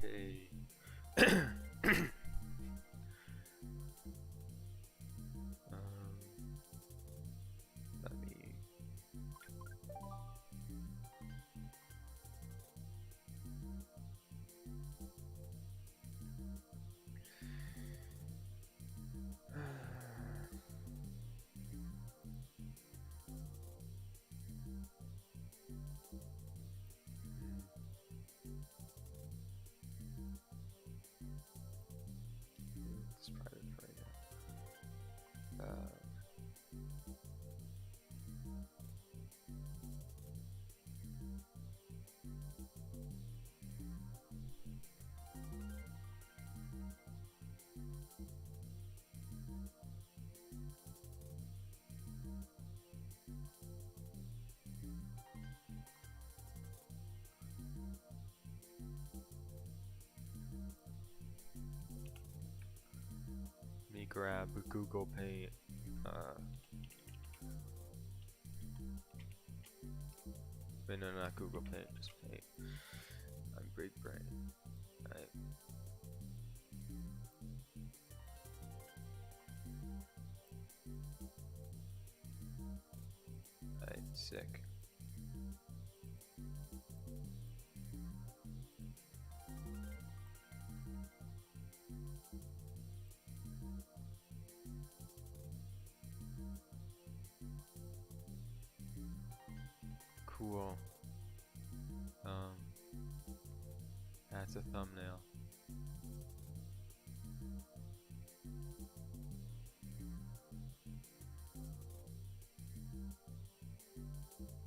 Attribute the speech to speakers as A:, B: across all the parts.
A: Okay. Let me. It's private right now. Let me grab Google Paint. Wait, no, not Google Paint, just Paint. I'm big brain. Alright. Alright, sick. Cool. That's a thumbnail.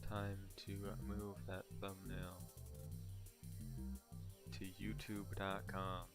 A: Time to move that thumbnail to youtube.com.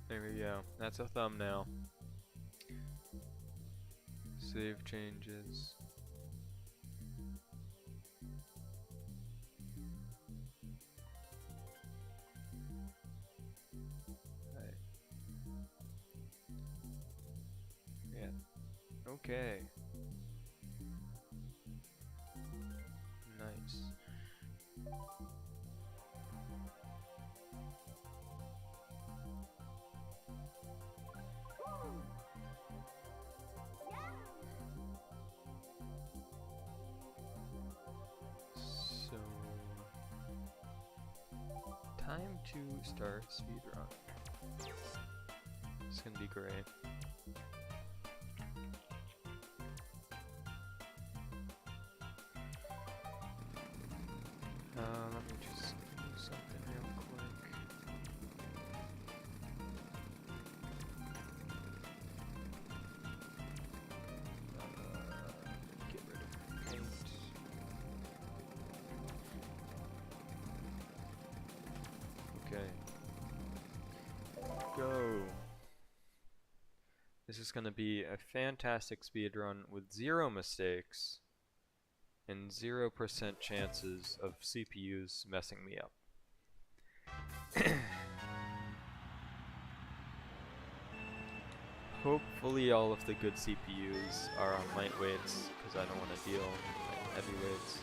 A: There we go. That's a thumbnail. Save changes. Right. Yeah. Okay. Nice. So, time to start speedrun. It's gonna be great. Let me just do something real quick. Get rid of paint. Okay. Go. This is going to be a fantastic speedrun with 0 mistakes and 0% chances of CPUs messing me up. Hopefully all of the good CPUs are on lightweights, because I don't want to deal with heavyweights.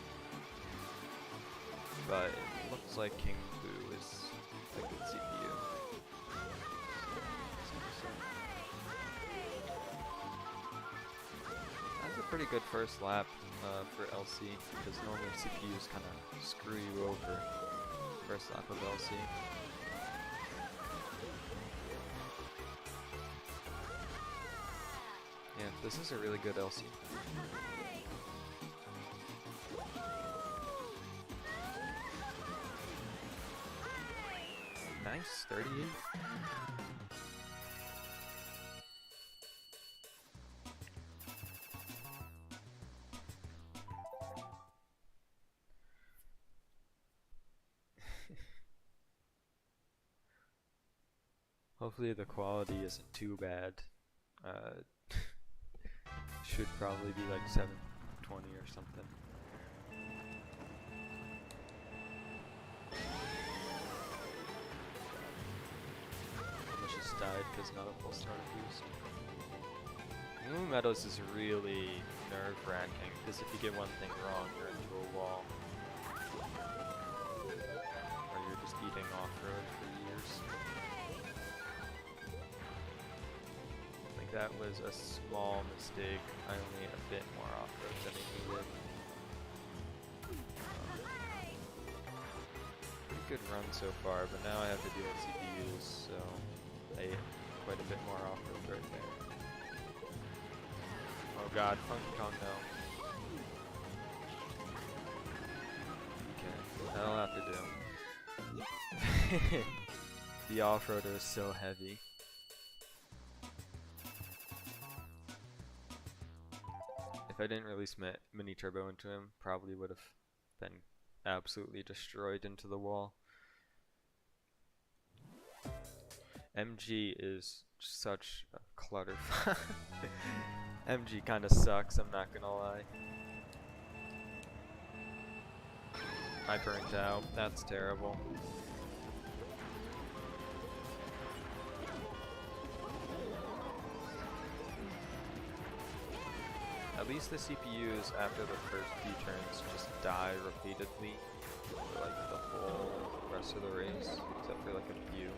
A: But it looks like King Fu is a good CPU. That's a pretty good first lap for LC, because normally CPUs kind of screw you over first lap of LC. Yeah, this is a really good LC. Nice, 38. Hopefully the quality isn't too bad. Should probably be like 720 or something. Almost just died because not a full start boost. Moo Meadows is really nerve-wracking because if you get one thing wrong, you're into a wall. Or you're just eating off-road for years. I think that was a small mistake. I only had a bit more off-road than I needed. Pretty good run so far, but now I have to deal with CPUs, so I ate quite a bit more off-road right there. Oh god, Funky Kong, no. Okay, that'll have to do. The off-roader is so heavy. If I didn't release Mini Turbo into him, probably would have been absolutely destroyed into the wall. MG is such a clutter. MG kinda sucks, I'm not gonna lie. I burnt out, that's terrible. At least the CPUs after the first few turns just die repeatedly for like the whole rest of the race, except for like a few.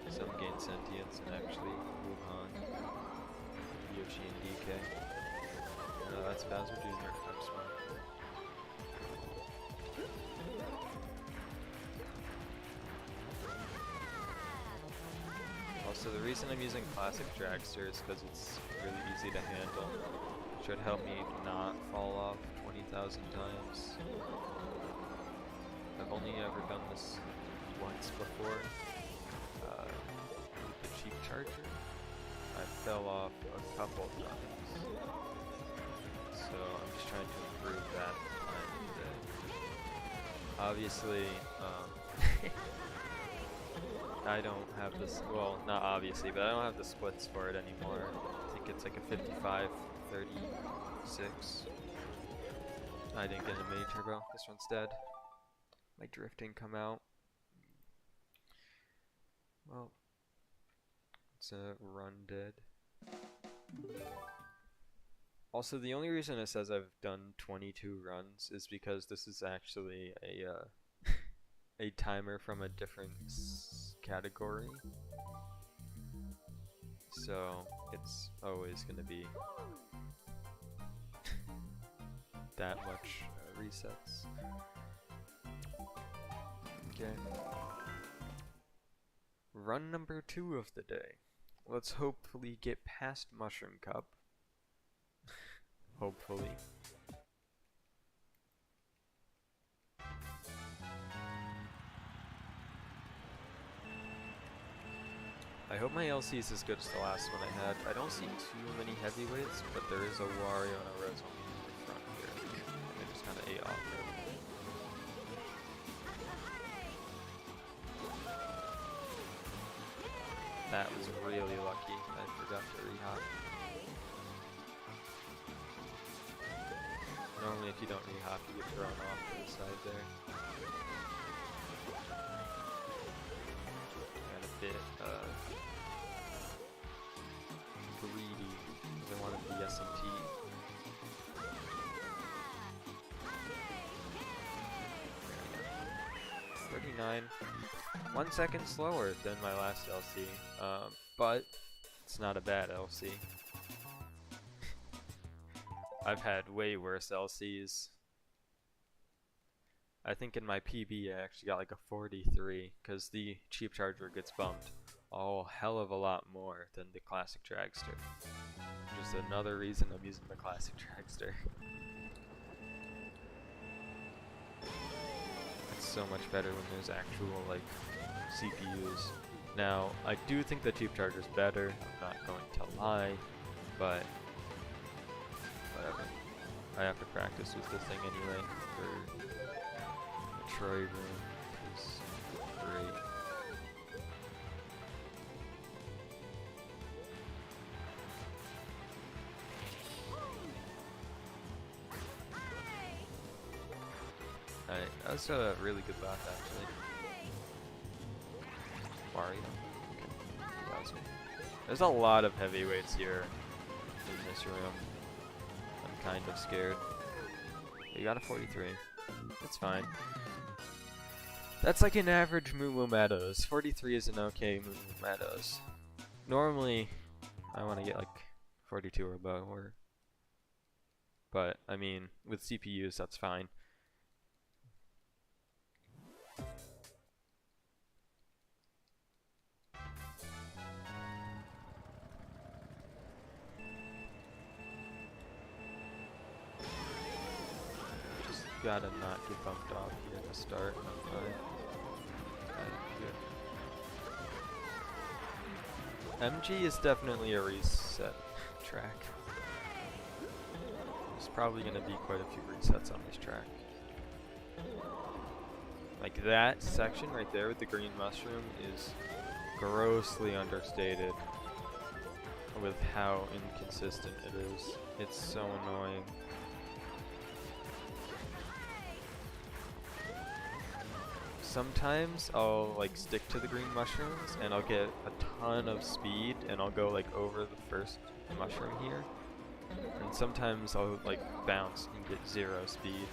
A: Some gain sentience and actually move on. Yoshi and DK. No, that's Bowser Jr. I'm smart. Also, the reason I'm using classic dragster is because it's really easy to handle. Should help me not fall off 20,000 times. I've only ever done this once before. With the cheap charger. I fell off a couple times. So I'm just trying to improve that time today. Obviously, I don't have this, well, not obviously, but I don't have the splits for it anymore. I think it's like a 55, 36. I didn't get a mini turbo. This one's dead. My drifting come out. Well, it's a run dead. Also, the only reason it says I've done 22 runs is because this is actually a a timer from a different category. So it's always going to be that much resets. Okay. Run number 2 of the day. Let's hopefully get past Mushroom Cup. Hopefully. I hope my LC is as good as the last one I had. I don't see too many heavyweights, but there is a Wario and a Rezo in the front here. I just kind of ate off it. That was really lucky. I forgot to re-hop. Normally if you don't re-hop, you get thrown off to the side there. And a bit greedy, because I wanted the SMT. 39. 1 second slower than my last LC, but it's not a bad LC. I've had way worse LCs. I think in my PB I actually got like a 43, because the cheap charger gets bumped a hell of a lot more than the classic dragster. Just another reason I'm using the classic dragster. It's so much better when there's actual like CPUs. Now, I do think the cheap charger is better, I'm not going to lie, but whatever. I have to practice with the thing anyway for the Troy room. It's great. Alright, that's a really good buff actually. Mario. Okay. Bowser. There's a lot of heavyweights here in this room. I'm kind of scared. You got a 43. That's fine. That's like an average Moo Moo Meadows. 43 is an okay Moo Moo Meadows. Normally, I want to get like 42 or above. But, I mean, with CPUs, that's fine. Just gotta not get bumped off here to start. I'm fine. MG is definitely a reset track. There's probably going to be quite a few resets on this track. Like that section right there with the green mushroom is grossly understated with how inconsistent it is. It's so annoying. Sometimes I'll like stick to the green mushrooms and I'll get a ton of speed and I'll go like over the first mushroom here. And sometimes I'll like bounce and get 0 speed.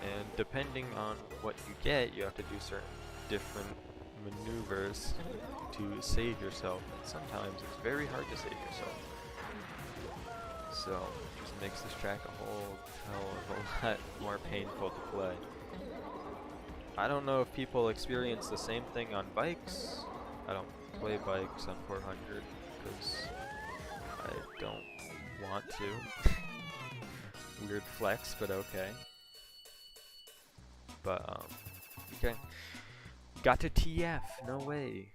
A: And depending on what you get, you have to do certain different maneuvers to save yourself. And sometimes it's very hard to save yourself. So it just makes this track a whole hell of a lot more painful to play. I don't know if people experience the same thing on bikes. I don't play bikes on 400 because I don't want to. Weird flex, but okay. But, okay. Got to TF, no way.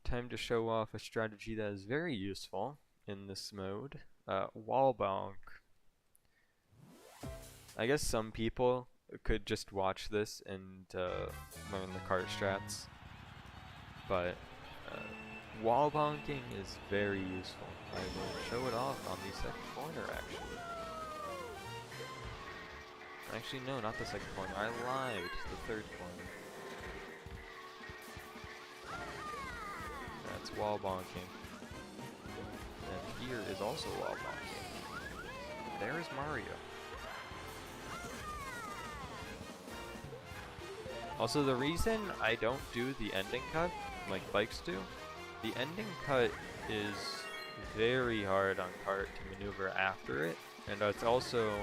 A: Time to show off a strategy that is very useful in this mode. Wall bonk. I guess some people could just watch this and learn the cart strats, but wall bonking is very useful. I will show it off on the second corner actually. Actually no, not the second corner, I lied, the third corner. That's wall bonking. And here is also wall bonking. There is Mario. Also, the reason I don't do the ending cut, like bikes do, the ending cut is very hard on cart to maneuver after it, and it's also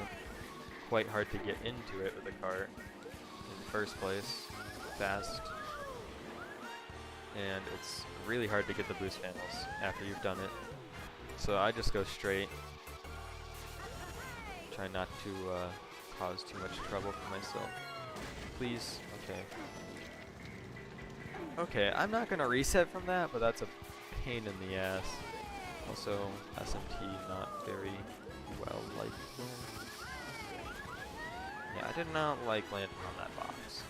A: quite hard to get into it with a cart in the first place, fast, and it's really hard to get the boost panels after you've done it. So I just go straight, try not to cause too much trouble for myself. Please. Okay. Okay, I'm not gonna reset from that, but that's a pain in the ass. Also, SMT not very well liked there. Yeah, I did not like landing on that box.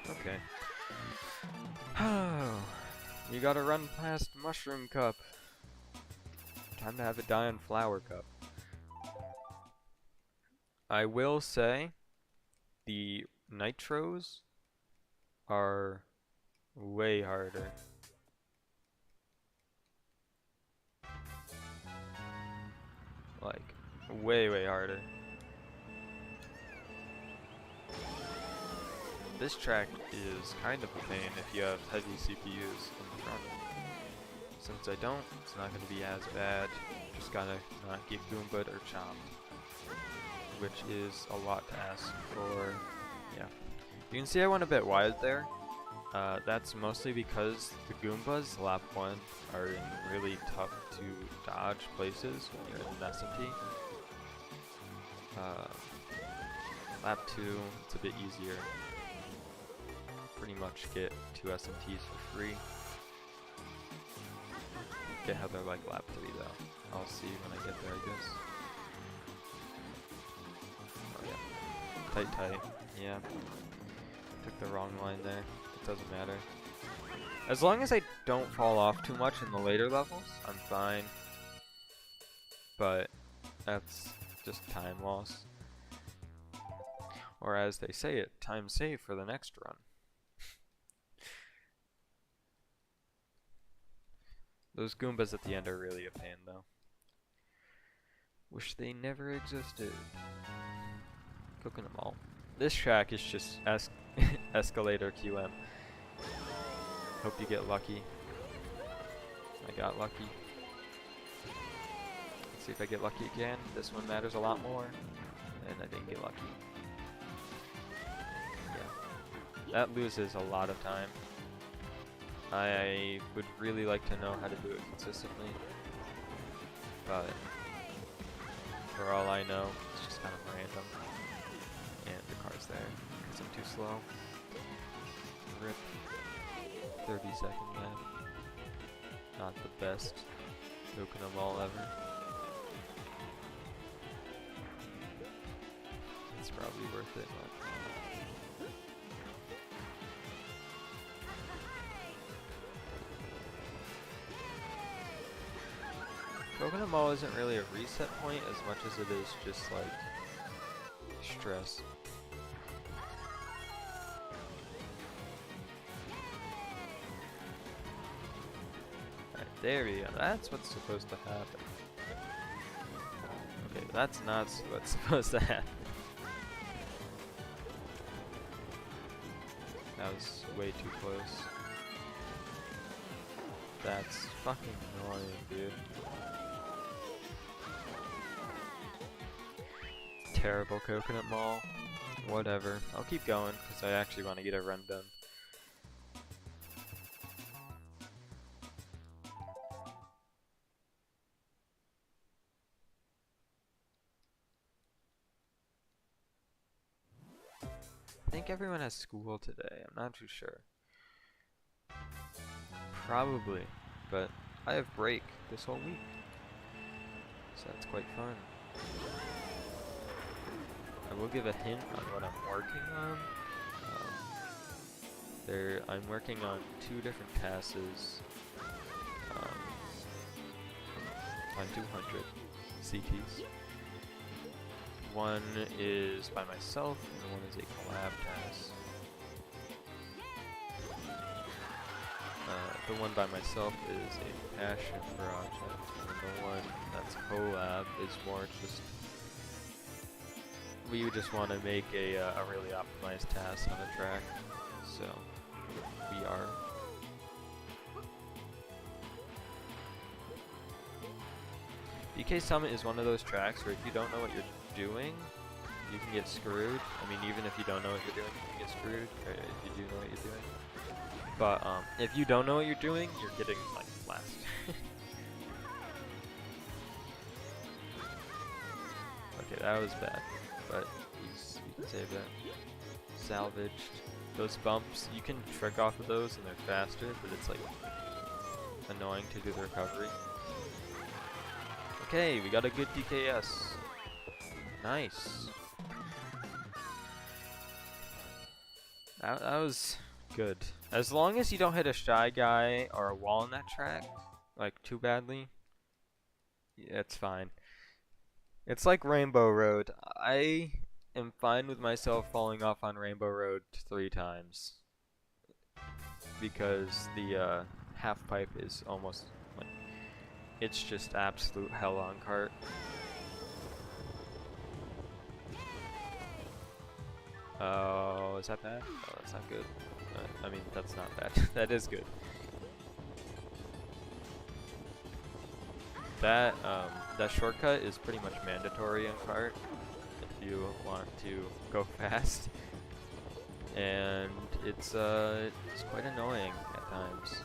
A: Okay. You gotta run past Mushroom Cup. Time to have it die on Flower Cup. I will say the nitros are way harder. Like, way harder. This track is kind of a pain if you have heavy CPUs in the front. Since I don't, it's not going to be as bad. Just gotta not get Goomba'd or chopped, which is a lot to ask for. Yeah, you can see I went a bit wide there. That's mostly because the Goombas, lap 1, are in really tough to dodge places when you're in an SMT. Lap 2, it's a bit easier. Pretty much get 2 SMTs for free. Get how they're like lap 3 though. I'll see when I get there, I guess. Oh yeah. Tight. Yeah. Took the wrong line there. It doesn't matter. As long as I don't fall off too much in the later levels, I'm fine. But that's just time loss. Or as they say it, time saved for the next run. Those Goombas at the end are really a pain though. Wish they never existed. Cooking them all. This track is just escalator QM. Hope you get lucky. I got lucky. Let's see if I get lucky again. This one matters a lot more. And I didn't get lucky. Yeah. That loses a lot of time. I would really like to know how to do it consistently. But for all I know, it's just kind of random. And the car's there because I'm too slow. RIP. 30-second lap. Not the best token of all ever. It's probably worth it, but Coconut Mall isn't really a reset point as much as it is just like stress. Alright, there we go. That's what's supposed to happen. Okay, that's not what's supposed to happen. That was way too close. That's fucking annoying, dude. Terrible Coconut Mall. Whatever. I'll keep going because I actually want to get a run done. I think everyone has school today. I'm not too sure. Probably, but I have break this whole week, so that's quite fun. I will give a hint on what I'm working on. I'm working on 2 different passes on 200 CTs. One is by myself, and one is a collab task. The one by myself is a passion project, and the one that's collab is more just we just want to make a really optimized task on a track, so we are. BK Summit is one of those tracks where if you don't know what you're doing, you can get screwed. I mean, even if you don't know what you're doing, you can get screwed, or if you do know what you're doing. But if you don't know what you're doing, you're getting like last. Okay, that was bad, but you can save that. Salvaged. Those bumps, you can trick off of those and they're faster, but it's like annoying to do the recovery. Okay, we got a good DKS. Nice. That was good. As long as you don't hit a shy guy or a wall in that track, like too badly, yeah, it's fine. It's like Rainbow Road. I am fine with myself falling off on Rainbow Road 3 times. Because the half pipe is almost like, it's just absolute hell on cart. Oh, is that bad? Oh, that's not good. I mean, that's not bad. That is good. That shortcut is pretty much mandatory in kart if you want to go fast, and it's quite annoying at times.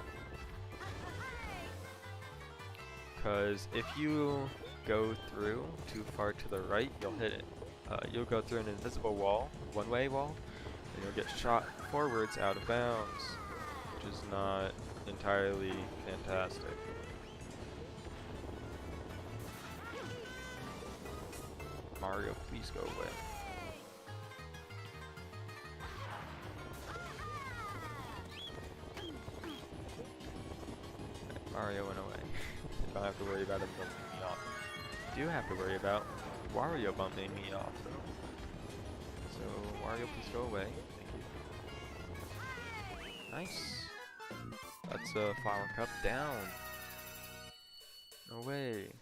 A: Because if you go through too far to the right, you'll hit it. You'll go through an invisible wall, one-way wall, and you'll get shot forwards out of bounds, which is not entirely fantastic. Mario, please go away. Okay, Mario went away. Don't have to worry about him bumping me off. Do have to worry about Wario bumping me off though. So Wario, please go away. Thank you. Nice. That's a flower cup down. No way.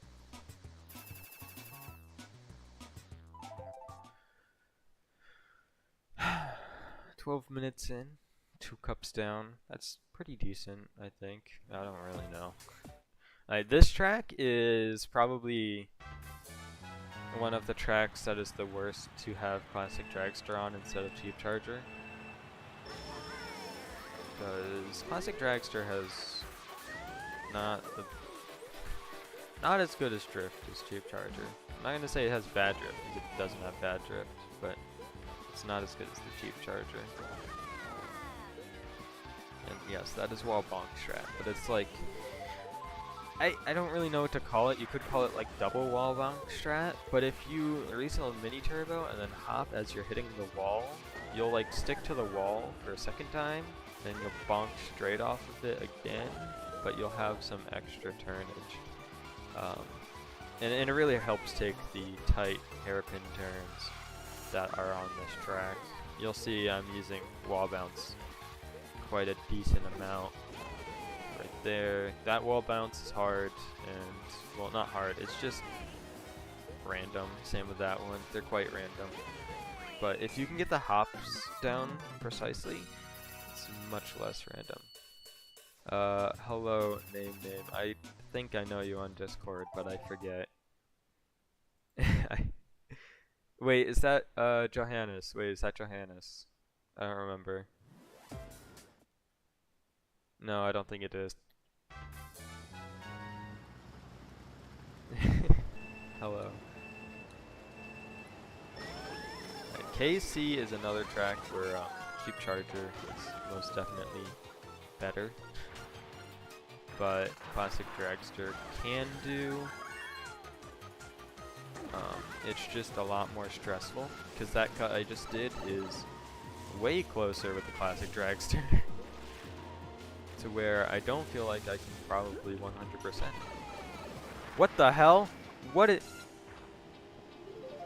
A: 12 minutes in, 2 cups down. That's pretty decent, I think. I don't really know. This track is probably one of the tracks that is the worst to have classic dragster on instead of cheap charger. Because classic dragster has not as good as drift as cheap charger. I'm not gonna say it has bad drift because it doesn't have bad drift, but it's not as good as the cheap charger. And yes, that is wall bonk strat, but it's like I don't really know what to call it. You could call it like double wall bonk strat, but if you release a mini turbo and then hop as you're hitting the wall, you'll like stick to the wall for a second time, then you'll bonk straight off of it again, but you'll have some extra turnage. And it really helps take the tight hairpin turns that are on this track. You'll see I'm using wall bounce quite a decent amount right there. That wall bounce is hard, and well, not hard, it's just random. Same with that one, they're quite random. But if you can get the hops down precisely, it's much less random. Hello, name. I think I know you on Discord, but I forget. Wait, is that Johannes? Wait, is that Johannes? I don't remember. No, I don't think it is. Hello. KC is another track where cheap charger is most definitely better, but classic dragster can do. It's just a lot more stressful because that cut I just did is way closer with the classic dragster to where I don't feel like I can probably 100%. What the hell? What it?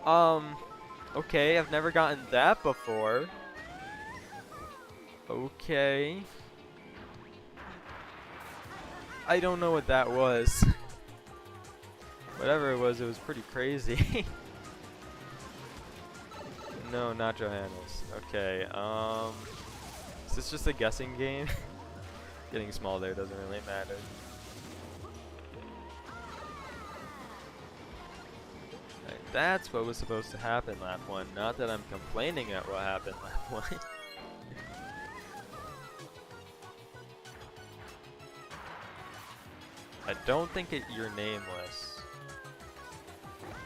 A: Okay, I've never gotten that before. Okay. I don't know what that was. Whatever it was pretty crazy. No, not Johannes. Okay, is this just a guessing game? Getting small there doesn't really matter. Right, that's what was supposed to happen lap 1. Not that I'm complaining at what happened lap 1. I don't think you're nameless.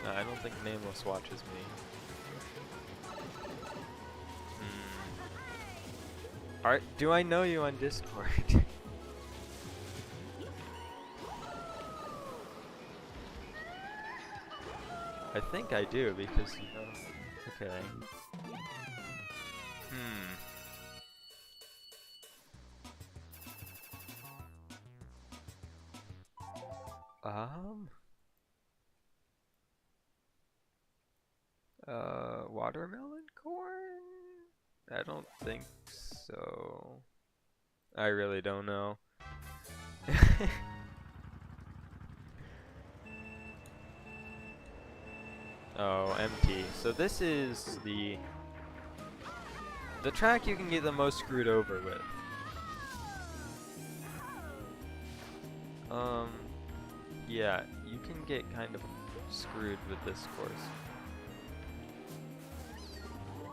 A: No, I don't think nameless watches me. Do I know you on Discord? I think I do because you know. Okay. Watermelon corn? I don't think so. I really don't know. Oh, MT. So this is the track you can get the most screwed over with. Yeah, you can get kind of screwed with this course.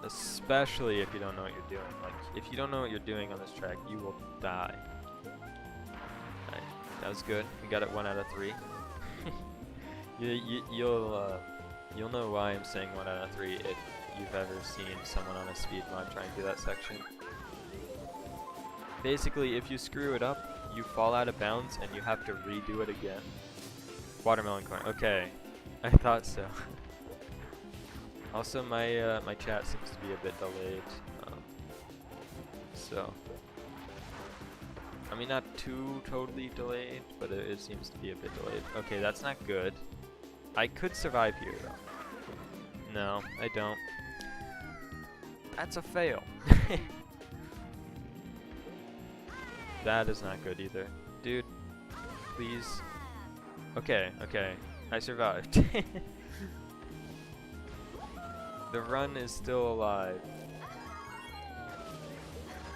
A: Especially if you don't know what you're doing. Like, if you don't know what you're doing on this track, you will die. Right, that was good. We got it 1 out of 3. You'll know why I'm saying 1 out of 3 if you've ever seen someone on a speed mod try and do that section. Basically, if you screw it up, you fall out of bounds and you have to redo it again. Watermelon corn. Okay, I thought so. Also, my my chat seems to be a bit delayed, so I mean not too totally delayed, but it seems to be a bit delayed. Okay, that's not good. I could survive here though. No, I don't. That's a fail. That is not good either. Dude, please. Okay, okay. I survived. The run is still alive.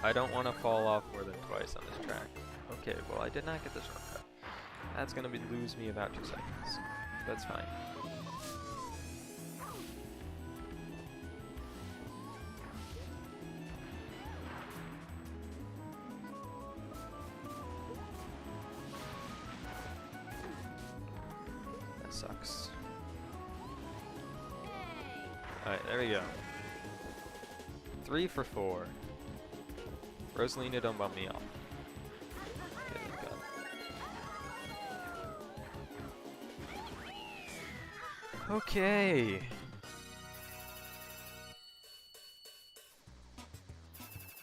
A: I don't want to fall off more than twice on this track. Okay, well I did not get the shortcut. That's gonna lose me about 2 seconds. That's fine. That sucks. Alright, there we go. 3 for 4. Rosalina, don't bump me off. Okay, thank God. Okay.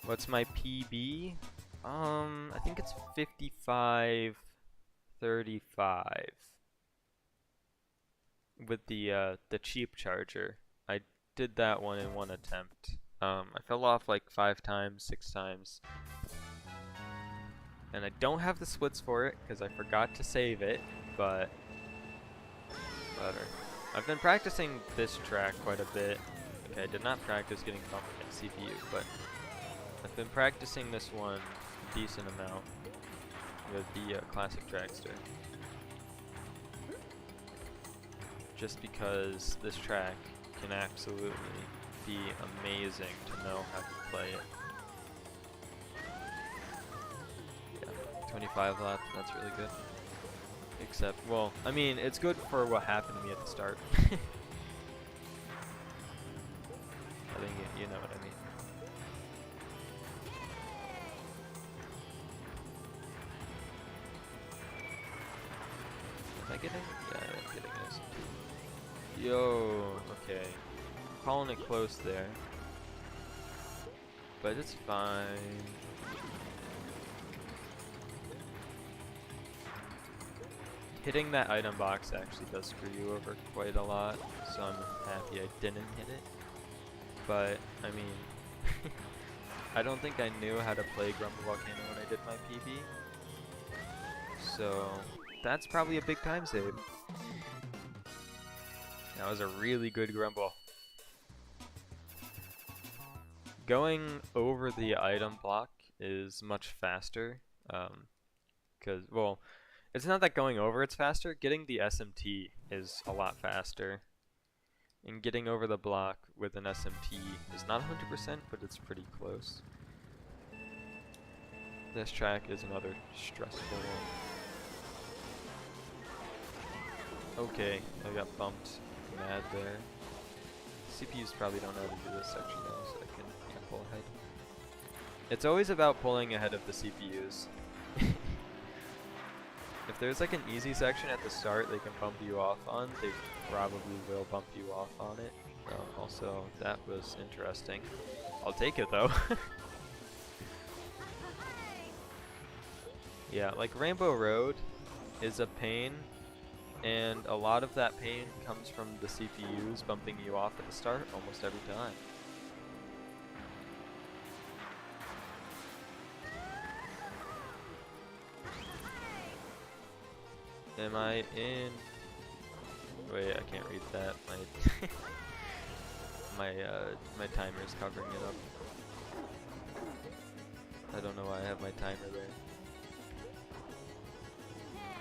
A: What's my PB? I think it's 55:35 with the cheap charger. I did that one in one attempt. I fell off like 5 times, 6 times. And I don't have the splits for it because I forgot to save it, but whatever. I've been practicing this track quite a bit. Okay, I did not practice getting bumped against CPU, but I've been practicing this one a decent amount with the classic dragster. Just because this track can absolutely be amazing to know how to play it. Yeah, 25 laps, that's really good. Except, well, I mean, it's good for what happened to me at the start. I think you know what I mean. Am I getting? Yeah, I'm getting this. Yo, okay. Calling it close there. But it's fine. Hitting that item box actually does screw you over quite a lot, so I'm happy I didn't hit it. But, I mean, I don't think I knew how to play Grumble Volcano when I did my PB. So, that's probably a big time save. That was a really good Grumble. Going over the item block is much faster, because, well, it's not that going over it's faster, getting the SMT is a lot faster. And getting over the block with an SMT is not 100%, but it's pretty close. This track is another stressful one. Okay, I got bumped mad there. CPUs probably don't know how to do this section now, so I can pull ahead. It's always about pulling ahead of the CPUs. If there's like an easy section at the start they can bump you off on, they probably will bump you off on it. Also, that was interesting. I'll take it though. Yeah, like Rainbow Road is a pain, and a lot of that pain comes from the CPUs bumping you off at the start almost every time. Am I in? Wait, I can't read that. My timer is covering it up. I don't know why I have my timer there.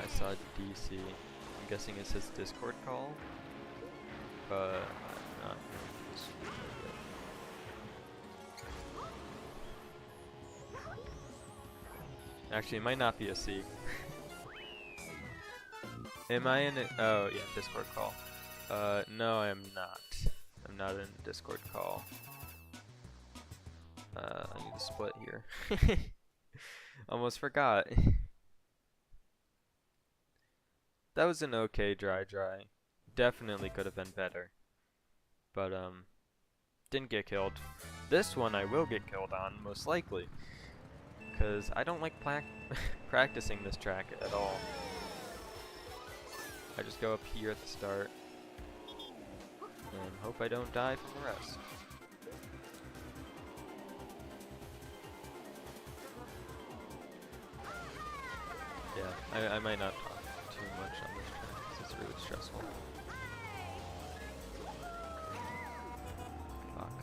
A: I saw DC. I'm guessing it says Discord call, but I'm not sure yet. Actually, it might not be a C. Am I in it? Oh, yeah, Discord call. No, I am not. I'm not in a Discord call. I need to split here. Almost forgot. That was an okay dry. Definitely could have been better. But, didn't get killed. This one I will get killed on, most likely. Because I don't like practicing this track at all. I just go up here at the start and hope I don't die from the rest. Yeah, I might not talk too much on this track because it's really stressful. Fuck.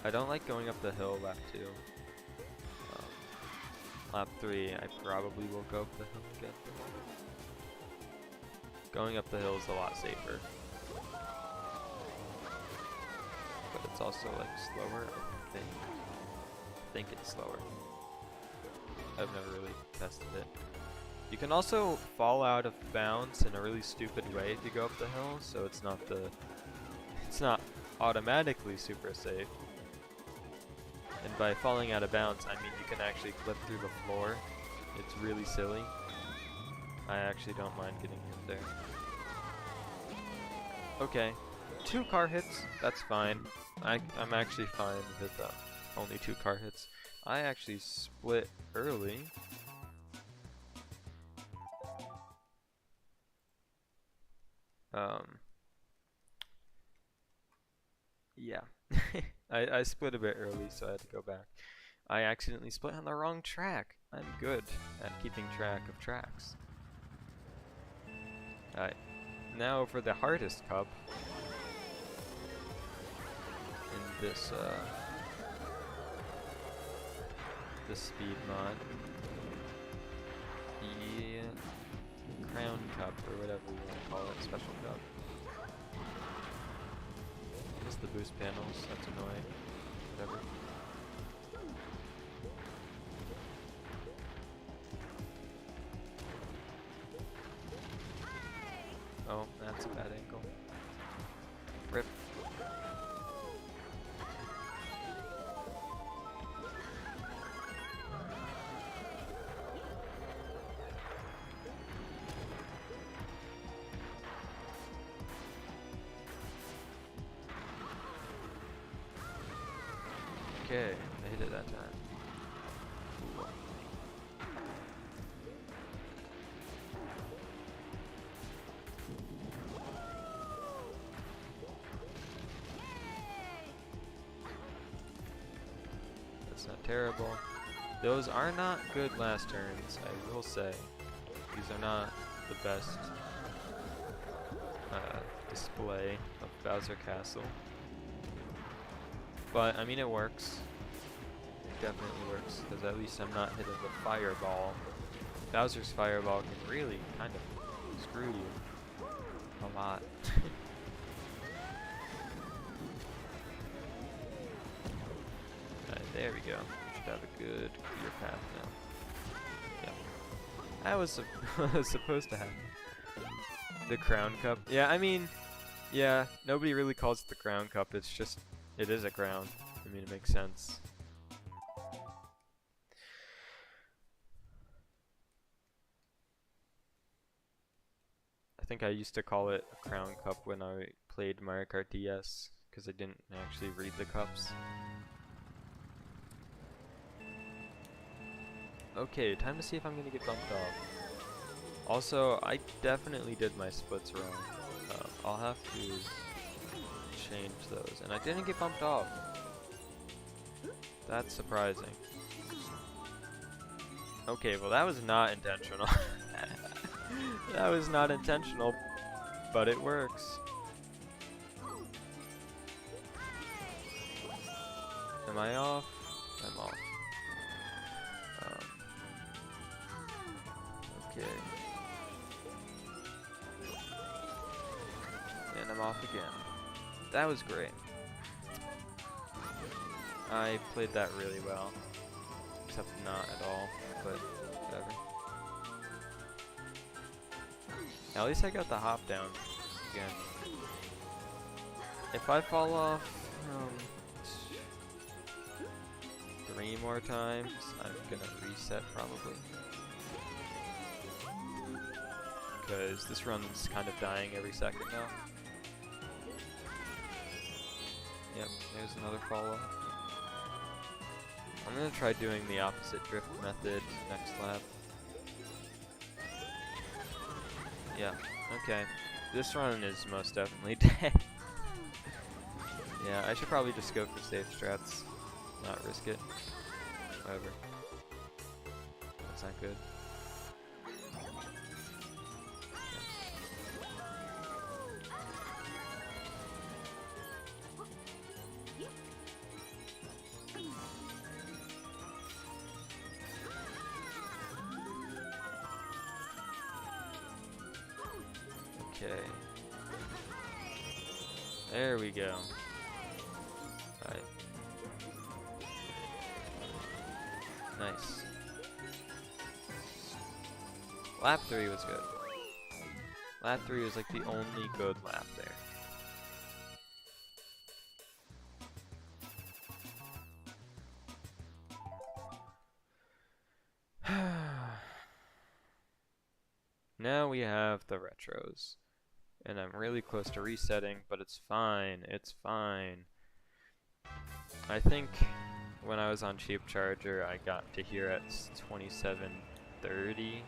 A: I don't like going up the hill lap 2. Lap 3, I probably will go up the hill again. Going up the hill is a lot safer. But it's also like slower, I think. I think it's slower. I've never really tested it. You can also fall out of bounds in a really stupid way if you go up the hill, so it's not automatically super safe. And by falling out of bounds, I mean you can actually flip through the floor. It's really silly. I actually don't mind getting hit there. Okay, 2 car hits, that's fine. I'm actually fine with only 2 car hits. I actually split early. Yeah. I split a bit early, so I had to go back. I accidentally split on the wrong track. I'm good at keeping track of tracks. Alright, now for the hardest cup. In this speed mod. The Crown Cup, or whatever you want to call it, special cup. Just the boost panels, that's annoying. Whatever. Oh, that's a bad angle. Rip. Okay, I hit it that time. That's not terrible. Those are not good last turns, I will say. These are not the best display of Bowser Castle. But, I mean, it works. It definitely works, because at least I'm not hitting the fireball. Bowser's fireball can really kind of screw you a lot. Alright, there we go. We should have a good clear path now. Yep. That was supposed to happen. The Crown Cup. Yeah, I mean, yeah, nobody really calls it the Crown Cup. It's just, it is a crown. I mean, it makes sense. I think I used to call it a Crown Cup when I played Mario Kart DS, because I didn't actually read the cups. Okay, time to see if I'm gonna get bumped off. Also, I definitely did my splits wrong. I'll have to change those. And I didn't get bumped off. That's surprising. Okay, well that was not intentional. That was not intentional, but it works. Am I off? I'm off. Okay. And I'm off again. That was great. I played that really well. Except not at all, but whatever. At least I got the hop down again. If I fall off 3 more times, I'm gonna reset probably. Because this run's kind of dying every second now. Yep, there's another follow. I'm gonna try doing the opposite drift method next lap. Yeah, okay. This run is most definitely dead. Yeah, I should probably just go for safe strats, not risk it. However, that's not good. Okay. There we go. Alright. Nice. Lap 3 was good. Lap 3 was like the only good lap there. Now we have the retros. And I'm really close to resetting, but it's fine. It's fine. I think when I was on cheap charger, I got to here at 27:30.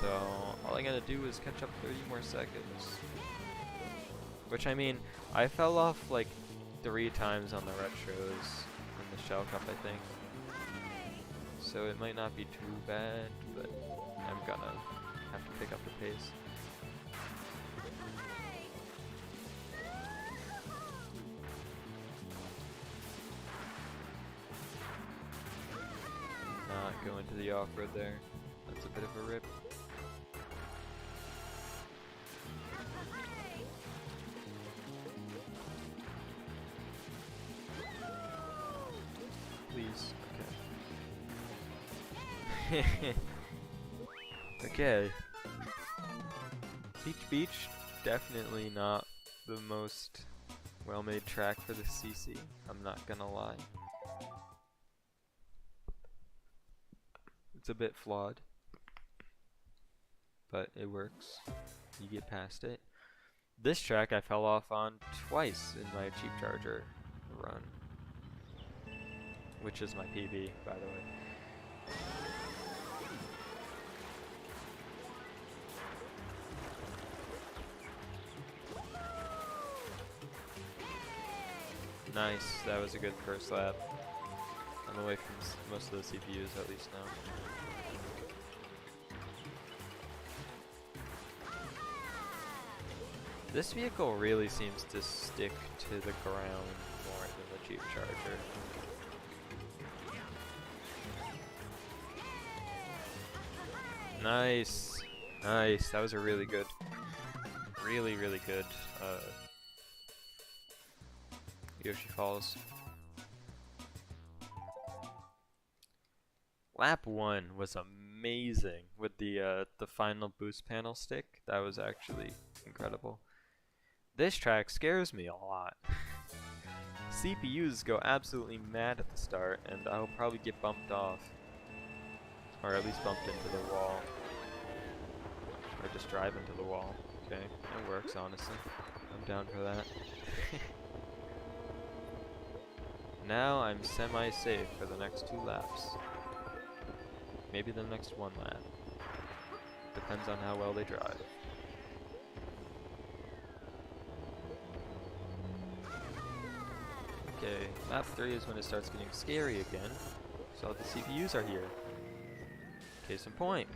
A: So all I gotta do is catch up 30 more seconds. Which, I mean, I fell off like 3 times on the retros in the Shell Cup, I think. So it might not be too bad, but I'm gonna have to pick up the pace. Not going to the off-road there. That's a bit of a rip. Please. Okay. Okay. Peach Beach, definitely not the most well-made track for the CC. I'm not gonna lie. It's a bit flawed, but it works. You get past it. This track I fell off on twice in my cheap charger run, which is my PB, by the way. Nice, that was a good first lap. I'm away from most of the CPUs at least now. This vehicle really seems to stick to the ground more than the cheap charger. Nice, nice. That was a really good, really good Yoshi Falls. Lap 1 was amazing with the final boost panel stick. That was actually incredible. This track scares me a lot. CPUs go absolutely mad at the start, and I'll probably get bumped off. Or at least bumped into the wall. Or just drive into the wall. Okay, it works, honestly. I'm down for that. Now I'm semi-safe for the next 2 laps. Maybe the next 1 lap. Depends on how well they drive. Okay, lap 3 is when it starts getting scary again. So the CPUs are here. Case in point.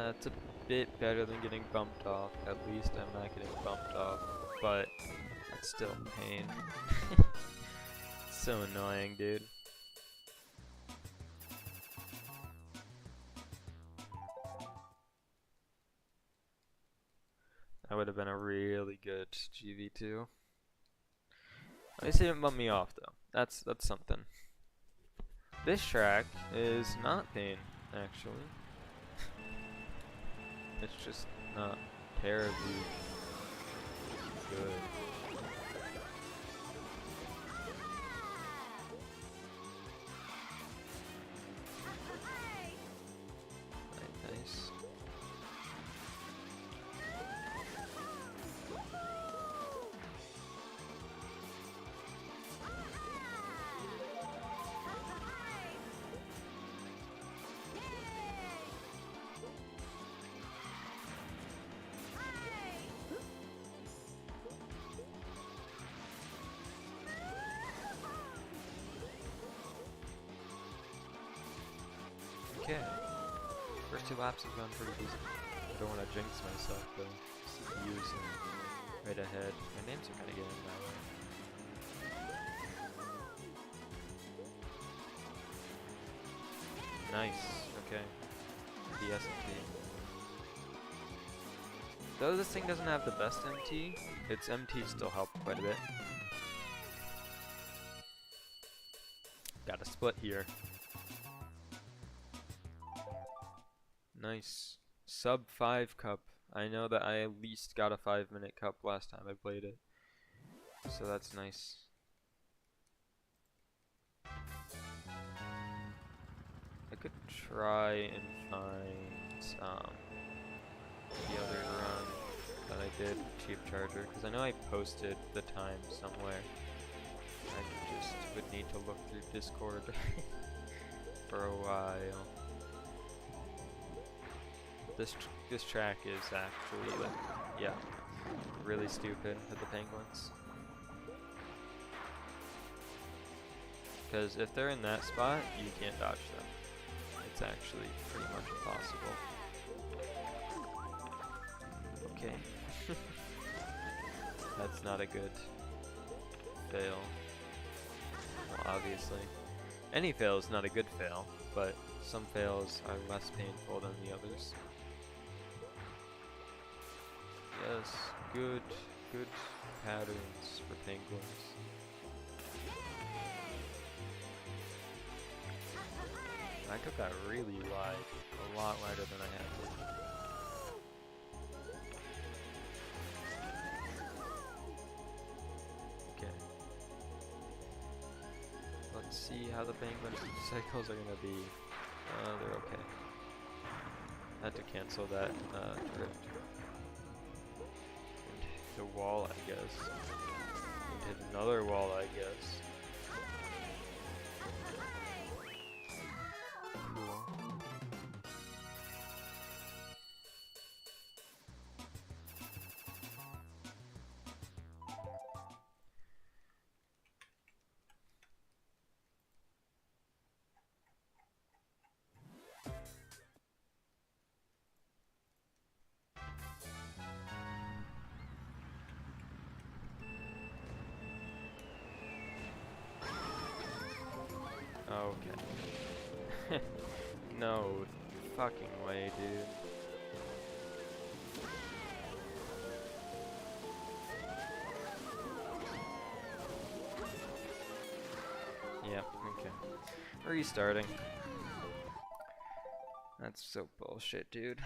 A: It's a bit better than getting bumped off. At least I'm not getting bumped off. But that's still pain. So annoying, dude. That would have been a really good GV2. At least it didn't bump me off though. That's something. This track is not pain, actually. It's just not terribly good. Nice. Okay. First 2 laps have gone pretty decent. I don't want to jinx myself though. CPU's right ahead. My names are kind of getting that way. Nice. Okay. The S&T. Though this thing doesn't have the best MT, its MT still helped quite a bit. Got a split here. Nice. Sub 5 cup. I know that I at least got a 5-minute cup last time I played it. So that's nice. I could try and find the other run that I did, Cheap Charger, because I know I posted the time somewhere. I just would need to look through Discord for a while. This track is actually, like, yeah, really stupid with the penguins. Because if they're in that spot, you can't dodge them. It's actually pretty much impossible. Okay. That's not a good fail. Well, obviously. Any fail is not a good fail, but some fails are less painful than the others. Yes, good patterns for penguins. I took that really wide, a lot wider than I had to. Okay. Let's see how the penguin cycles are gonna be. They're okay. Had to cancel that drift. And hit a wall, I guess. And hit another wall, I guess. Okay. No fucking way, dude. Yep, okay. Restarting. That's so bullshit, dude.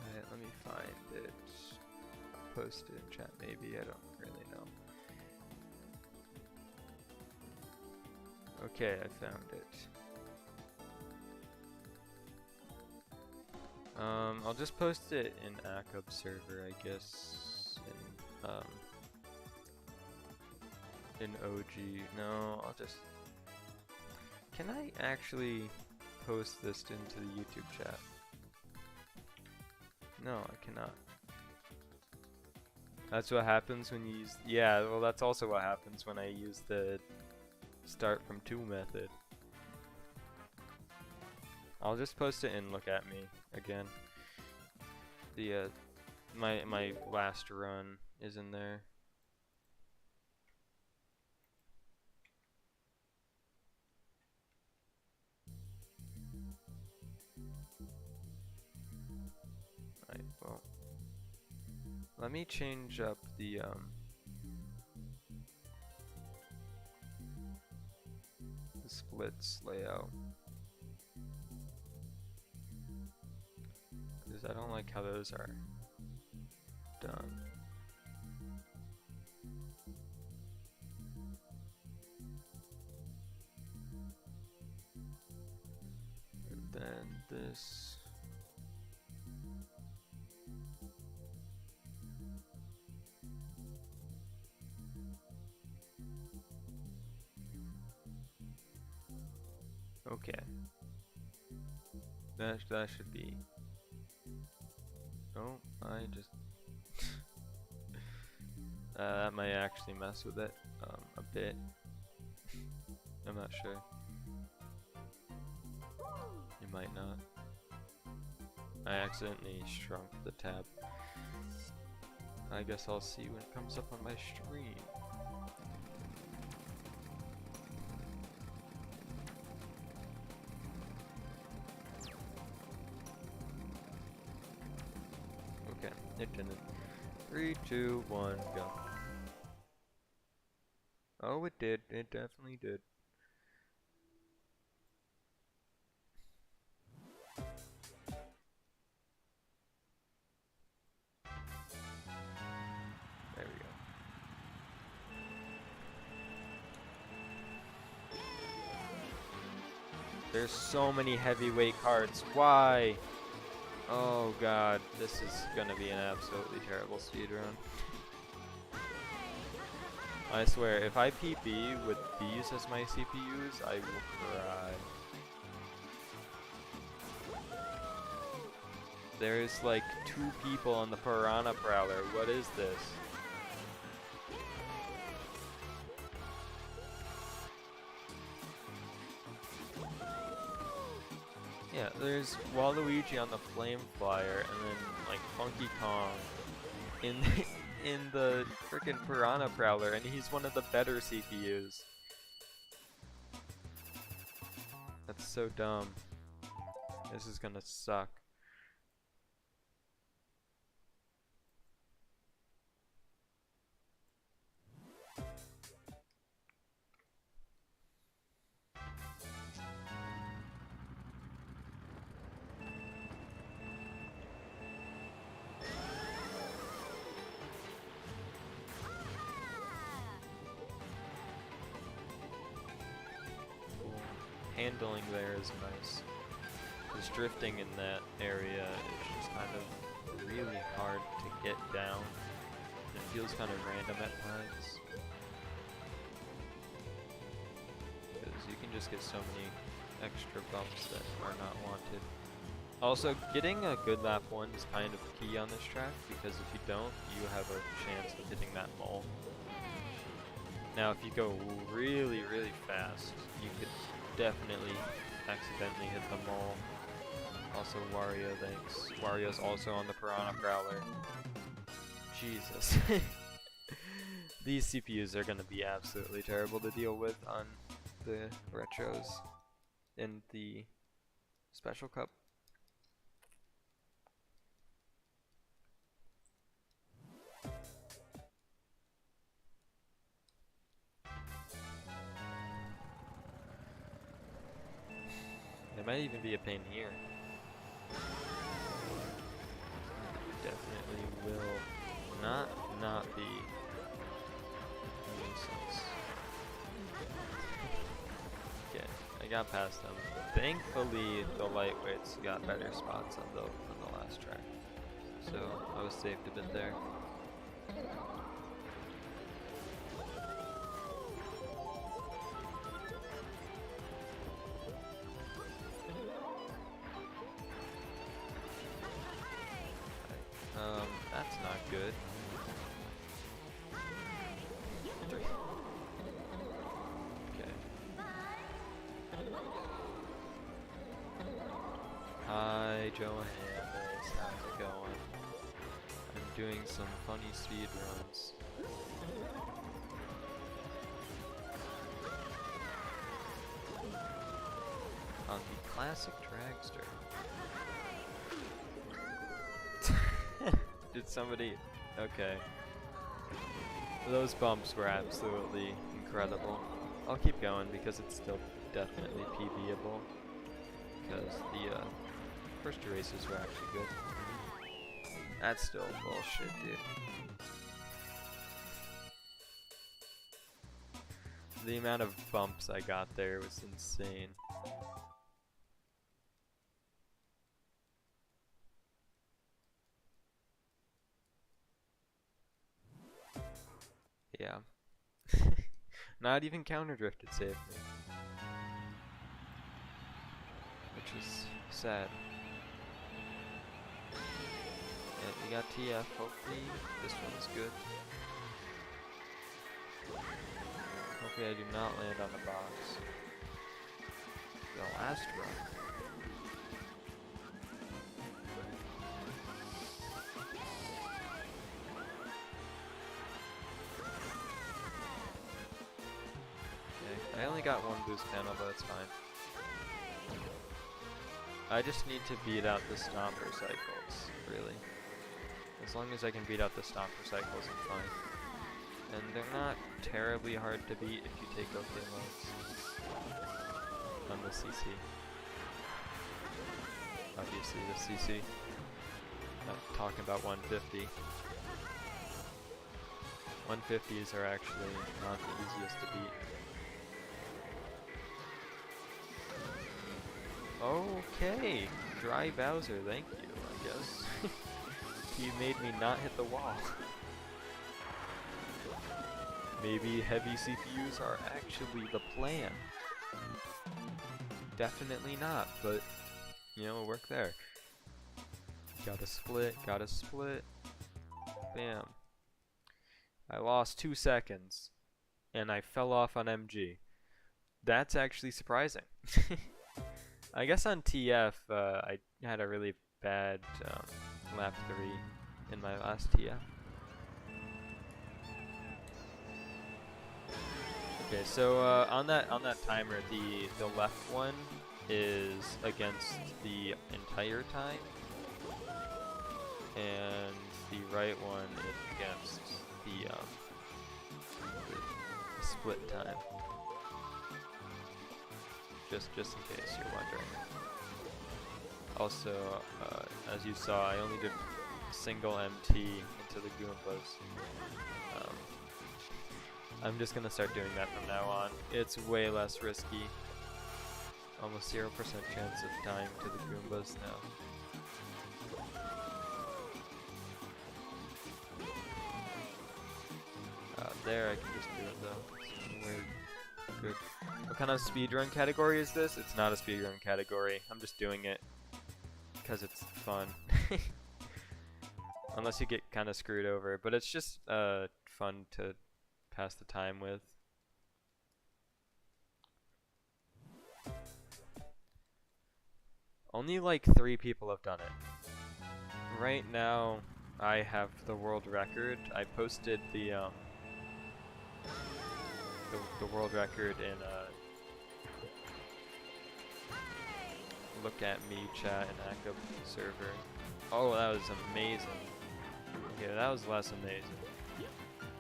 A: Alright, let me find it. I'll post it in chat maybe, I don't really know. Okay, I found it. I'll just post it in Akub server, I guess. In OG. No, I'll just. Can I actually post this into the YouTube chat? No, I cannot. That's what happens when you use. Yeah, well, that's also what happens when I use the start from 2 method. I'll just post it in Look At Me again. The my last run is in there. Right, well, let me change up the splits layout. Because I don't like how those are done. this. Okay. That should be. Oh, I just. That might actually mess with it a bit. I'm not sure. You might not. I accidentally shrunk the tab. I guess I'll see when it comes up on my stream. Okay, it didn't. 3, 2, 1, go. Oh, it did. It definitely did. There we go. There's so many heavyweight cards. Why? Oh god, this is gonna be an absolutely terrible speedrun. I swear, if I PB with these as my CPUs, I will cry. There's like 2 people on the Piranha Prowler. What is this? Yeah, there's Waluigi on the Flame Flyer, and then like Funky Kong in the frickin' Piranha Prowler, and he's one of the better CPUs. That's so dumb. This is gonna suck. Handling there is nice. Because drifting in that area is just kind of really hard to get down. It feels kind of random at times. Because you can just get so many extra bumps that are not wanted. Also, getting a good lap 1 is kind of key on this track, because if you don't, you have a chance of hitting that mole. Now, if you go really, really fast, you could definitely accidentally hit the mole. Also Wario, thanks. Wario's also on the Piranha Prowler. Jesus. These CPUs are gonna be absolutely terrible to deal with on the retros in the Special Cup. It might even be a pain here. Definitely will not be a nuisance. Okay, I got past them. Thankfully, the lightweights got better spots on the last track, so I was saved a bit there. That's not good. Okay. Hi, Johannes. How's it going? I'm doing some funny speed runs. On the classic dragster. Did somebody... Okay. Those bumps were absolutely incredible. I'll keep going because it's still definitely PBable. Because the first 2 races were actually good. That's still bullshit, dude. The amount of bumps I got there was insane. Yeah. Not even counter drifted saved me. Which is sad. Yeah, we got TF, hopefully this one is good. Hopefully I do not land on the box. The last run. Okay, I only got one boost panel, but it's fine. I just need to beat out the stomper cycles, really. As long as I can beat out the stomper cycles, I'm fine. And they're not terribly hard to beat if you take okay modes on the CC. Obviously the CC. Not talking about 150. 150s are actually not the easiest to beat. Okay, Dry Bowser, thank you, I guess. He made me not hit the wall. Maybe heavy CPUs are actually the plan. Definitely not, but, you know, it'll work there. Gotta split, gotta split. Bam. I lost 2 seconds, and I fell off on MG. That's actually surprising. I guess on TF, I had a really bad lap 3 in my last TF. Okay, so on that timer, the left one is against the entire time, and the right one is against the split time. Just in case you're wondering. Also, as you saw, I only did single MT into the Goombas. I'm just gonna start doing that from now on. It's way less risky. Almost 0% chance of dying to the Goombas now. There I can just do it though. We're good. What kind of speedrun category is this? It's not a speedrun category. I'm just doing it because it's fun. Unless you get kind of screwed over, but it's just fun to pass the time with. Only like 3 people have done it. Right now, I have the world record. I posted the world record in look at me chat and Active server. Oh, that was amazing. Okay, that was less amazing.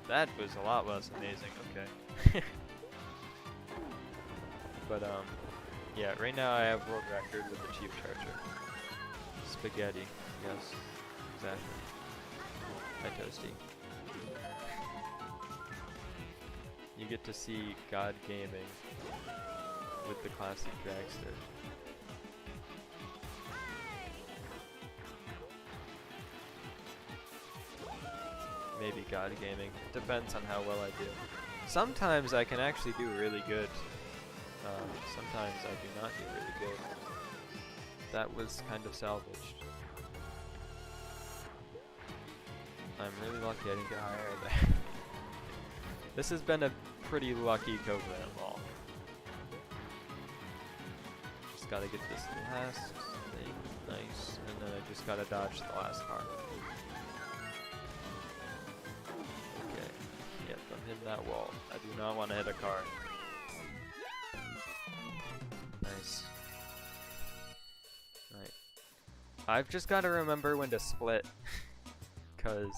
A: That was a lot less amazing. Okay. But yeah, right now I have world record with the cheap charger. Spaghetti. Yes, exactly. Hi, Toasty. You get to see God Gaming with the classic dragster. Maybe God Gaming. Depends on how well I do. Sometimes I can actually do really good. Sometimes I do not do really good. That was kind of salvaged. I'm really lucky I didn't get higher there. This has been a pretty lucky Covenant wall. Just gotta get this last thing nice, and then I just gotta dodge the last car. Okay, yep, I'm hitting that wall. I do not want to hit a car. Nice. Right. I've just gotta remember when to split, cause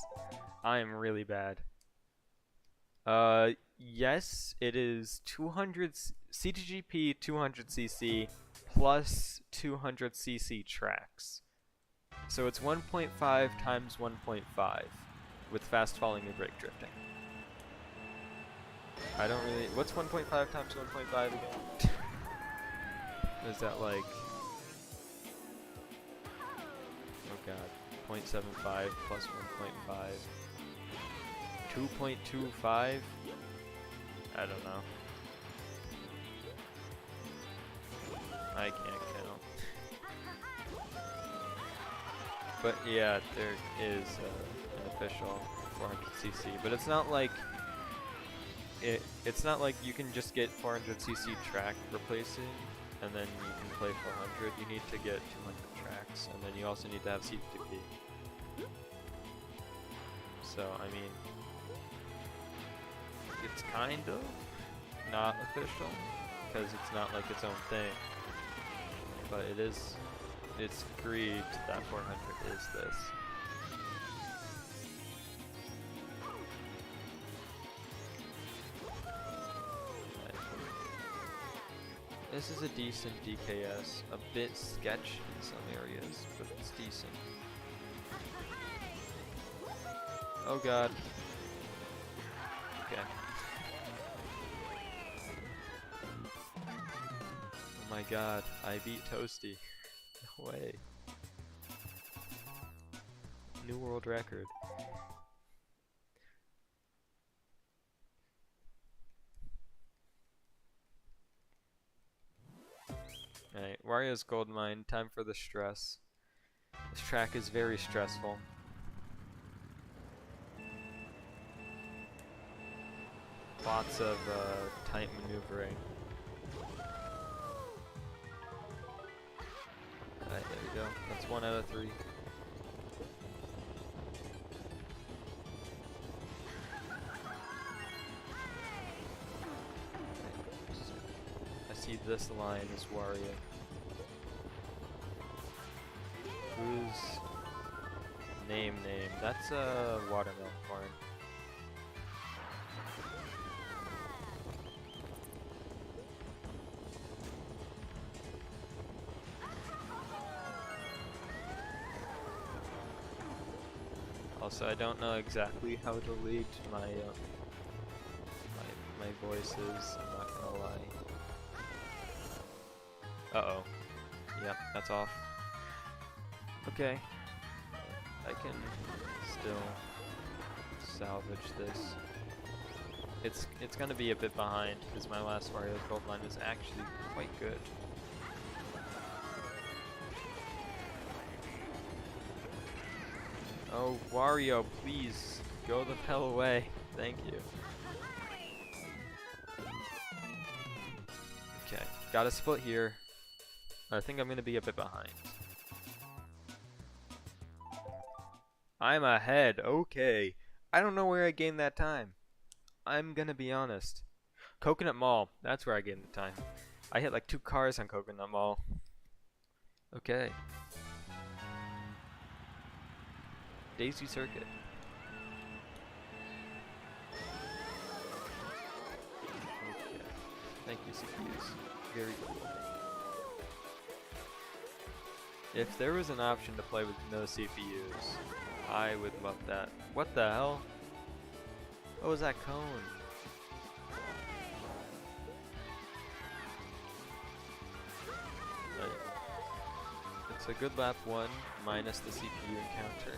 A: I am really bad. Yes, it is 200 CTGP 200cc plus 200cc tracks. So it's 1.5 times 1.5 with fast falling and brake drifting. I don't really... What's 1.5 times 1.5 again? Is that like... Oh god. 0.75 plus 1.5. 2.25? I don't know. I can't count. But yeah, there is an official 400cc, but it's not like it's not like you can just get 400cc track replacing and then you can play 400. You need to get 200 tracks, and then you also need to have C2P. So I mean, it's kind of not official because it's not like its own thing, but it is. It's agreed that 400 is this. This is a decent DKS, a bit sketch in some areas, but it's decent. Oh god. Okay. Oh my god, I beat Toasty. No way. New world record. Alright, Wario's gold mine, time for the stress. This track is very stressful. Lots of tight maneuvering. Alright, there we go. That's 1 out of 3. I see this line is Wario. Who's name? That's a watermelon corn. Also, I don't know exactly how to lead my my voices. I'm not gonna lie. Uh-oh. Yep, that's off. Okay. I can still salvage this. It's gonna be a bit behind because my last Wario's gold line is actually quite good. Oh, Wario, please go the hell away. Thank you. Okay, got a split here. I think I'm gonna be a bit behind. I'm ahead, okay. I don't know where I gained that time. I'm gonna be honest. Coconut Mall, that's where I gained the time. I hit like 2 cars on Coconut Mall. Okay. Daisy Circuit. Okay. Thank you, CPUs. Very cool. If there was an option to play with no CPUs, I would love that. What the hell? What was that cone? Right. It's a good lap 1 minus the CPU encounter.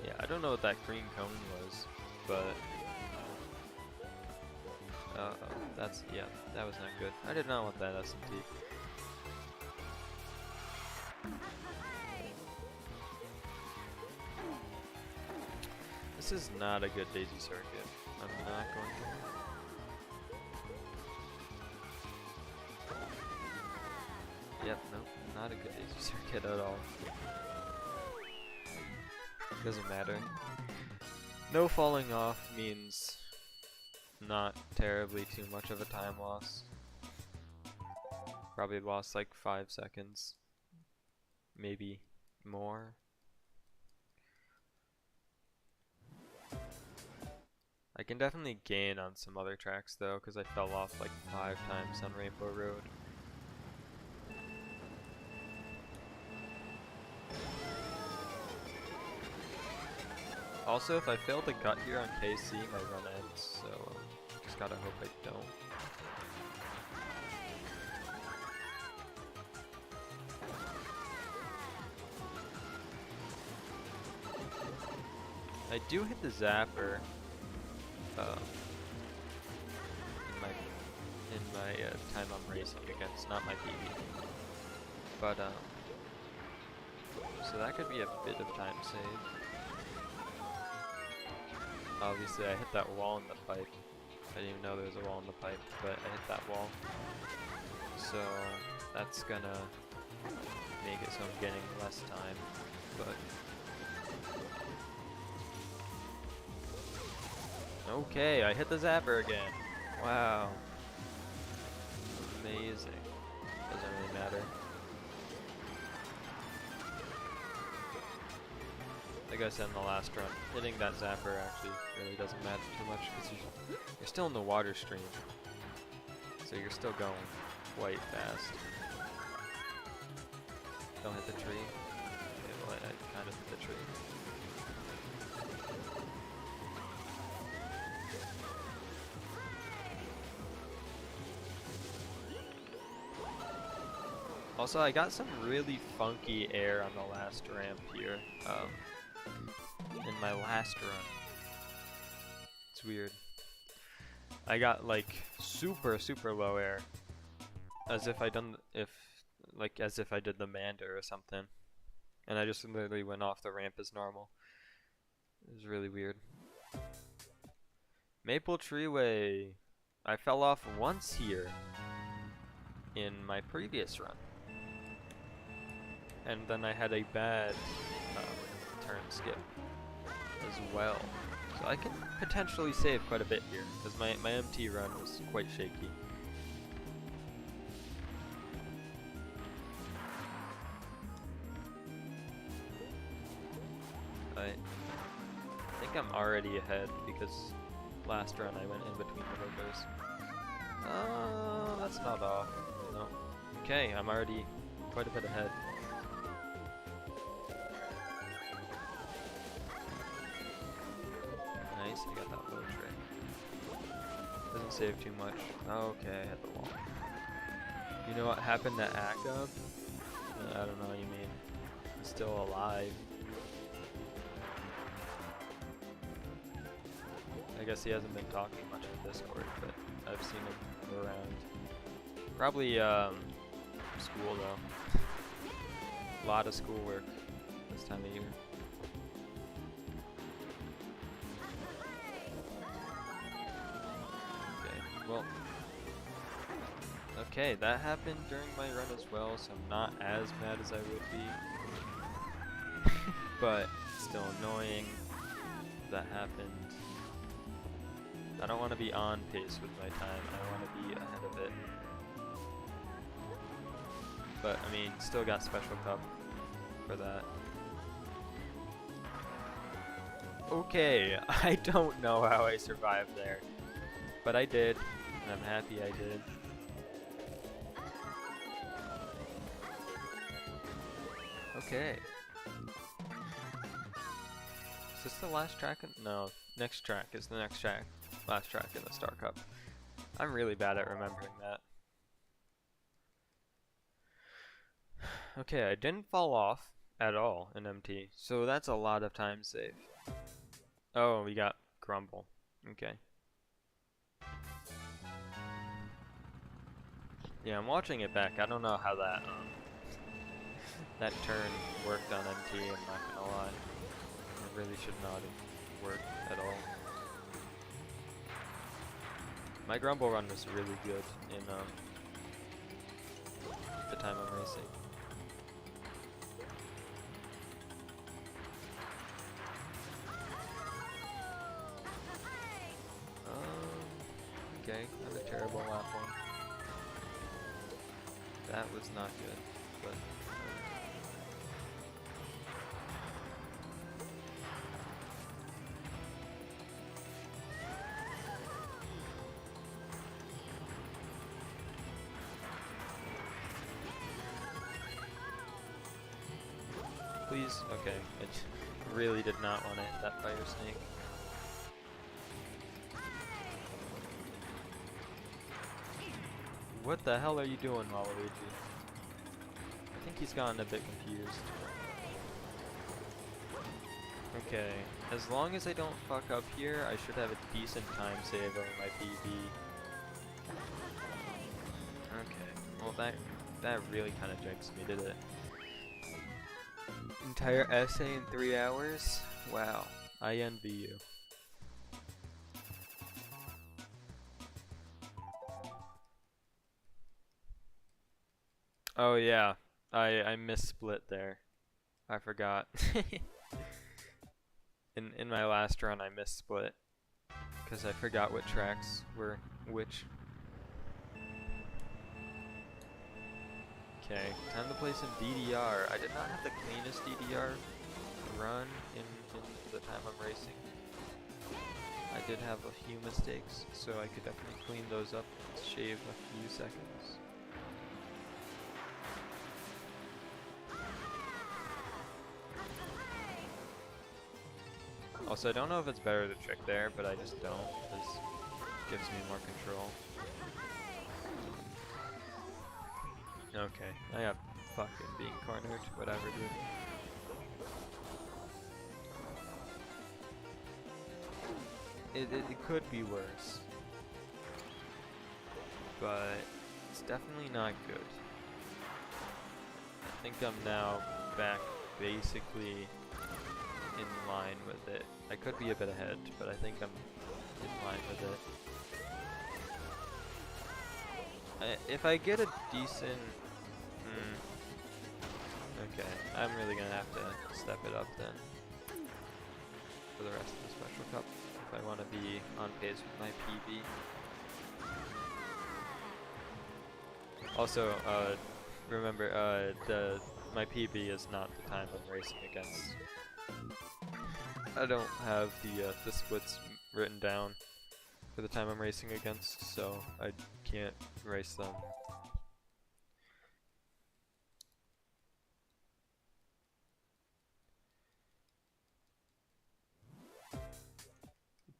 A: Yeah, I don't know what that green cone was, but that's, yeah, that was not good. I did not want that SMT. This is not a good Daisy Circuit. I'm not going to. Yep, nope, not a good Daisy Circuit at all. Doesn't matter. No falling off means not terribly too much of a time loss. Probably lost like 5 seconds. Maybe more. I can definitely gain on some other tracks though, because I fell off like 5 times on Rainbow Road. Also, if I fail to gut here on KC, my run ends, so just gotta hope I don't. I do hit the zapper in my time I'm racing against, not my PB. But so that could be a bit of time save. Obviously, I hit that wall in the pipe. I didn't even know there was a wall in the pipe, but I hit that wall. So that's gonna make it so I'm getting less time, but okay, I hit the zapper again. Wow. Amazing. Doesn't really matter. Like I said in the last run, hitting that zapper actually really doesn't matter too much because you're still in the water stream. So you're still going quite fast. Don't hit the tree. Okay, well, I kind of hit the tree. Also, I got some really funky air on the last ramp here. In my last run. It's weird. I got like super low air. As if I did the Mander or something. And I just literally went off the ramp as normal. It was really weird. Maple Treeway. I fell off once here in my previous run. And then I had a bad turn skip as well. So I can potentially save quite a bit here, because my MT run was quite shaky. I think I'm already ahead, because last run I went in between the windows. That's not off. No. Okay, I'm already quite a bit ahead. Nice, I got that low tray. Doesn't save too much. Okay, I hit the wall. You know what happened to Akab? I don't know what you mean. He's still alive. I guess he hasn't been talking much in Discord, but I've seen him around. Probably school though. A lot of schoolwork this time of year. Well, okay, that happened during my run as well, so I'm not as mad as I would be. But still annoying that happened. I don't want to be on pace with my time, I want to be ahead of it. But I mean, still got Special Cup for that. Okay, I don't know how I survived there. But I did, and I'm happy I did. Okay. Is this the last track? No, next track is the next track. Last track in the Star Cup. I'm really bad at remembering that. Okay, I didn't fall off at all in MT, so that's a lot of time saved. Oh, we got Grumble. Okay. Yeah, I'm watching it back. I don't know how that that turn worked on MT, I'm not gonna lie. It really should not have worked at all. My Grumble run was really good in the time I'm racing. Okay, not a terrible lap one. That was not good, but please, okay. I really did not want to hit that fire snake. What the hell are you doing, Waluigi? I think he's gotten a bit confused. Okay, as long as I don't fuck up here, I should have a decent time save on my PB. Okay, well that really kind of jinxed me, did it? Entire essay in 3 hours? Wow, I envy you. Oh yeah, I missplit there. I forgot. In my last run I missplit because I forgot what tracks were which. Okay, time to play some DDR. I did not have the cleanest DDR run in the time I'm racing. I did have a few mistakes, so I could definitely clean those up and shave a few seconds. Also, I don't know if it's better to trick there, but I just don't, because it gives me more control. Okay, I got fucking being cornered, whatever, dude. It could be worse, but it's definitely not good. I think I'm now back basically in line with it. I could be a bit ahead, but I think I'm in line with it. If I get a decent... okay, I'm really gonna have to step it up then for the rest of the Special Cup if I want to be on pace with my PB. Also, remember, my PB is not the time I'm racing against. I don't have the splits written down for the time I'm racing against, so I can't race them.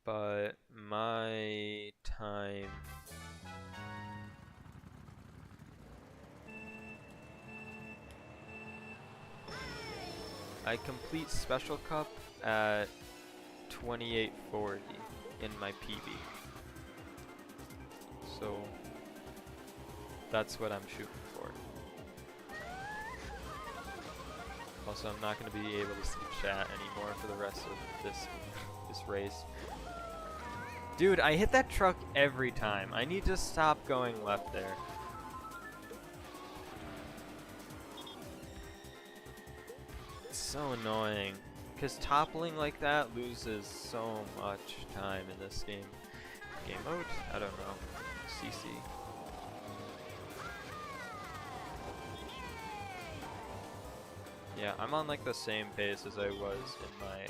A: But my time... I complete Special Cup at 28:40 in my PB. So that's what I'm shooting for. Also, I'm not going to be able to see chat anymore for the rest of this race. Dude, I hit that truck every time. I need to stop going left there. It's so annoying. Because toppling like that loses so much time in this game. Game mode? I don't know. CC. Yeah, I'm on like the same pace as I was in my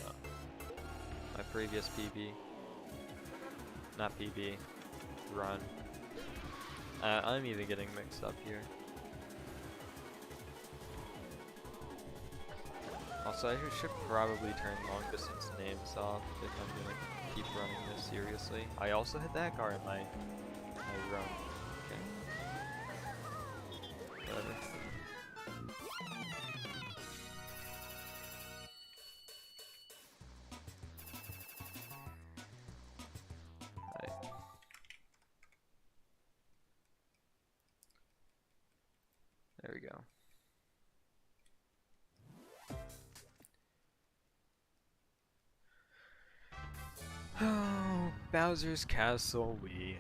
A: previous PB. Not PB. Run. I'm even getting mixed up here. Also, I should probably turn long distance names off if I'm gonna keep running this seriously. I also hit that car in my run. Okay. Whatever. There we go. Oh, Bowser's Castle Wii.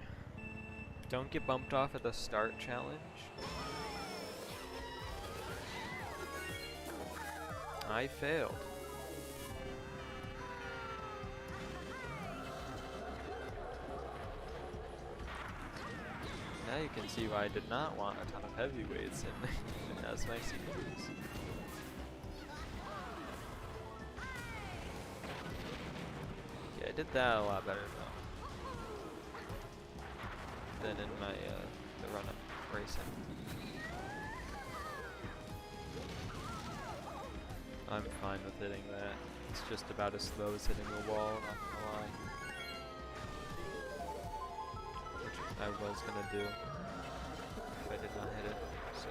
A: Don't get bumped off at the start challenge. I failed. Now you can see why I did not want a ton of heavyweights in as my CPUs. Yeah, I did that a lot better though than in my the run-up racing. I'm fine with hitting that. It's just about as slow as hitting a wall, not gonna lie. Which I was gonna do if I did not hit it, so.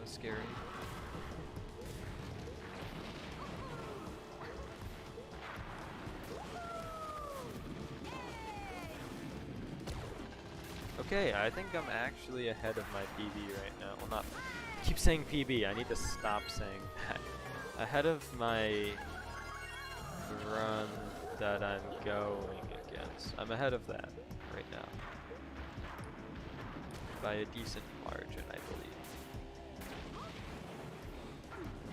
A: of scary. Okay, I think I'm actually ahead of my PB right now. Well, not. I keep saying PB. I need to stop saying that. Ahead of my run that I'm going against. I'm ahead of that right now by a decent margin, I believe.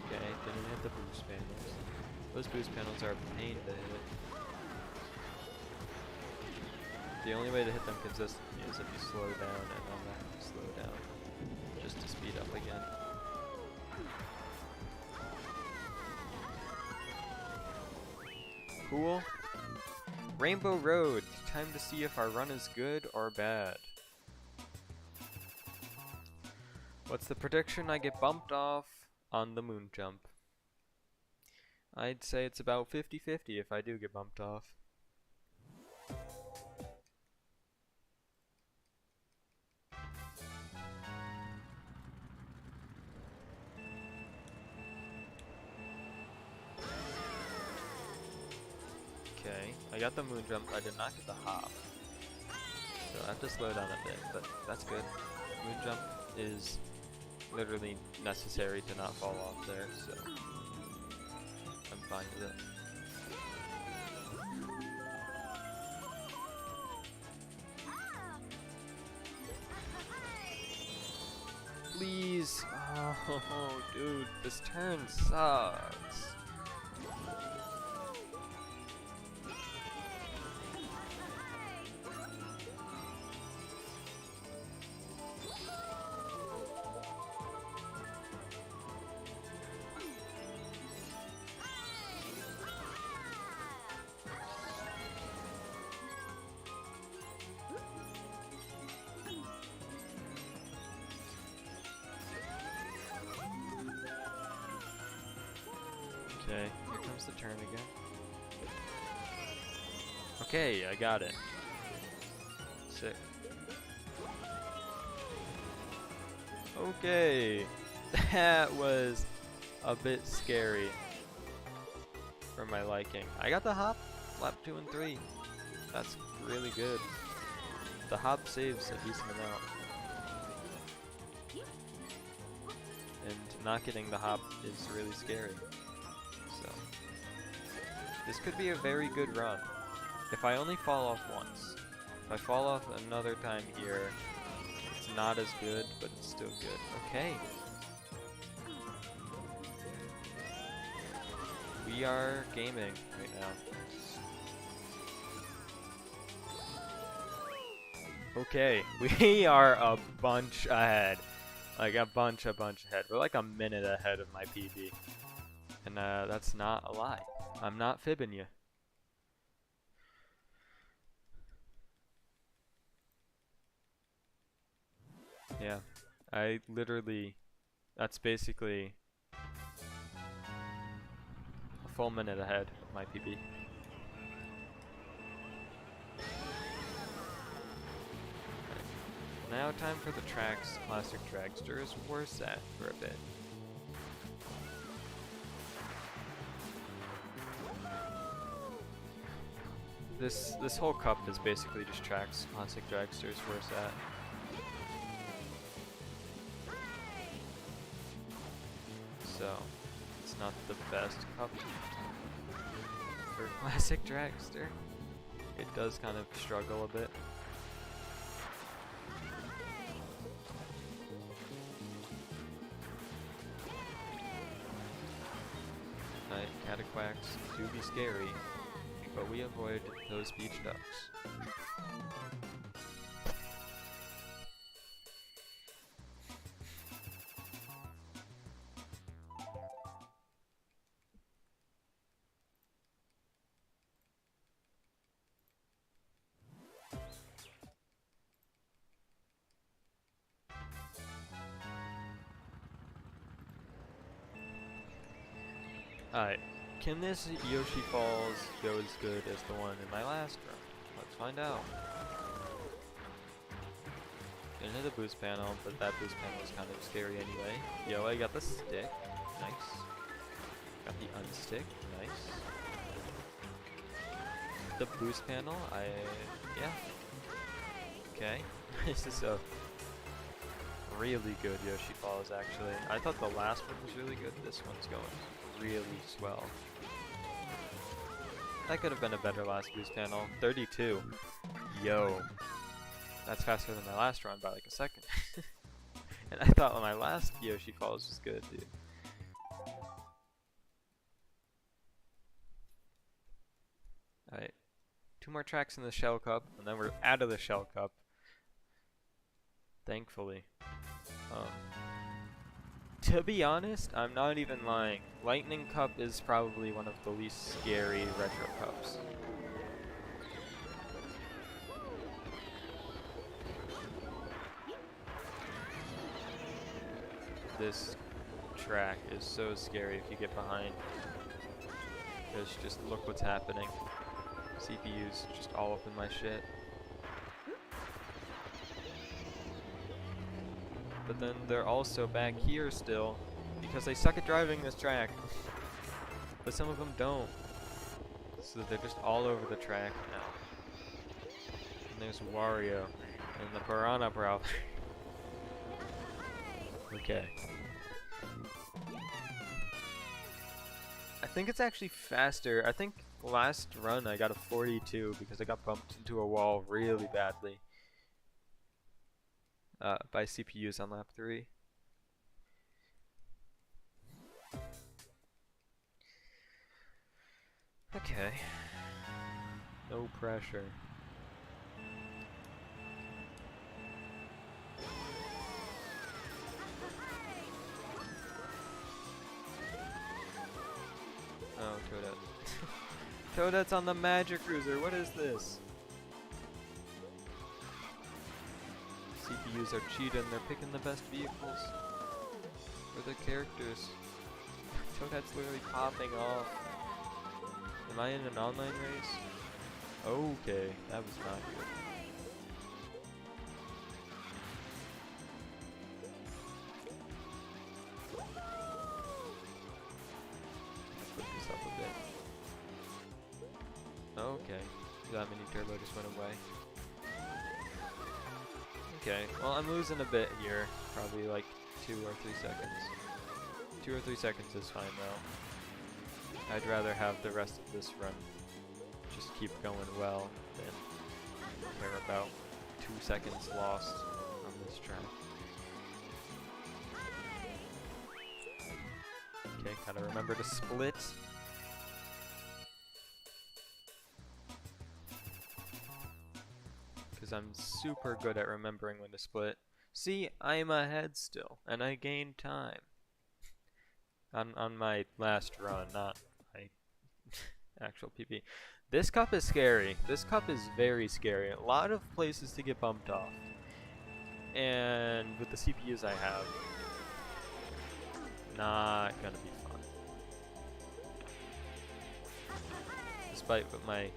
A: Okay, didn't hit the boost panels. Those boost panels are a pain to hit. The only way to hit them consistently is if you slow down, and I'm not going to slow down just to speed up again. Cool. Rainbow Road. Time to see if our run is good or bad. What's the prediction? I get bumped off on the moon jump. I'd say it's about 50-50 if I do get bumped off. Okay, I got the moon jump. I did not get the hop. So I have to slow down a bit, but that's good. Moon jump is literally necessary to not fall off there, so I'm fine with it. Please! Oh, dude, this turn sucks. Okay, here comes the turn again. Okay, I got it. Sick. Okay, that was a bit scary for my liking. I got the hop, lap 2 and 3. That's really good. The hop saves a decent amount. And not getting the hop is really scary. So, this could be a very good run. If I only fall off once. If I fall off another time here, it's not as good, but it's still good. Okay. We are gaming right now. Okay, we are a bunch ahead. Like a bunch ahead. We're like a minute ahead of my PB. And that's not a lie. I'm not fibbing you. Yeah, I literally, that's basically a full minute ahead of my PB. Now time for the tracks classic dragster is worse at for a bit. This whole cup is basically just tracks classic dragster's worse at. So it's not the best cup for classic dragster. It does kind of struggle a bit. Cataquacks do be scary, but we avoid those beach ducks. Alright, can this Yoshi Falls go as good as the one in my last run? Let's find out. into the boost panel, but that boost panel was kind of scary anyway. Yo, I got the stick. Nice. Got the unstick. Nice. The boost panel, yeah. Okay. This is a really good Yoshi Falls, actually. I thought the last one was really good. This one's going really swell. That could have been a better last boost panel. 32. Yo. That's faster than my last run by like a second. And I thought my last Yoshi Falls was good, dude. Alright. 2 more tracks in the Shell Cup, and then we're out of the Shell Cup. Thankfully. To be honest, I'm not even lying. Lightning Cup is probably one of the least scary retro cups. This track is so scary if you get behind. Because just look what's happening. CPU's just all up in my shit. But then they're also back here still because they suck at driving this track. But some of them don't. So they're just all over the track now. And there's Wario and the Piranha Bro. Okay. I think it's actually faster. I think last run I got a 42 because I got bumped into a wall really badly. By CPUs on lap 3. Okay. No pressure. Oh, Toadette. Toadette's on the Magic Cruiser. What is this? CPUs are cheating, they're picking the best vehicles for their characters. Toadette's literally popping off. Am I in an online race? Okay, that was not good. Let's put this up a bit. Okay, that mini turbo just went away. Okay, well I'm losing a bit here, probably like 2 or 3 seconds. 2 or 3 seconds is fine though. I'd rather have the rest of this run just keep going well than care about 2 seconds lost on this track. Okay, gotta remember to split. I'm super good at remembering when to split. See, I'm ahead still, and I gained time. On my last run, not my actual PB. This cup is scary. This cup is very scary. A lot of places to get bumped off. And with the CPUs I have, not gonna be fun. Despite what my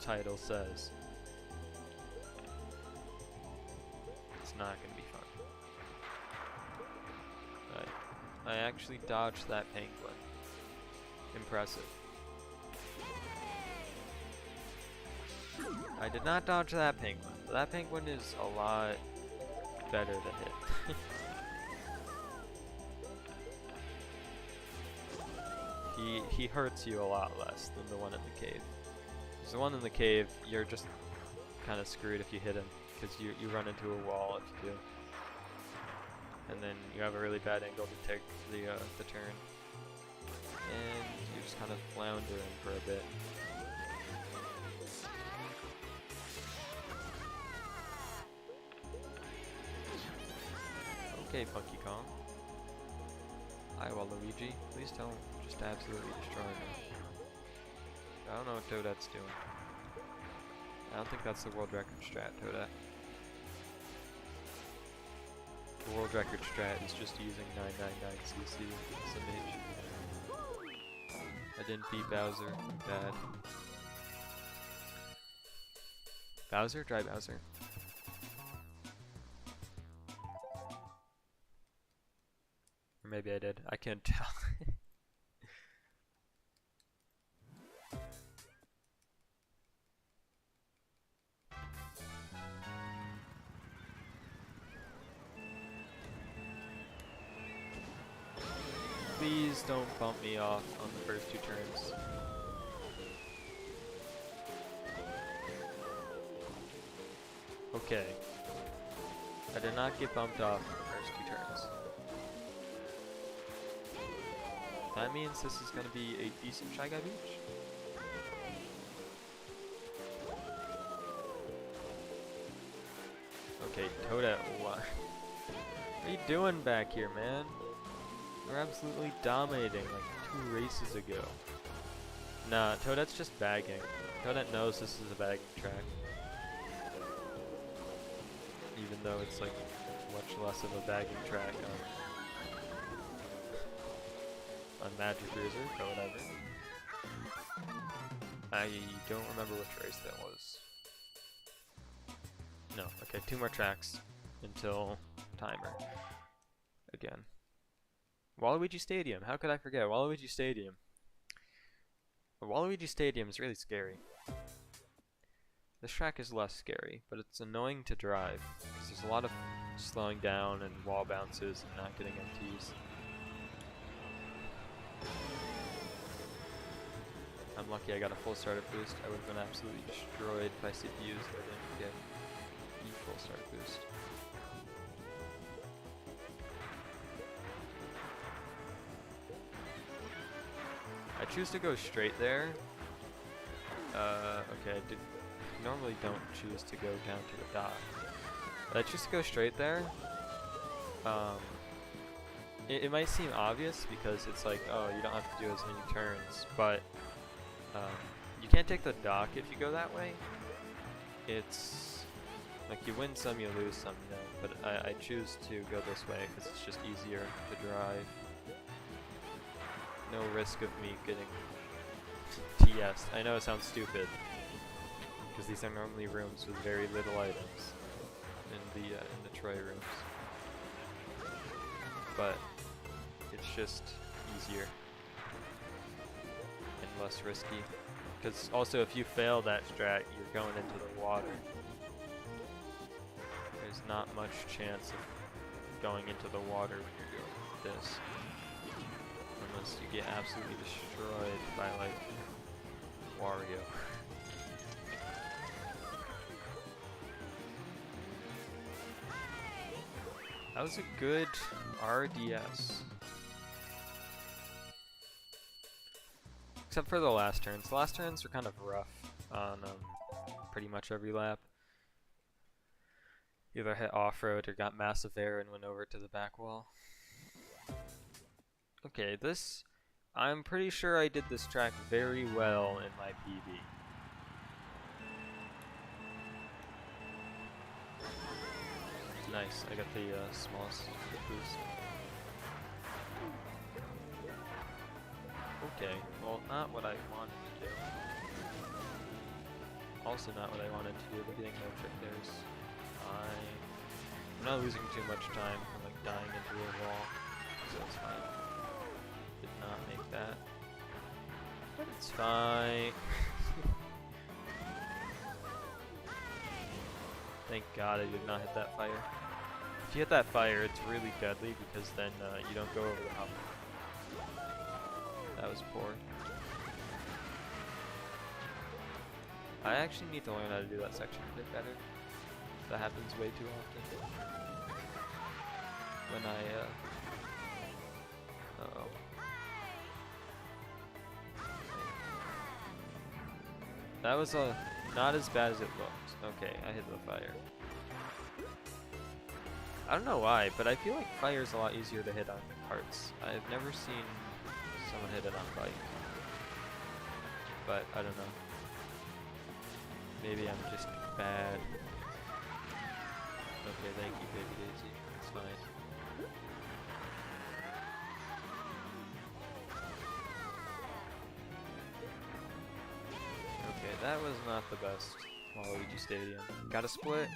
A: title says. Not gonna be fun. I actually dodged that penguin. Impressive. I did not dodge that penguin. That penguin is a lot better to hit. He hurts you a lot less than the one in the cave. Because the one in the cave, you're just kind of screwed if you hit him. Because you run into a wall if you do. And then you have a really bad angle to take the turn. And you're just kind of floundering for a bit. Okay, Funky Kong. Hi, Waluigi. Please don't just absolutely destroy me. I don't know what Toadette's doing. I don't think that's the world record strat, Toadette. The world record strat is just using 999cc as a mage. I didn't beat Bowser. I'm bad. Bowser? Try Bowser. maybe I did. I can't tell. Please don't bump me off on the first 2 turns. Okay. I did not get bumped off in the first 2 turns. That means this is going to be a decent Shy Guy Beach. Okay, Toadette, what are you doing back here, man? We're absolutely dominating like 2 races ago. Nah, Toadette's just bagging. Toadette knows this is a bagging track. Even though it's like much less of a bagging track on Magic Cruiser, or whatever. I don't remember which race that was. No, okay, 2 more tracks until timer. Again. Waluigi Stadium, how could I forget? Waluigi Stadium. Waluigi Stadium is really scary. This track is less scary, but it's annoying to drive, because there's a lot of slowing down and wall bounces and not getting MTs. I'm lucky I got a full startup boost. I would have been absolutely destroyed by CPUs if I didn't get the full startup boost. I choose to go straight there. Okay, I normally don't choose to go down to the dock. But I choose to go straight there. It might seem obvious because it's like, oh, you don't have to do as many turns, but you can't take the dock if you go that way. It's like you win some, you lose some, you know. But I choose to go this way because it's just easier to drive. No risk of me getting TS. I know it sounds stupid because these are normally rooms with very little items in the Troy rooms, but it's just easier and less risky. Because also, if you fail that strat, you're going into the water. There's not much chance of going into the water when you're doing this. Unless you get absolutely destroyed by, like, Wario. That was a good RDS. Except for the last turns. The last turns were kind of rough on pretty much every lap. Either hit off-road or got massive air and went over to the back wall. Okay, this... I'm pretty sure I did this track very well in my PB. Nice, I got the smallest boost. Okay, well, not what I wanted to do. Also not what I wanted to do, but getting no trick there is fine. I'm not losing too much time from like dying into a wall, so it's fine. Did not make that. But it's fine. Thank God I did not hit that fire. If you hit that fire, it's really deadly because then you don't go over the hump. That was poor. I actually need to learn how to do that section a bit better. That happens way too often. When I, uh-oh. That was not as bad as it looked. Okay, I hit the fire. I don't know why, but I feel like fire is a lot easier to hit on carts. I've never seen someone hit it on bike. But I don't know. Maybe I'm just bad. Okay, thank you, Baby Daisy. It's fine. Okay, that was not the best Waluigi Stadium. Got a split.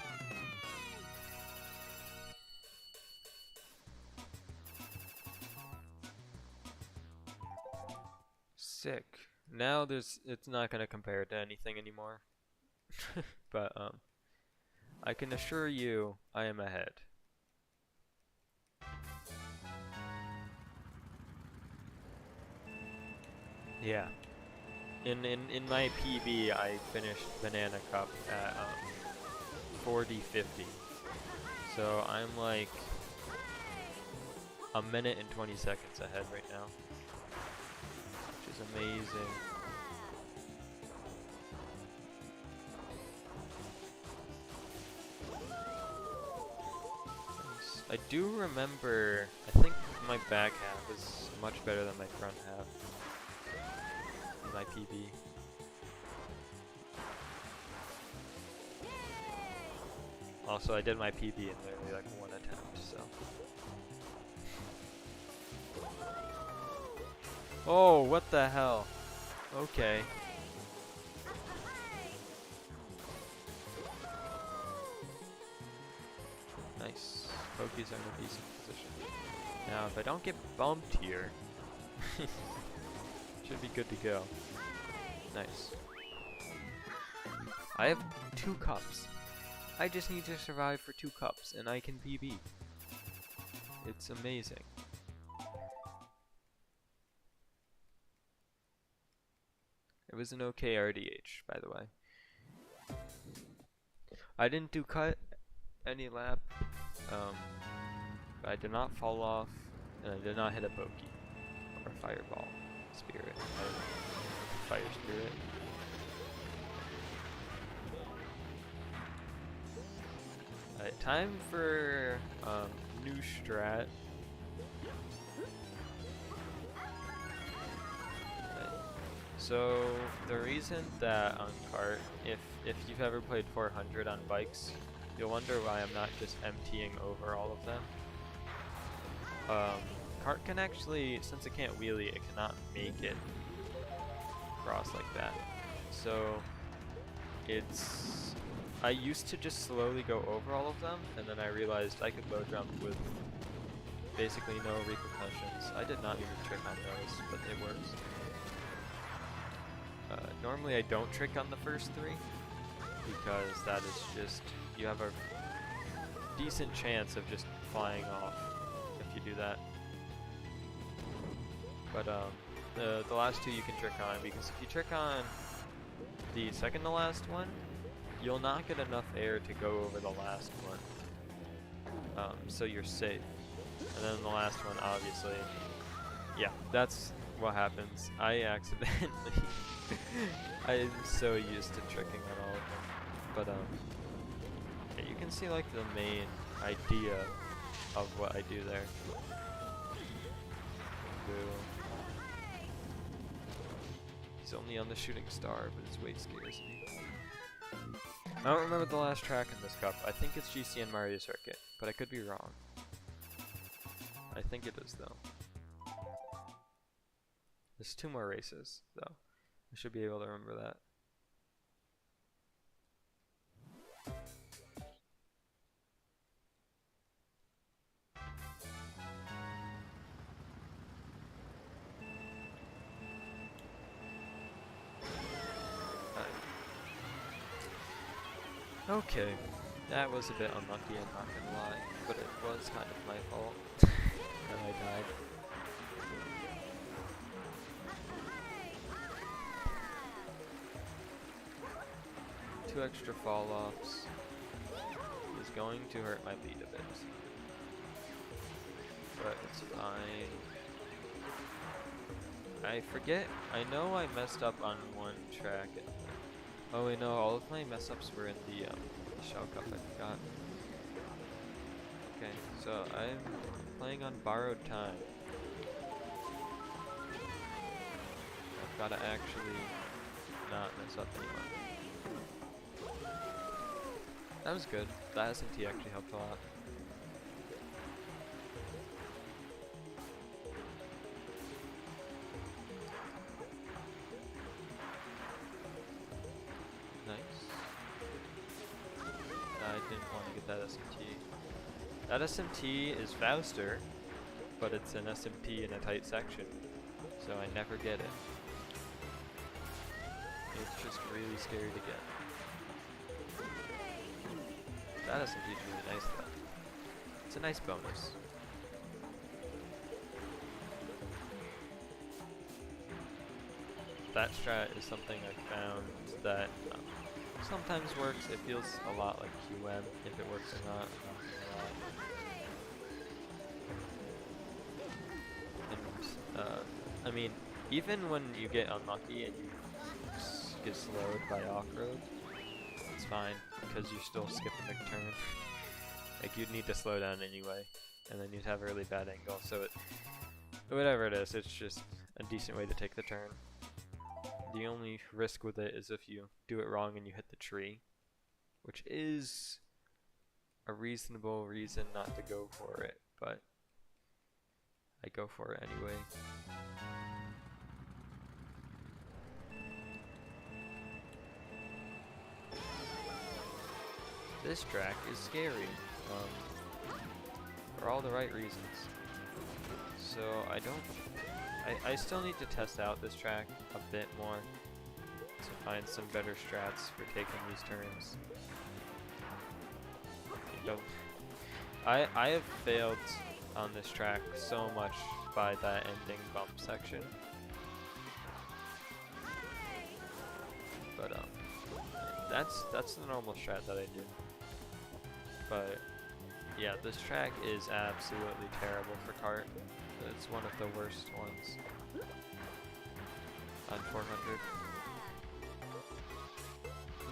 A: Sick. Now it's not gonna compare to anything anymore. But I can assure you I am ahead. Yeah. In my PB I finished Banana Cup at 40:50. So I'm like a minute and 20 seconds ahead right now. Which is amazing. I do remember, I think my back half is much better than my front half in my PB. Also, I did my PB in literally like one attempt, so. Oh, what the hell? Okay. Nice. Pokies are in a decent position. Now, if I don't get bumped here, should be good to go. Nice. I have 2 cups. I just need to survive for 2 cups, and I can PB. It's amazing. It was an okay RDH, by the way. I didn't do cut any lap. I did not fall off, and I did not hit a pokey or a fireball spirit. I don't know. Fire spirit. Alright, time for new strat. So the reason that on kart, if you've ever played 400 on bikes, you'll wonder why I'm not just emptying over all of them. Kart can actually, since it can't wheelie, it cannot make it cross like that. So I used to just slowly go over all of them, and then I realized I could low jump with basically no repercussions. I did not even trick on those, but it works. Normally I don't trick on the first 3, because that is just, you have a decent chance of just flying off if you do that. But the last 2 you can trick on, because if you trick on the second to last one, you'll not get enough air to go over the last one. So you're safe. And then the last one, obviously, yeah, that's what happens. I accidentally I'm so used to tricking on all of them. But yeah, you can see like the main idea of what I do there. He's only on the shooting star, but his weight scares me. I don't remember the last track in this cup. I think it's GCN Mario Circuit, but I could be wrong. I think it is though. There's 2 more races though. I should be able to remember that. Okay, that was a bit unlucky, I'm not gonna lie, but it was kind of my fault that I died. Two extra fall-offs is going to hurt my lead a bit, but it's fine. I forget, I know I messed up on one track. Oh wait, no, all of my mess-ups were in the Shell Cup, I forgot. Okay, so I'm playing on borrowed time. I've gotta actually not mess up anymore. That was good. The SMT actually helped a lot. I didn't want to get that SMT. That SMT is faster, but it's an SMT in a tight section, so I never get it. it's just really scary to get. That SMG is really nice though. It's a nice bonus. That strat is something I found that sometimes works. It feels a lot like QM if it works or not. And I mean, even when you get unlucky and you get slowed by off-road, it's fine because you're still skipping the turn. Like you'd need to slow down anyway, and then you'd have a really bad angle. So whatever it is, it's just a decent way to take the turn. The only risk with it is if you do it wrong and you hit the tree, which is a reasonable reason not to go for it, but I go for it anyway. This track is scary, for all the right reasons. So I still need to test out this track a bit more to find some better strats for taking these turns. I have failed on this track so much by that ending bump section. But that's the normal strat that I do. But yeah, this track is absolutely terrible for kart. It's one of the worst ones on 400.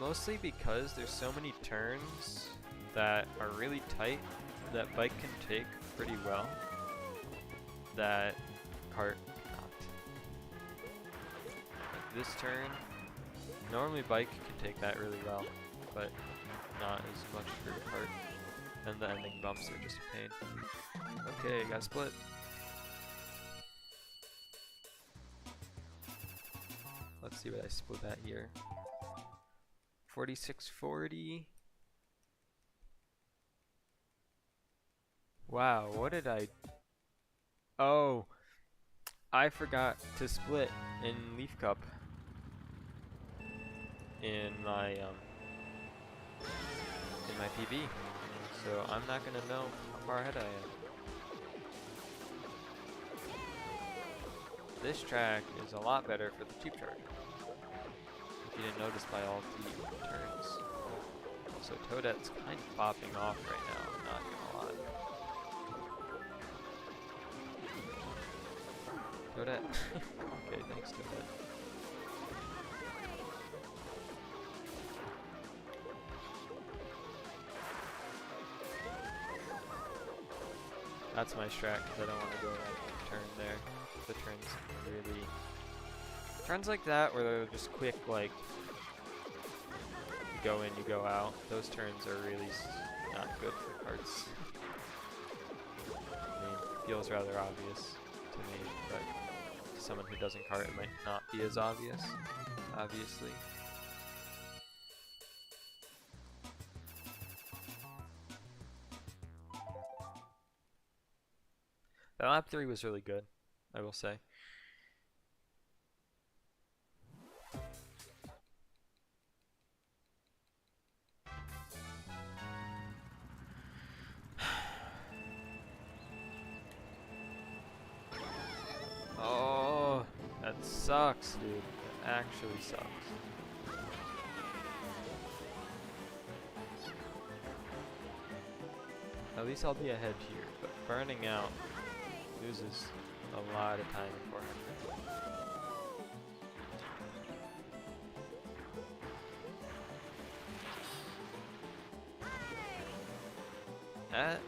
A: Mostly because there's so many turns that are really tight that bike can take pretty well that kart cannot. Like this turn, normally bike can take that really well, but not as much for kart. And the ending bumps are just a pain. Okay, got split. Let's see what I split that here. 4640. Wow, what did I... Oh, I forgot to split in Leaf Cup in my PB. So I'm not gonna know how far ahead I am. This track is a lot better for the cheap charger. If you didn't notice by all the turns. So Toadette's kind of popping off right now, I'm not gonna lie. Toadette. Okay, thanks Toadette. That's my strat because I don't want to go that turn there. The turns really... Turns like that where they're just quick, like... You go in, you go out. Those turns are really not good for karts. I mean, it feels rather obvious to me, but to someone who doesn't kart it might not be as obvious, obviously. That lap 3 was really good, I will say. Oh, that sucks, dude. That actually sucks. At least I'll be ahead here, but burning out loses a lot of time in 400.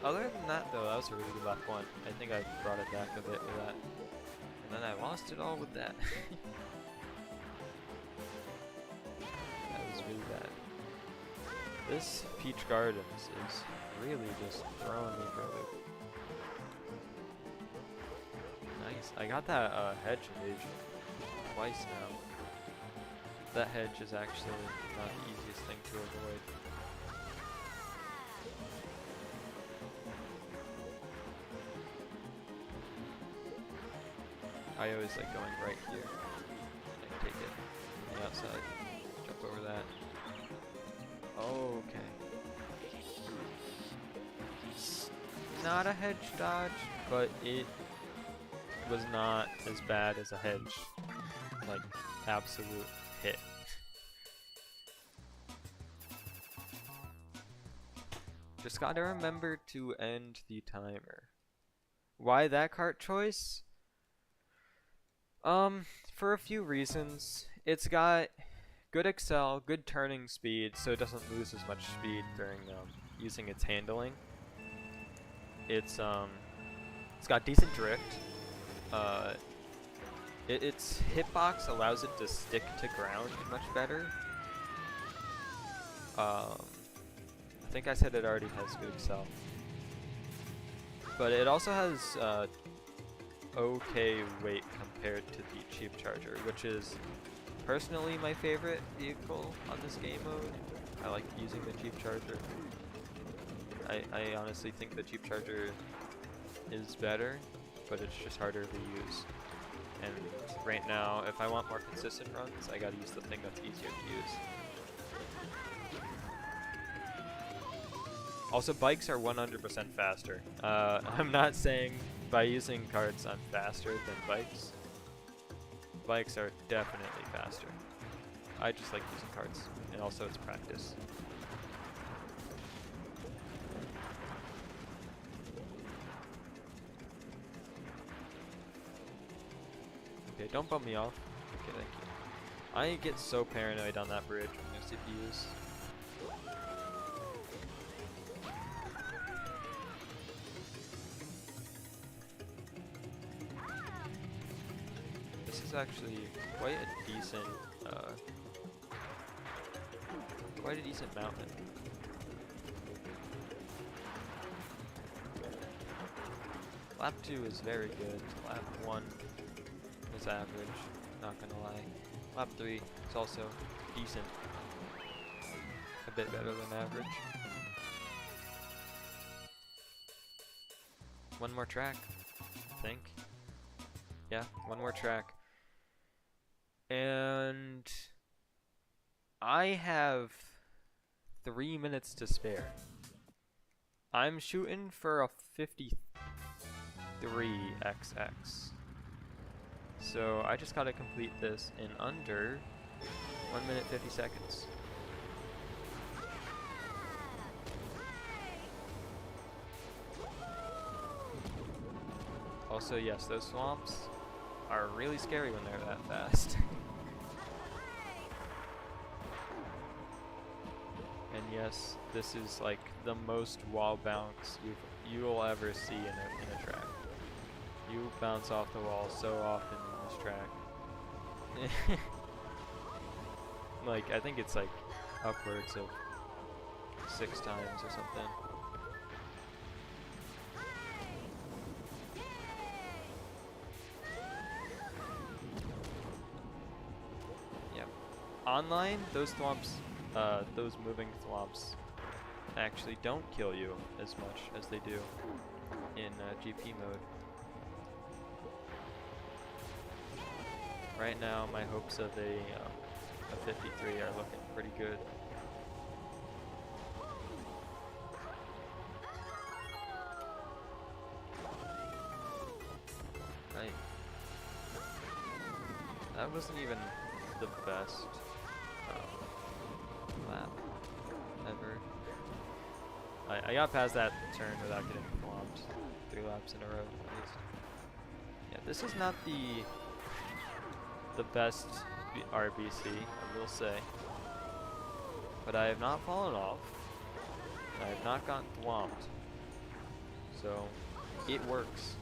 A: Other than that though, that was a really good lap 1. I think I brought it back a bit with that. And then I lost it all with that. That was really bad. This Peach Gardens is really just throwing me for a loop. Nice. I got that hedge evasion twice now. That hedge is actually not the easiest thing to avoid. I always like going right here. I take it from the outside. over that. Okay. Not a hedge dodge, but it was not as bad as a hedge. Like, absolute hit. Just gotta remember to end the timer. Why that cart choice? For a few reasons. It's got good accel, good turning speed, so it doesn't lose as much speed during using its handling. It's got decent drift. Its hitbox allows it to stick to ground much better. I think I said it already has good accel, but it also has okay weight compared to the Cheap Charger, which is personally my favorite vehicle on this game mode. I like using the Cheap Charger. I honestly think the Cheap Charger is better, but it's just harder to use. And right now, if I want more consistent runs, I gotta use the thing that's easier to use. Also, bikes are 100% faster. I'm not saying by using carts I'm faster than bikes. Bikes are definitely faster. I just like using carts, and also it's practice. Okay, don't bump me off. Okay, thank you. I get so paranoid on that bridge with no CPUs. This is actually quite a decent mountain. Lap 2 is very good. Lap 1 is average, not gonna lie. Lap 3 is also decent. A bit better than average. One more track, I think. Yeah, one more track. And I have 3 minutes to spare. I'm shooting for a 53XX. So I just gotta complete this in under 1 minute 50 seconds. Also, yes, those swamps are really scary when they're that fast. And yes, this is like the most wall bounce you will ever see in a track. You bounce off the wall so often in this track. Like, I think it's like upwards of 6 times or something. Yep. Online, those thwomps, those moving thwomps actually don't kill you as much as they do in GP mode. Right now, my hopes of a 53 are looking pretty good. That wasn't even the best lap ever. I got past that turn without getting thwomped 3 laps in a row at least. Yeah, this is not the best RBC, I will say. But I have not fallen off. I have not gotten thwomped. So, it works.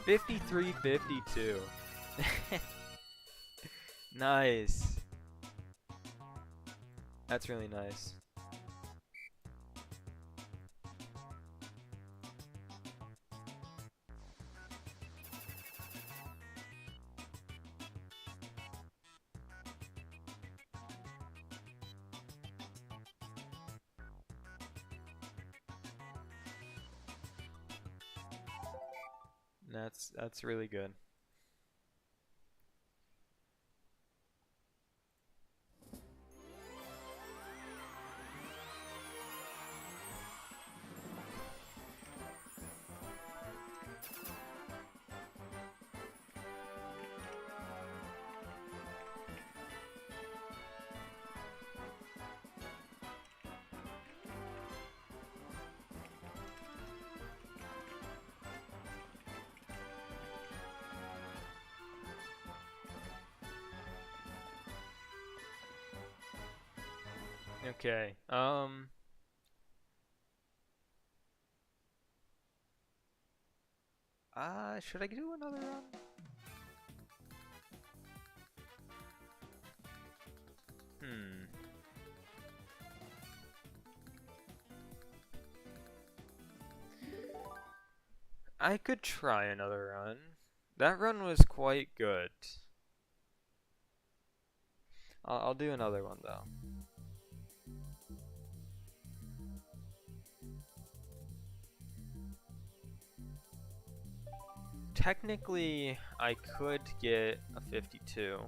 A: $53.52. Nice. That's really nice. That's really good. Okay. Should I do another run? I could try another run. That run was quite good. I'll do another one though. Technically, I could get a 52.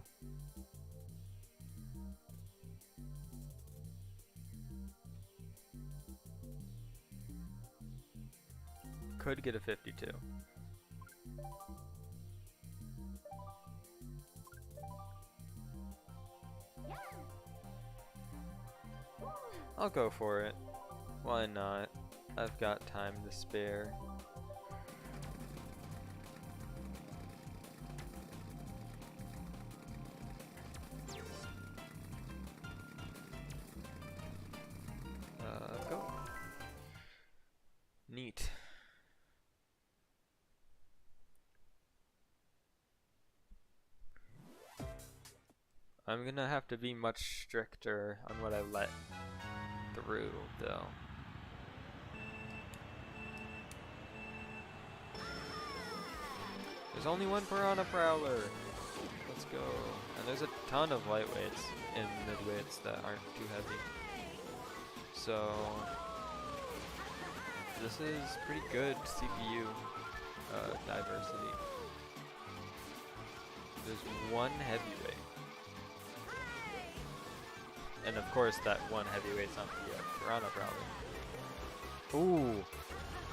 A: Could get a 52. I'll go for it. Why not? I've got time to spare. Go. Neat. I'm gonna have to be much stricter on what I let through, though. There's only one Piranha Prowler! Let's go. And there's a ton of lightweights and midweights that aren't too heavy. So, this is pretty good CPU diversity. There's one heavyweight. And of course that one heavyweight's on the Piranha Prowler. Ooh!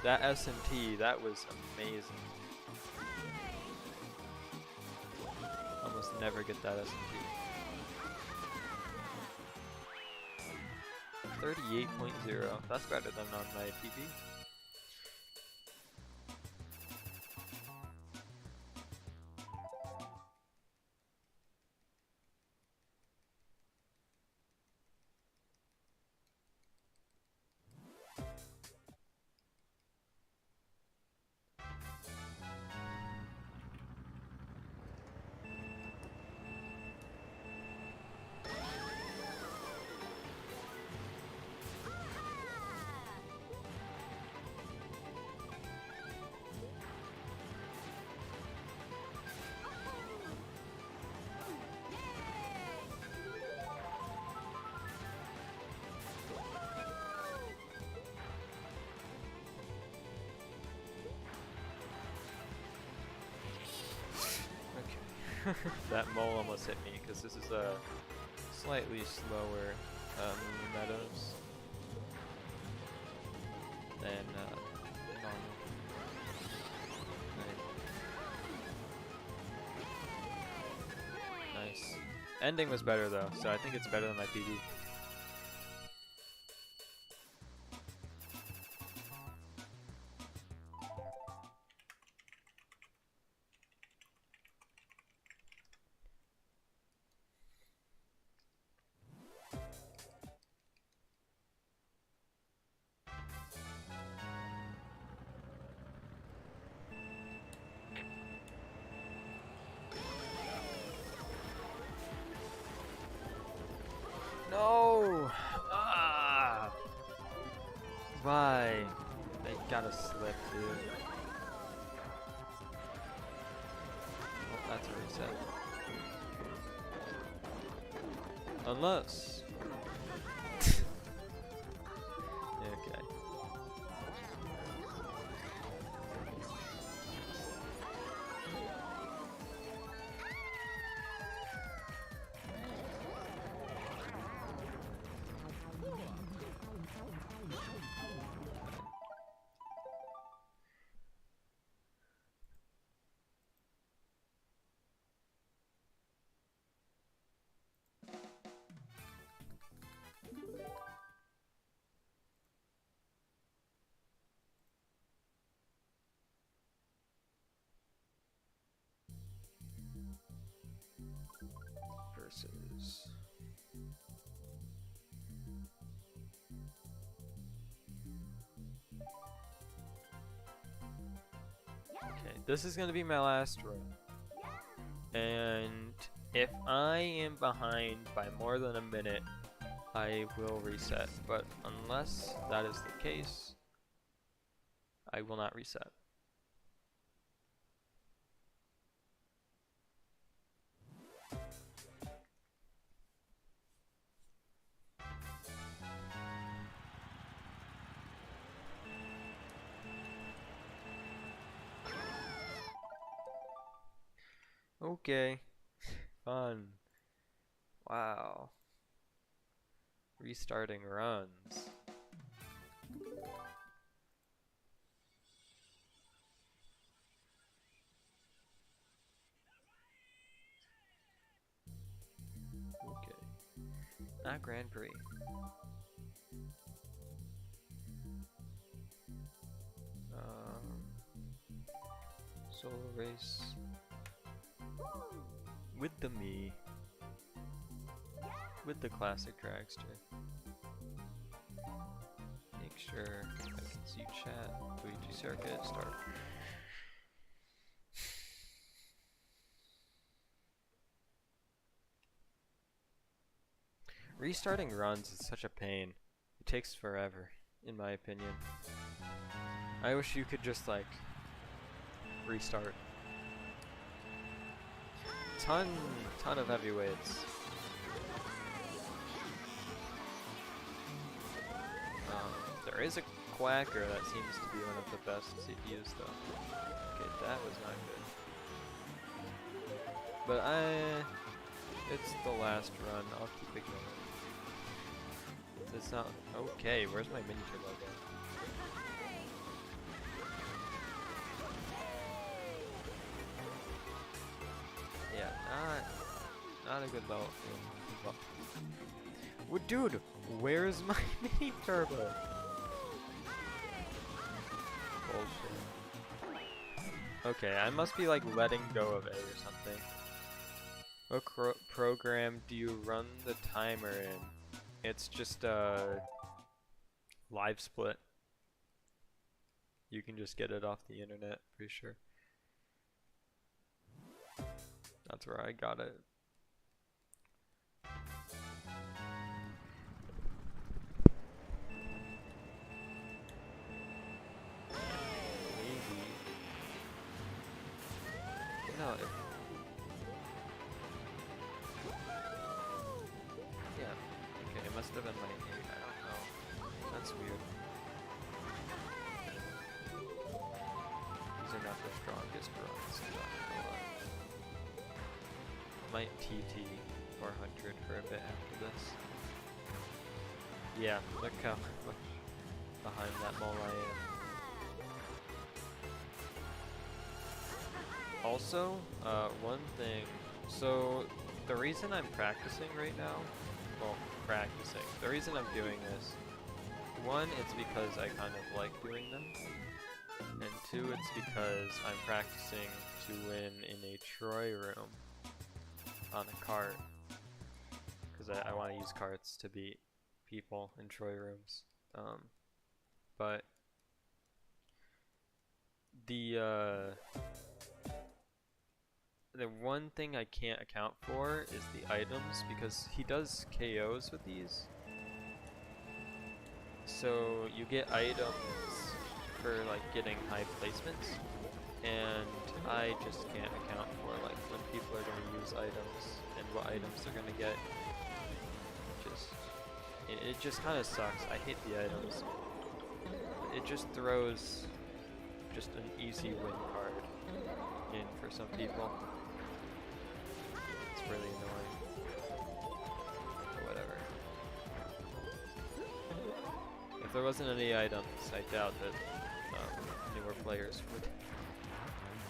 A: That SMT, that was amazing. Almost never get that SMT. 38.0. That's better than on my PB. That mole almost hit me because this is a slightly slower Meadows than normal. Nice. Ending was better though, so I think it's better than my PB. No! Ah! Why? They gotta slip, dude. Oh, that's a reset. Unless... okay. Versus This is gonna be my last run. And if I am behind by more than a minute, I will reset. But unless that is the case, I will not reset. Okay, fun. Wow. Restarting runs. Okay. Not Grand Prix. Solo race. With the me. With the classic dragster. Make sure I can see chat. Luigi circuit, start. Restarting runs is such a pain. It takes forever, in my opinion. I wish you could just like restart. Ton of heavyweights. There is a Quacker that seems to be one of the best CPUs though. Okay, that was not good. But it's the last run, I'll keep it going. It's not, okay, where's my mini turbo gun? Yeah, not a good level. Well, dude, where's my mini turbo? Bullshit. Okay, I must be like letting go of A or something. What program do you run the timer in? It's just live split. You can just get it off the internet, pretty sure. That's where I got it. Maybe. No, if yeah. Okay, it must have been my name. I don't know. That's weird. These are not the strongest runs. Might TT 400 for a bit after this. Yeah, look how much behind that mole I am. Also, one thing, so the reason I'm practicing right now, the reason I'm doing this, one, it's because I kind of like doing them, and two, it's because I'm practicing to win in a Troy room on a cart, because I want to use carts to beat people in Troy rooms. But the one thing I can't account for is the items, because he does KOs with these. So you get items for like getting high placements, and I just can't account for like when people are going to use items and what items they're going to get. It just kind of sucks. I hate the items. It just throws just an easy win card in for some people. It's really annoying. But whatever. If there wasn't any items, I doubt that newer players would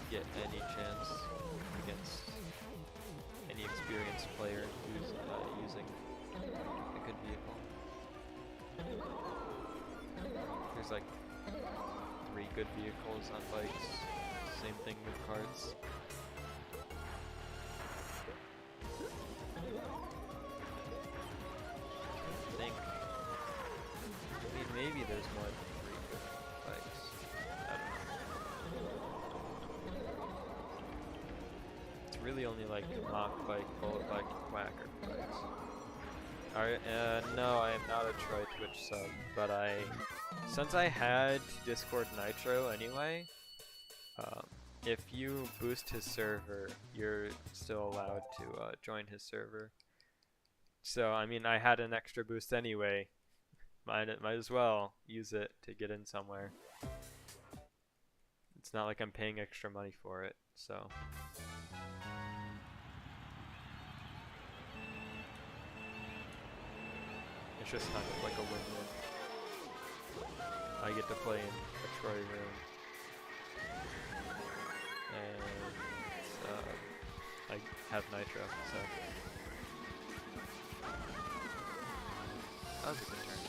A: get any chance against any experienced player who's using a good vehicle. There's like 3 good vehicles on bikes. Same thing with carts. I think maybe there's more than 3 good bikes. I don't know. really only like Mach Bike, Bullet Bike, and Quacker bikes. Alright, no, I am not a Troy Twitch sub, but since I had Discord Nitro anyway, if you boost his server, you're still allowed to join his server. So, I mean, I had an extra boost anyway. Might as well use it to get in somewhere. It's not like I'm paying extra money for it, so. It's just kind of like a win-win. I get to play in a Troy room. And I have Nitro, so. That was a good turn.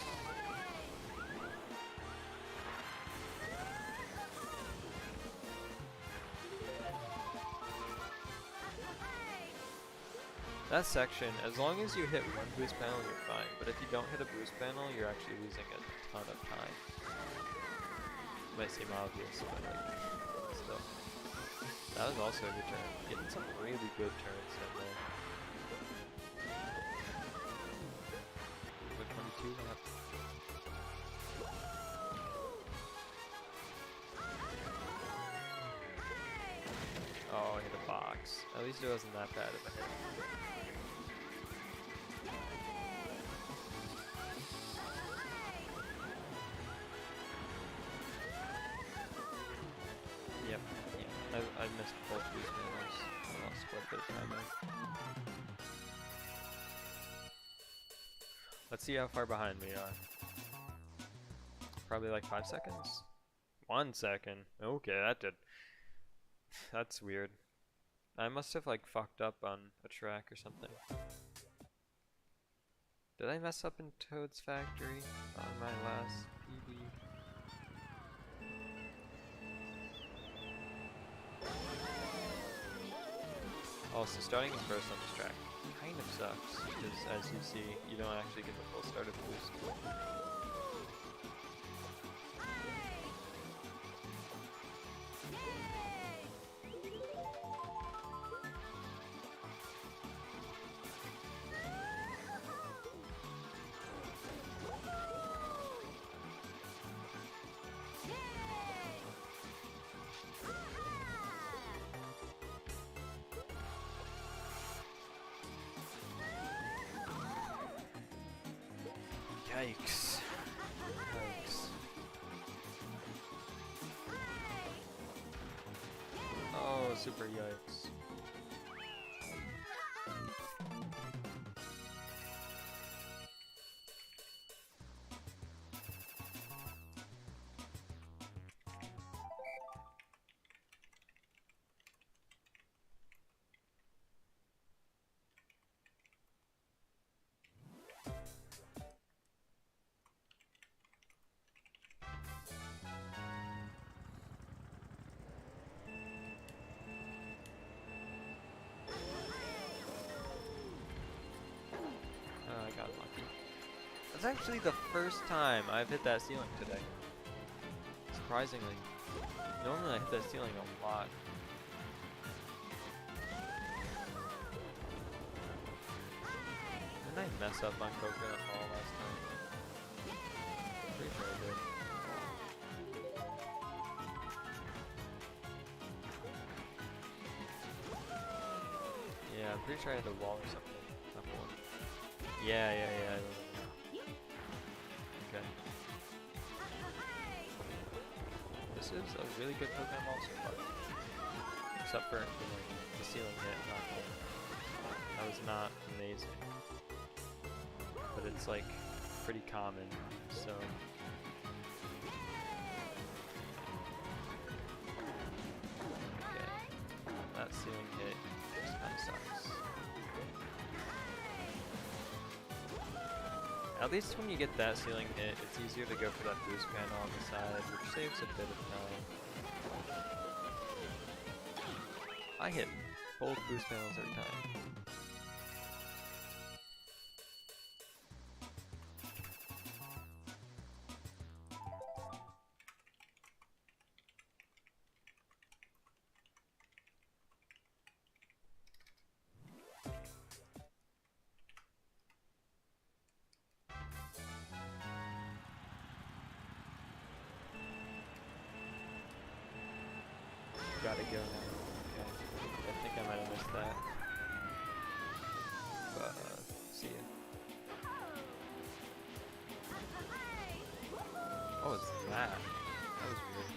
A: That section, as long as you hit one boost panel, you're fine. But if you don't hit a boost panel, you're actually losing a ton of time. Might seem obvious, but like, still. That was also a good turn. Getting some really good turns in there. With 22 left. Oh, I hit a box. At least it wasn't that bad of a hit. Yep, yeah. I missed both these panels. I lost quite a bit of time there. Let's see how far behind we are. Probably like 5 seconds? 1 second. Okay, that did. That's weird. I must have like fucked up on a track or something. Did I mess up in Toad's factory on my last PB? Also, starting in first on this track kind of sucks, because as you see, you don't actually get the full start of boost. Yikes. Yikes. Oh, super yikes. I got lucky. That's actually the first time I've hit that ceiling today. Surprisingly. Normally I hit that ceiling a lot. Didn't I mess up on Coconut Hall last time? Pretty sure I did. Yeah, I'm pretty sure I had a wall or something. Yeah. Okay. This is a really good Pokemon Ball so far. Except for the ceiling hit, that was not amazing. But it's like pretty common, so. Okay. That ceiling hit just kinda sucks. At least when you get that ceiling hit, it's easier to go for that boost panel on the side, which saves a bit of time. I hit both boost panels every time. gotta go now. Okay. I think I might have missed that. But, see ya. Oh, it's that. That was weird.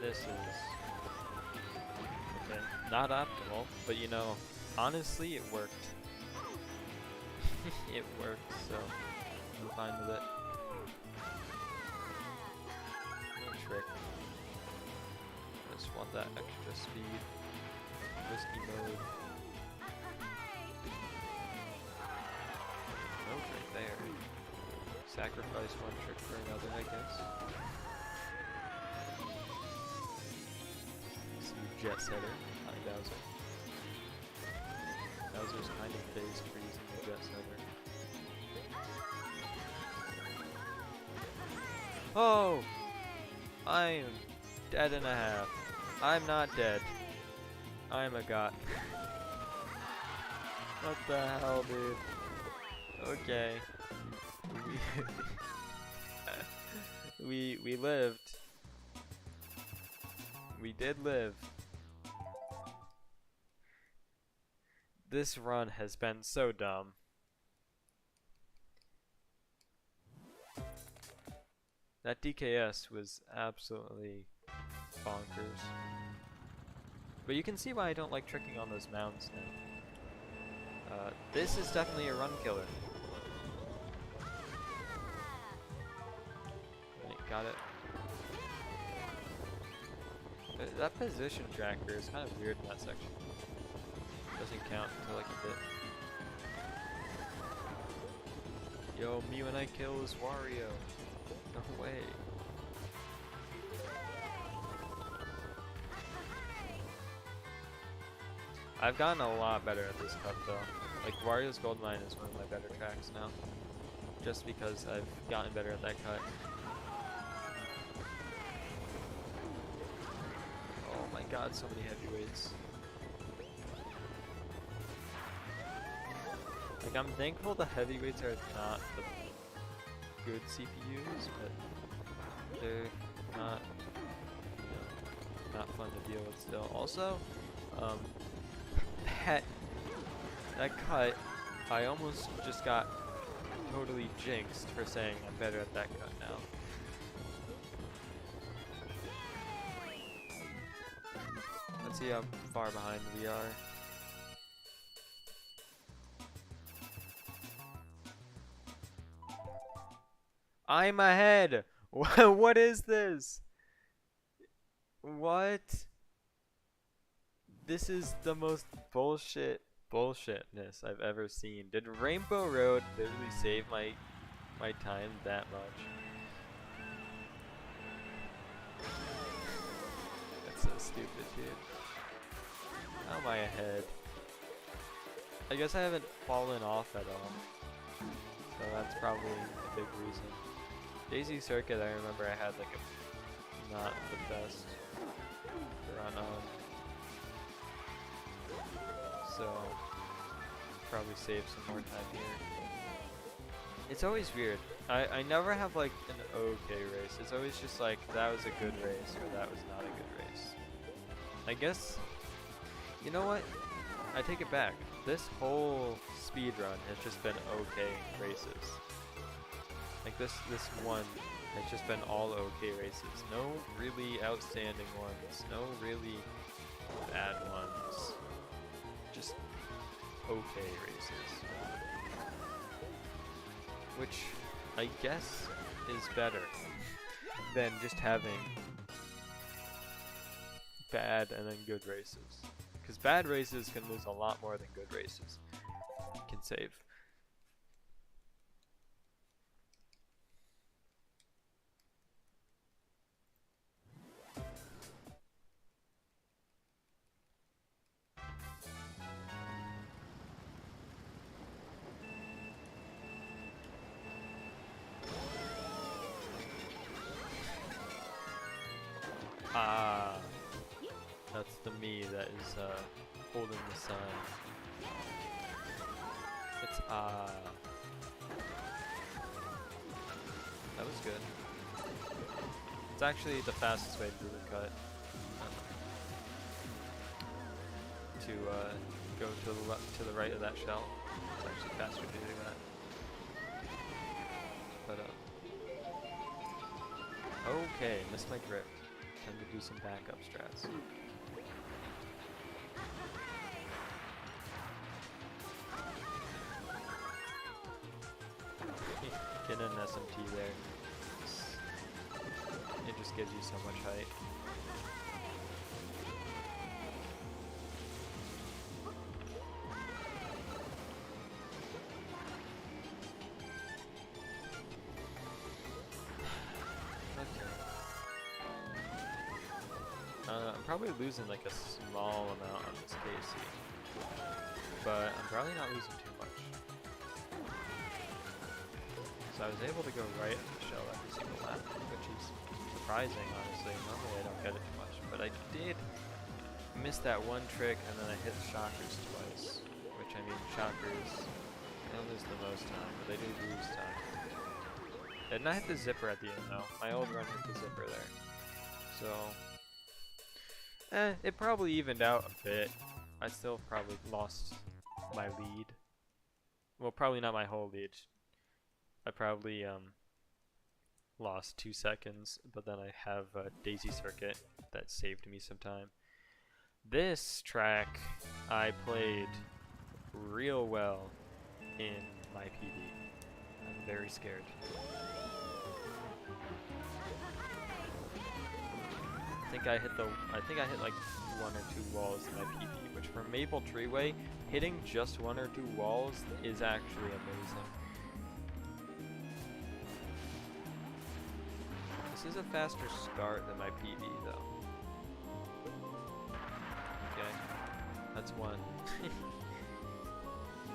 A: This is okay. Not optimal, but you know, honestly, it worked. It worked, so I'm fine with it. No trick. I just want that extra speed. Risky mode. Nope, right there. Sacrifice one trick for another, I guess. Jet setter, hi Bowser. Bowser's kind of phased for using the jet setter. Oh! I'm dead and a half. I'm not dead. I'm a god. What the hell, dude? Okay. We lived. We did live. This run has been so dumb. That DKS was absolutely bonkers. But you can see why I don't like tricking on those mounds now. This is definitely a run killer. Right, got it. That position tracker is kind of weird in that section. Doesn't count until like a bit. Yo, me when I kill is Wario. No way. I've gotten a lot better at this cut though. Like Wario's Gold Mine is one of my better tracks now. Just because I've gotten better at that cut. Oh my god, so many heavyweights. Like, I'm thankful the heavyweights are not the good CPUs, but they're not, you know, not fun to deal with still. Also, that cut, I almost just got totally jinxed for saying I'm better at that cut now. Let's see how far behind we are. I'm ahead! What is this? What? This is the most bullshitness I've ever seen. Did Rainbow Road literally save my time that much? That's so stupid, dude. How am I ahead? I guess I haven't fallen off at all. So that's probably a big reason. Daisy Circuit, I remember I had like a not the best run on. So probably save some more time here. It's always weird. I never have like an okay race. It's always just like that was a good race or that was not a good race. I guess, you know what? I take it back. This whole speed run has just been okay races. Like this one has just been all okay races. No really outstanding ones. No really bad ones. Just okay races. Which I guess is better than just having bad and then good races. Because bad races can lose a lot more than good races can save. Ah, that's the me that is holding the sun. It's that was good. It's actually the fastest way through the cut. To go to the right of that shell. It's actually faster to do that. But okay, missed my drift. Time to do some backup strats. Get an SMT there. It just gives you so much height. I'm probably losing like a small amount on this KC, but I'm probably not losing too much. So I was able to go right at the shell every single lap, which is surprising, honestly. Normally I don't get it too much, but I did miss that one trick, and then I hit shockers twice, which I mean, shockers, they don't lose the most time, but they do lose time. And I hit the zipper at the end though. My old run hit the zipper there. So it probably evened out a bit. I still probably lost my lead. Well, probably not my whole lead. I probably lost 2 seconds, but then I have a daisy circuit that saved me some time. This track I played real well in my PB. I'm very scared. I think I hit like 1 or 2 walls in my PB, which for Maple Treeway, hitting just 1 or 2 walls is actually amazing. This is a faster start than my PB though. Okay, that's 1.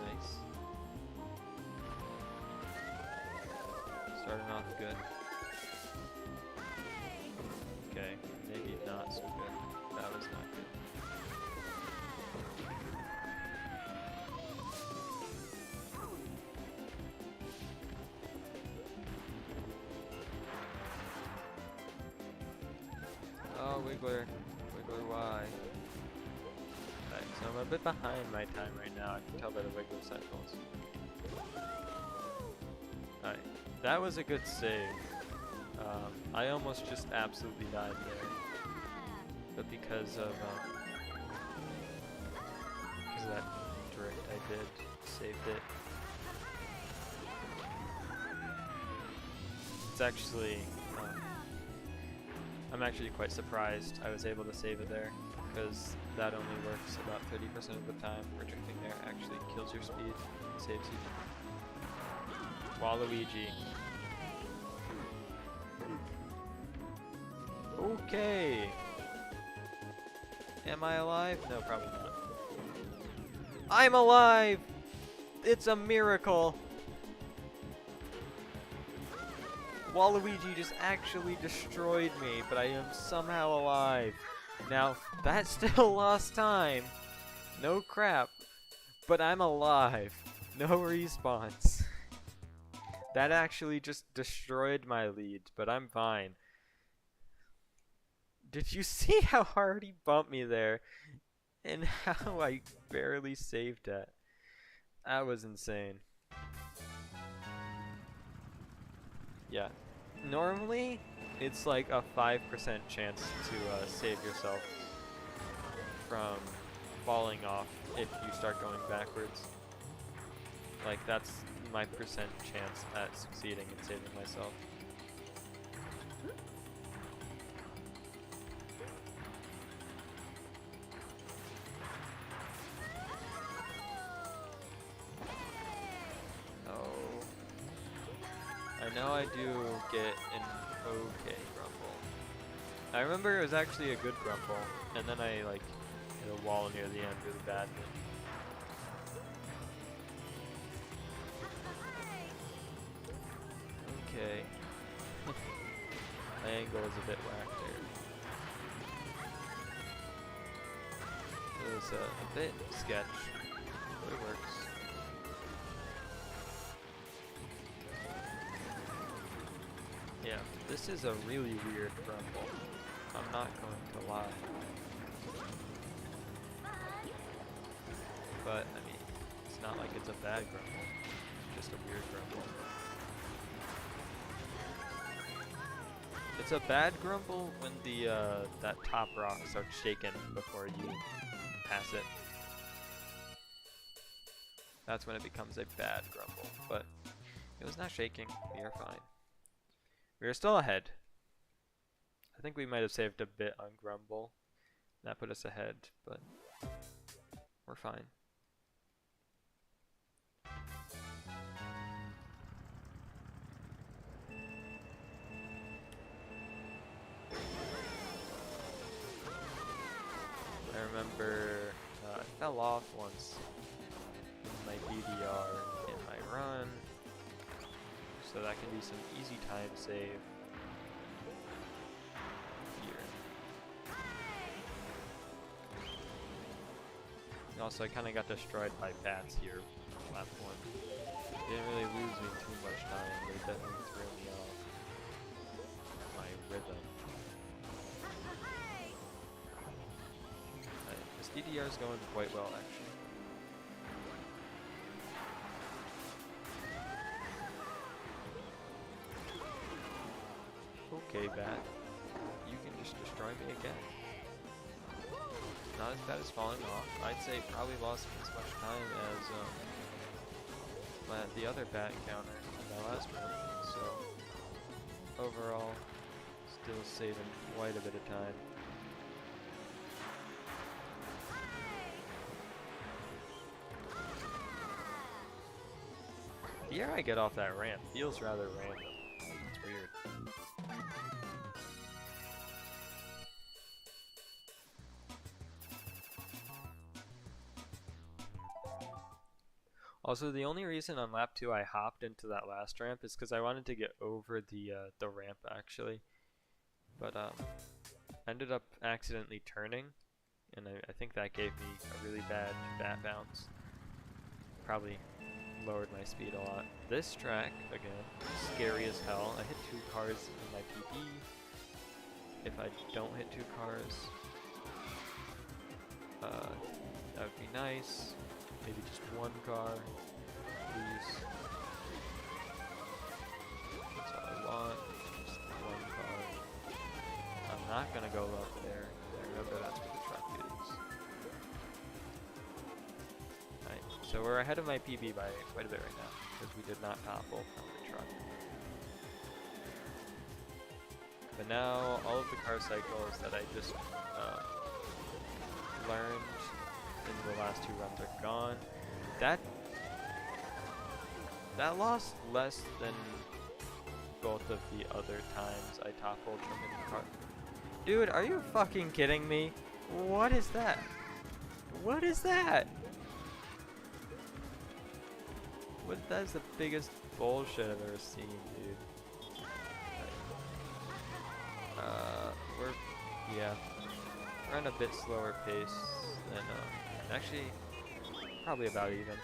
A: Nice. Starting off good. Okay, maybe not so good. That was not good. Oh, Wiggler. Wiggler, why? Right, so I'm a bit behind my time right now. I can tell by the Wiggler cycles. Alright, that was a good save. I almost just absolutely died there. But because of that drift I did, saved it. It's actually, I'm actually quite surprised I was able to save it there, because that only works about 30% of the time. Restricting there actually kills your speed and saves you. Waluigi. Okay. Am I alive? No, probably not. I'm alive! It's a miracle! Waluigi just actually destroyed me, but I am somehow alive. Now, that still lost time. No crap. But I'm alive. No respawns. That actually just destroyed my lead, but I'm fine. Did you see how hard he bumped me there? And how I barely saved that? That was insane. Yeah. Normally, it's like a 5% chance to save yourself from falling off if you start going backwards. Like, that's my percent chance at succeeding in saving myself. I know I do get an okay grumble. I remember it was actually a good grumble, and then I like hit a wall near the end really badly. Okay. My angle is a bit whack there. is a bit sketch, but it works. Yeah, this is a really weird grumble. I'm not going to lie. But, I mean, it's not like it's a bad grumble. Just a weird grumble. It's a bad grumble when the that top rock starts shaking before you pass it. That's when it becomes a bad grumble. But it was not shaking. We are fine. We are still ahead. I think we might have saved a bit on grumble. That put us ahead, but we're fine. I remember I fell off once in my DDR in my run, so that can be some easy time save here. And also, I kind of got destroyed by bats here on lap 1. Didn't really lose me too much time, but it definitely threw me off my rhythm. This DDR is going quite well, actually. Okay, bat. You can just destroy me again. Not as bad as falling off. I'd say probably lost as much time as the other bat encounter in my last run. So overall, still saving quite a bit of time. The air I get off that ramp feels rather random. It's weird. Also, the only reason on lap 2 I hopped into that last ramp is because I wanted to get over the ramp actually, but ended up accidentally turning, and I think that gave me a really bad bat bounce. Probably lowered my speed a lot. This track, again, scary as hell. I hit 2 cars in my PB. If I don't hit 2 cars, that would be nice. Maybe just 1 car, please. That's all I want, just 1 car. I'm not gonna go up there. I remember that's where the truck is. Alright, so we're ahead of my PB by quite a bit right now, because we did not topple from the truck. But now, all of the car cycles that I just learned in the last 2 runs are gone. That lost less than both of the other times I toppled from the car. Dude, are you fucking kidding me? What is that? What is that? That is the biggest bullshit I've ever seen, dude. We're on a bit slower pace than actually probably about even.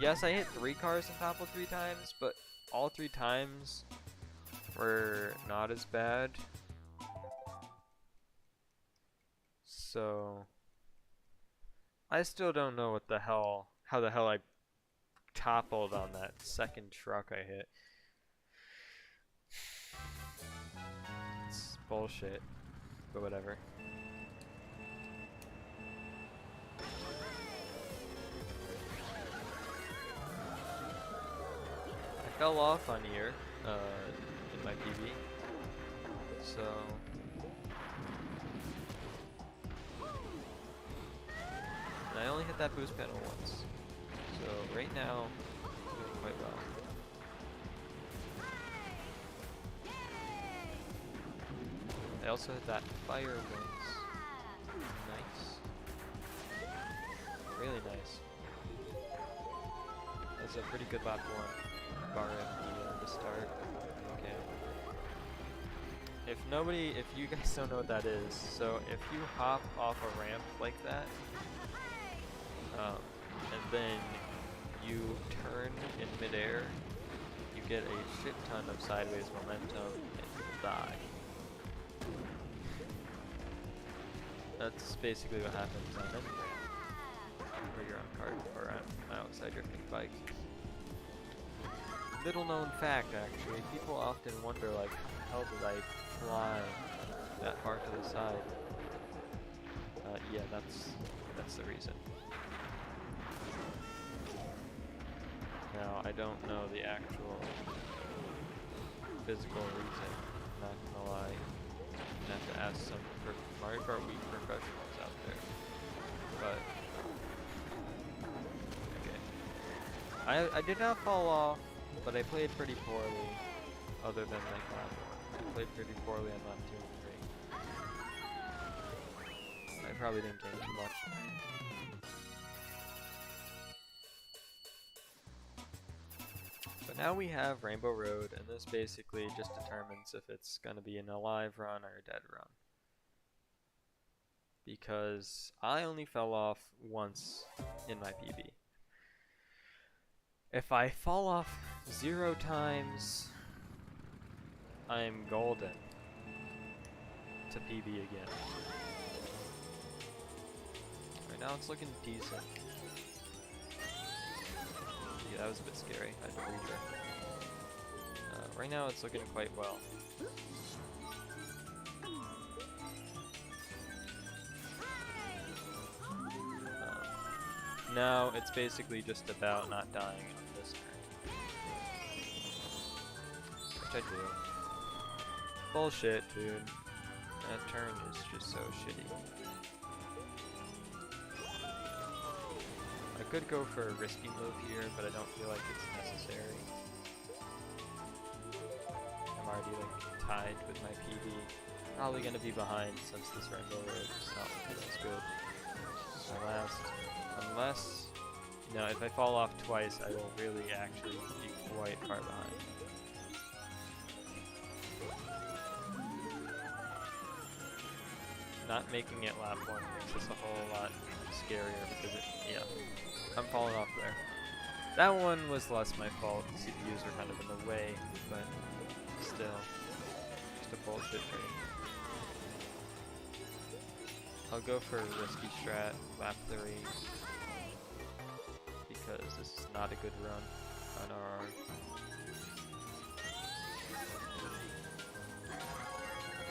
A: Yes, I hit 3 cars and toppled 3 times, but all 3 times were not as bad. So I still don't know how the hell I toppled on that second truck I hit. It's bullshit, but whatever. I fell off on here in my PB, so and I only hit that boost panel once. So right now, I'm doing quite well. I also hit that fire once. Nice. Really nice. That's a pretty good lap 1, barring the start. Okay. if you guys don't know what that is, so if you hop off a ramp like that, and then you turn in midair, you get a shit ton of sideways momentum and you'll die. That's basically what happens on any ramp where you're on kart or on outside drifting bike. Little known fact, actually, people often wonder, like, how did I fly that far to the side? Yeah, that's the reason. Now, I don't know the actual physical reason, not gonna lie. I'd have to ask some Mario Kart Wii professionals out there. But, okay. I did not fall off, but I played pretty poorly, other than like lap 1. I played pretty poorly on lap 2 and 3. I probably didn't gain too much. But now we have Rainbow Road, and this basically just determines if it's going to be an alive run or a dead run. Because I only fell off once in my PB. If I fall off 0 times, I'm golden to PB again. Right now it's looking decent. Yeah, that was a bit scary. I had to redirect. Right now it's looking quite well. Now it's basically just about not dying on this turn. Which I do. Bullshit, dude. That turn is just so shitty. I could go for a risky move here, but I don't feel like it's necessary. I'm already like tied with my PB. Probably gonna be behind since this Rainbow Road is not looking as good. Unless, you know, if I fall off twice, I will really actually be quite far behind. Not making it lap 1 makes this a whole lot scarier because I'm falling off there. That one was less my fault. The CPUs were kind of in the way, but still, just a bullshit trade. I'll go for a risky strat, lap 3, because this is not a good run on RR.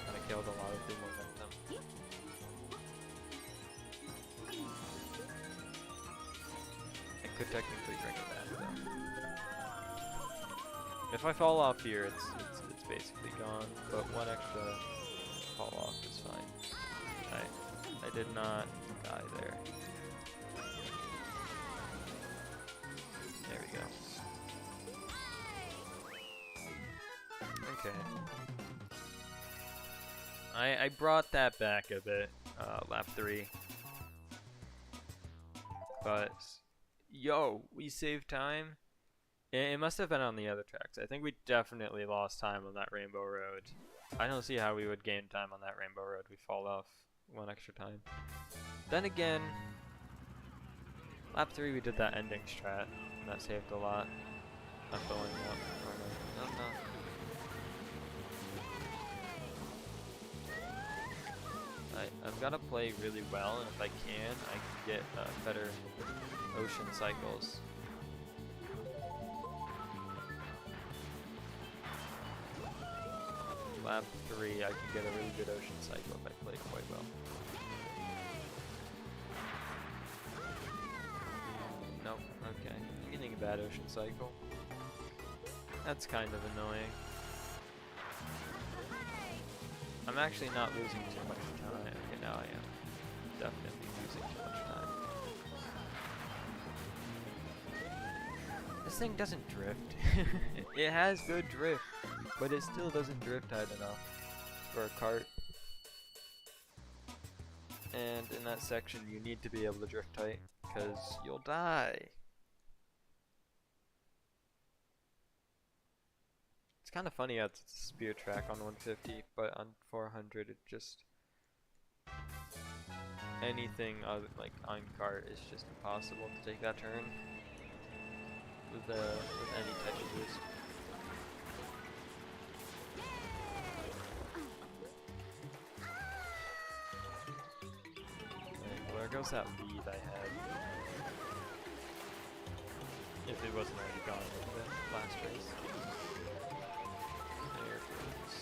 A: Kinda killed a lot of the momentum. I could technically bring it back though. If I fall off here, it's basically gone, but one extra fall off is fine. I did not die there. There we go. Okay. I brought that back a bit, lap 3. But, yo, we saved time. It must have been on the other tracks. I think we definitely lost time on that Rainbow Road. I don't see how we would gain time on that Rainbow Road. We fall off 1 extra time. Then again, lap 3 we did that ending strat, and that saved a lot. Not going up. Or no. I've got to play really well, and if I can get better ocean cycles. Lap 3, I can get a really good ocean cycle if I play quite well. Nope, okay. I'm getting a bad ocean cycle. That's kind of annoying. I'm actually not losing too much time. Okay, now I am. Definitely losing too much time. This thing doesn't drift. It has good drift, but it still doesn't drift tight enough for a kart. And in that section, you need to be able to drift tight, because you'll die. It's It's kind of funny how it's a spear track on 150, but on 400 it just anything other, like on cart is just impossible to take that turn with any type of boost. Like, where goes that lead I had? If it wasn't already gone in the last race. There it goes.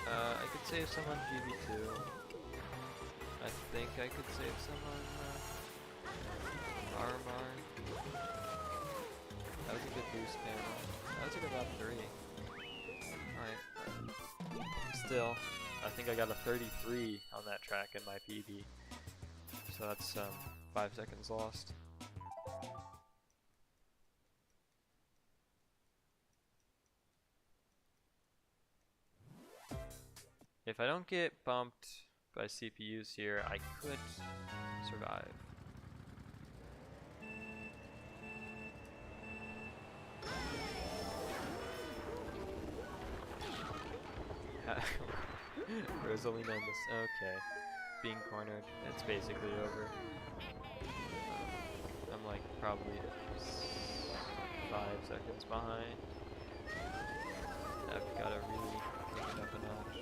A: I could save some on GB2. I think I could save some on RMR. That was a good boost panel. That was a good lap 3. Alright. Still, I think I got a 33 on that track in my PB. So that's 5 seconds lost. If I don't get bumped by CPUs here, I could survive. Rosalina in this. Okay. Being cornered. It's basically over. I'm like probably 5 seconds behind. I've got to really kick it up a notch.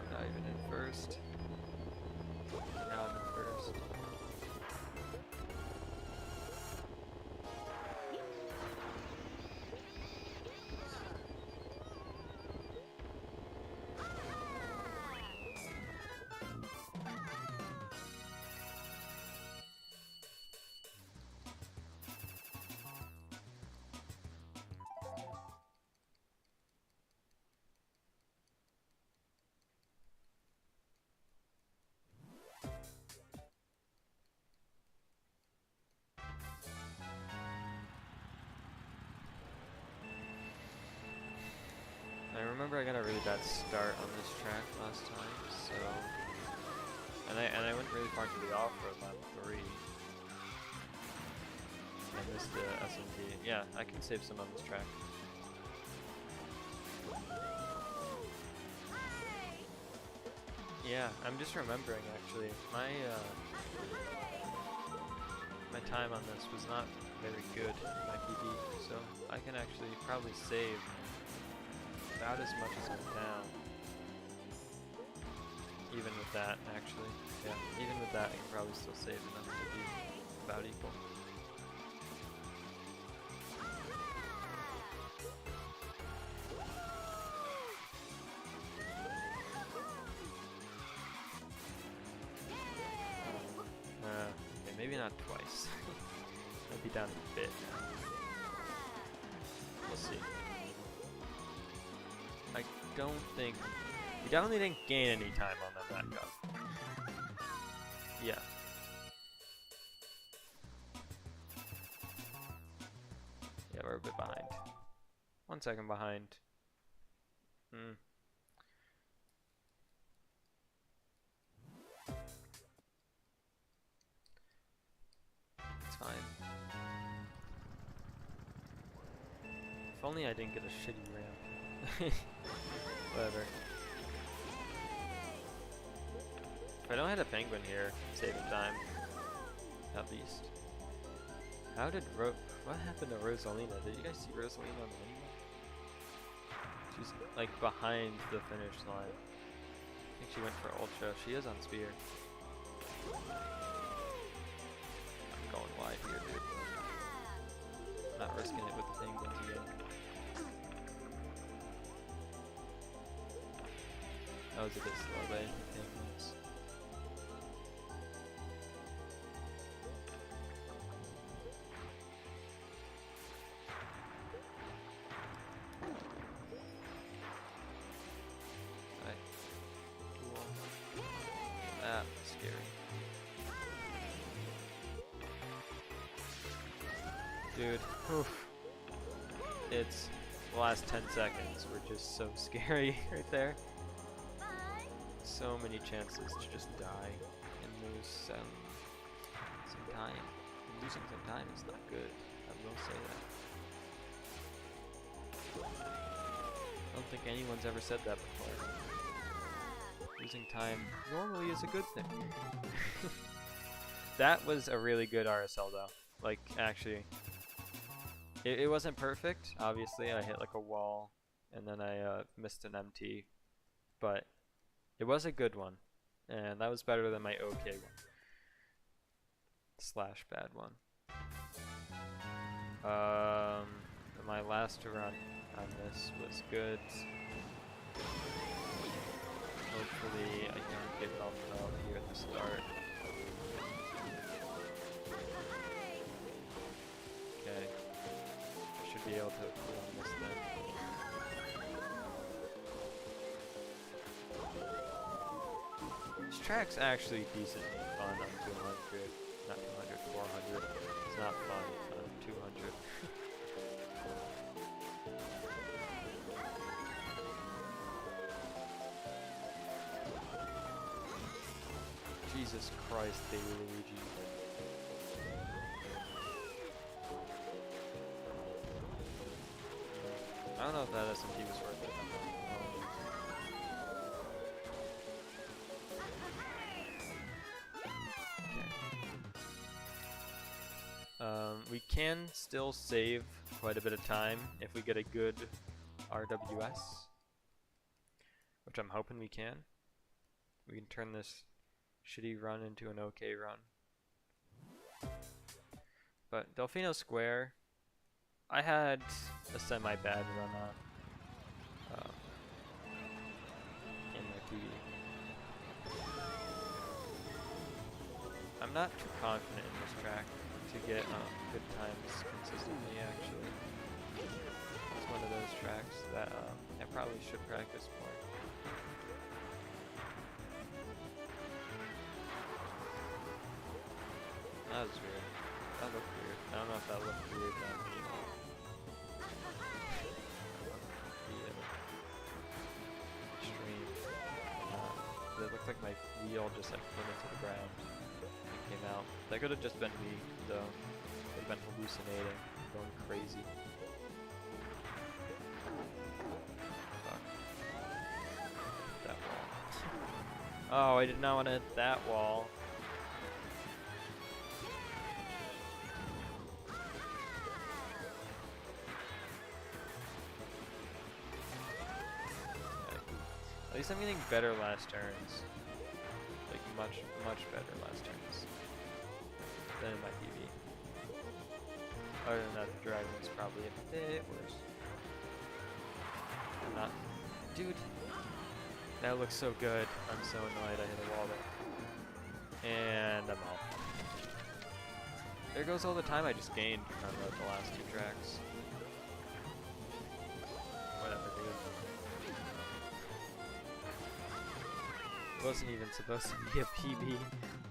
A: I'm not even in first. Now I'm in first. I remember I got a really bad start on this track last time, so and I went really far to the off-road lap 3. I missed the SMT. Yeah, I can save some on this track. Yeah, I'm just remembering actually. My time on this was not very good in my PB, so I can actually probably save about as much as I can. Even with that, actually. Yeah, even with that, I can probably still save enough to be about equal. Okay, maybe not twice. Might be down a bit now. We'll see. I don't think... We definitely didn't gain any time on that backup. Yeah. Yeah, we're a bit behind. 1 second behind. It's fine. If only I didn't get a shitty ramp. Whatever. If I don't hit a penguin here, saving time. At least. How did what happened to Rosalina? Did you guys see Rosalina on the mini? She's like behind the finish line. I think she went for ultra. She is on spear. I'm going wide here, dude. Not risking it with the penguins again. That was a bit slow by penguins. Dude, oof. It's the last 10 seconds were just so scary right there. So many chances to just die and lose some time. And losing some time is not good. I will say that. I don't think anyone's ever said that before. Losing time normally is a good thing. That was a really good RSL though. Like, actually, it wasn't perfect. Obviously, I hit like a wall, and then I missed an MT, but it was a good one, and that was better than my OK one slash bad one. My last run on this was good. Hopefully, I can get bumped up here at the start. Okay, I should be able to pull on this then. This track's actually decently fun on 200, not 200, 400. It's not fun on 200. Jesus Christ, baby Luigi. I don't know if that SMT was worth it. We can still save quite a bit of time if we get a good RWS, which I'm hoping we can. We can turn this shitty run into an okay run. But Delfino Square, I had a semi-bad run on in my PB. I'm not too confident in this track to get good times consistently, actually. It's one of those tracks that I probably should practice more. That was weird. That looked weird. I don't know if that looked weird on me. Stream. It looked like my wheel just like went into the ground and came out. That could have just been me, though. Could have been hallucinating, going crazy. Fuck. That wall. Oh, I did not want to hit that wall. At least I'm getting better last turns. Like much better last turns than in my PB. Other than that, the dragon's probably a bit worse. I'm not, dude. That looks so good. I'm so annoyed I hit a wall there, and I'm off. There goes all the time I just gained on the last two tracks. Whatever, dude. It wasn't even supposed to be a PB.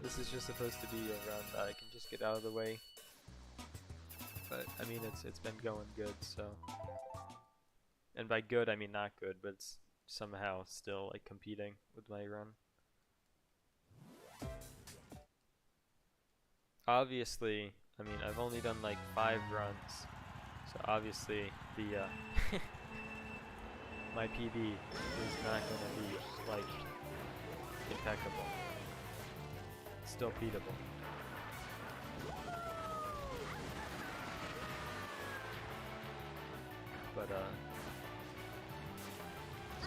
A: This is just supposed to be a run that I can just get out of the way. But I mean, it's been going good, so. And by good, I mean not good, but it's somehow still like competing with my run. Obviously, I mean, I've only done like 5 runs, so obviously the my PB is not gonna be like impeccable. It's still beatable. But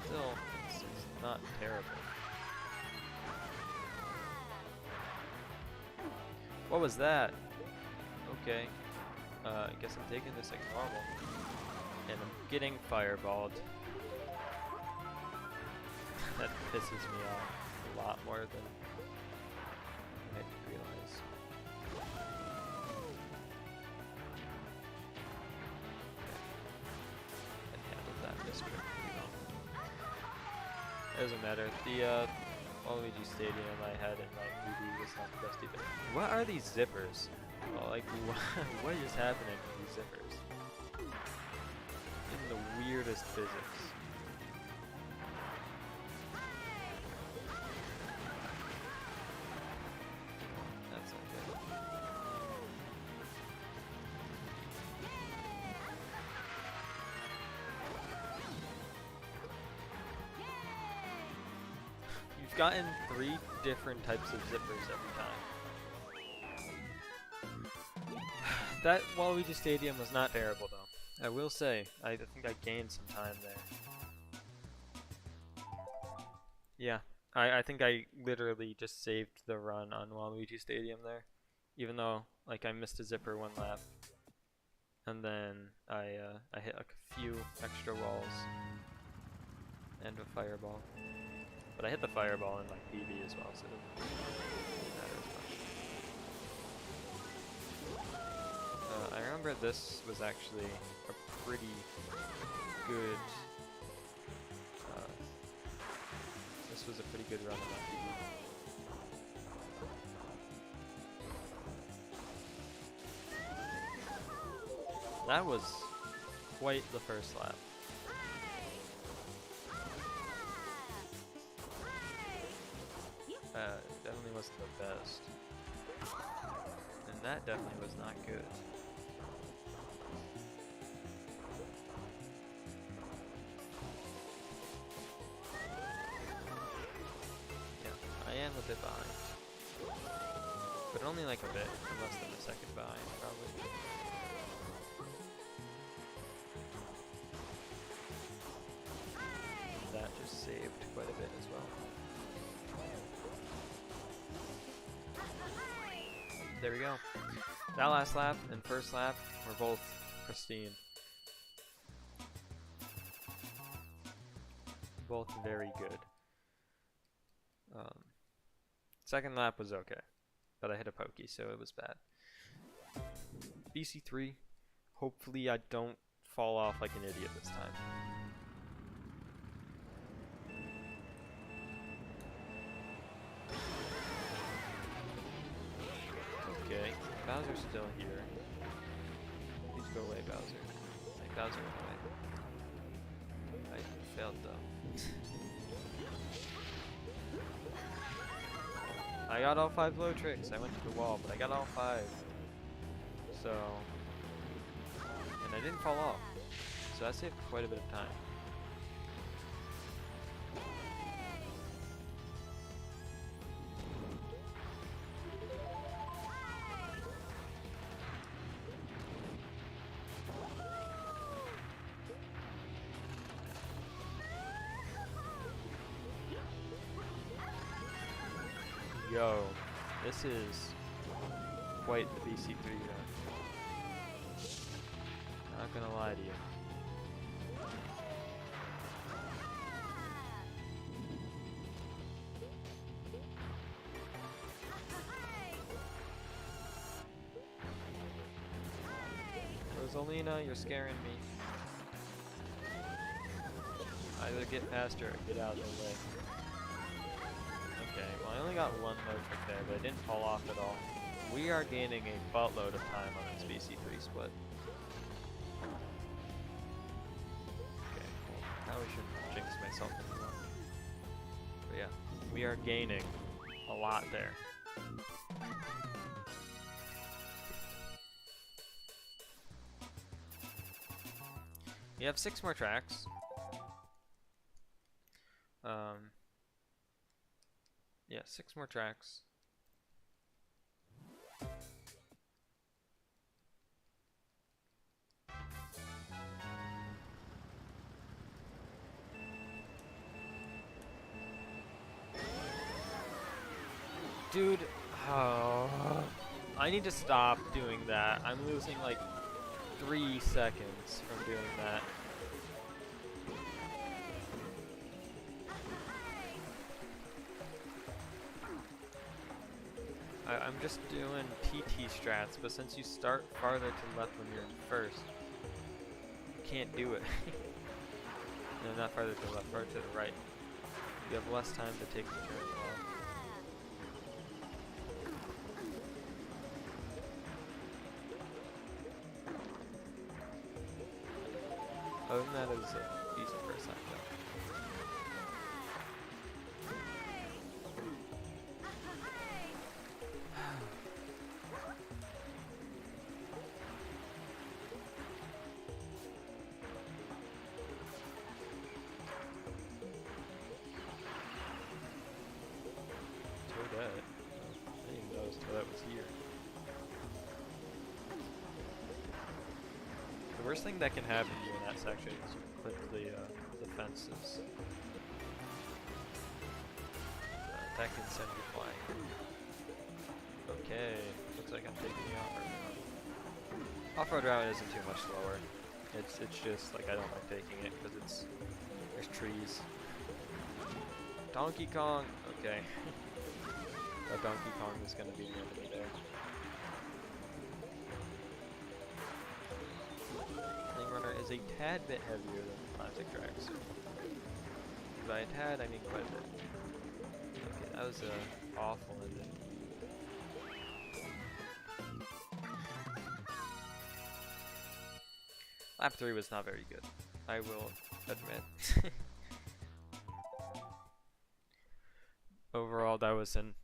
A: still, it's not terrible. What was that? Okay. I guess I'm taking this like normal. And I'm getting fireballed. That pisses me off a lot more than I realize. I handled that district pretty well. Doesn't matter. The Waluigi Stadium I had in my PB was not the best even. What are these zippers? Well, like, what is happening with these zippers? In the weirdest physics. We've gotten 3 different types of zippers every time. That Waluigi Stadium was not terrible though. I will say, I think I gained some time there. Yeah, I think I literally just saved the run on Waluigi Stadium there. Even though, like, I missed a zipper 1 lap. And then I hit like a few extra walls. And a fireball. But I hit the fireball in like PB as well, so it doesn't matter as much. I remember this was actually a pretty good. This was a pretty good run on PB. That was quite the first lap. Definitely wasn't the best. And that definitely was not good. Yeah, I am a bit behind. But only like a bit, I'm less than a second behind, probably. And that just saved quite a bit as well. There we go. That last lap and first lap were both pristine. Both very good. Second lap was okay, but I hit a pokey, so it was bad. BC3, hopefully I don't fall off like an idiot this time. Okay, Bowser's still here. Please go away, Bowser. Like, Bowser went away. I failed though. I got all 5 blow tricks. I went to the wall, but I got all 5. So, and I didn't fall off. So that saved quite a bit of time. Yo, this is quite the BC3 run. Not gonna lie to you. Rosalina, you're scaring me. Either get faster or get out of the way. Okay, well I only got 1 low trick there, but I didn't fall off at all. We are gaining a buttload of time on this BC3 split. Okay, well, probably shouldn't jinx myself anymore. But yeah, we are gaining a lot there. We have 6 more tracks. Yeah, 6 more tracks. Dude, oh, I need to stop doing that. I'm losing like 3 seconds from doing that. I'm just doing TT strats, but since you start farther to the left when you're in first, you can't do it. No, not farther to the left, farther to the right. You have less time to take the turn off. Other than that, it was a decent first time though. worst thing that can happen to you in that section is you clip the fences. That can send you flying. Okay, looks like I'm taking the off-road route. Off-road route isn't too much slower. It's just like I don't like taking it because there's trees. Donkey Kong. Okay. That Donkey Kong is gonna be the enemy there. Flame Runner is a tad bit heavier than the classic dragster. By a tad, I mean quite a bit. Okay, that was awful ending. Lap 3 was not very good, I will admit. Overall, that was an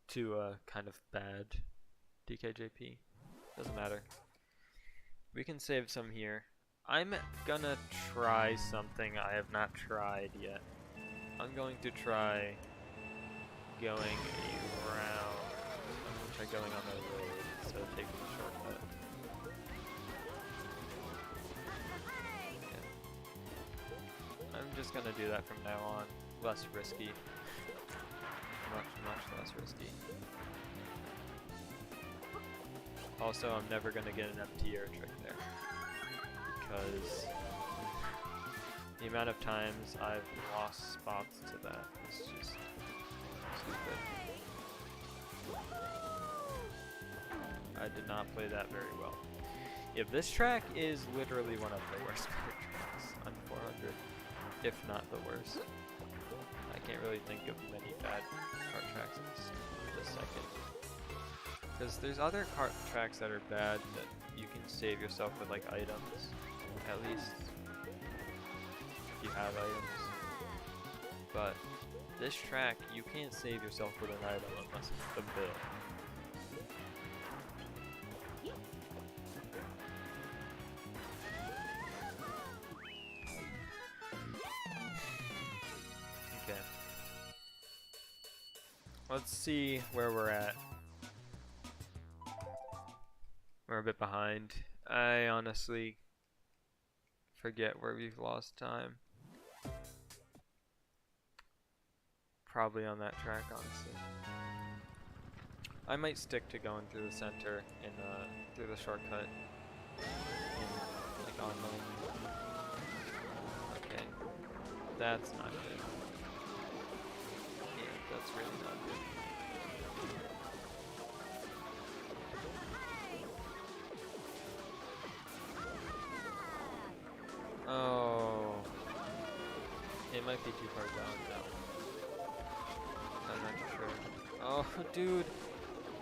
A: to kind of bad DKJP. Doesn't matter. We can save some here. I'm gonna try something I have not tried yet. I'm going to try going around. I'm gonna try going on the road instead of taking the shortcut. Yeah. I'm just gonna do that from now on. Less risky. Much less risky. Also, I'm never gonna get an FT air trick there because the amount of times I've lost spots to that is just stupid. I did not play that very well. If this track is literally one of the worst tracks on 400, if not the worst. I can't really think of many bad kart tracks in this second. Because there's other kart tracks that are bad that you can save yourself with like items, at least if you have items. But this track, you can't save yourself with an item unless it's the bill. Okay. Let's see where we're at. We're a bit behind. I honestly forget where we've lost time. Probably on that track, honestly. I might stick to going through the center and through the shortcut. Like on the. Okay, that's not good. Yeah, that's really not good. Oh, it might be too far down though. I'm not sure. Oh, dude,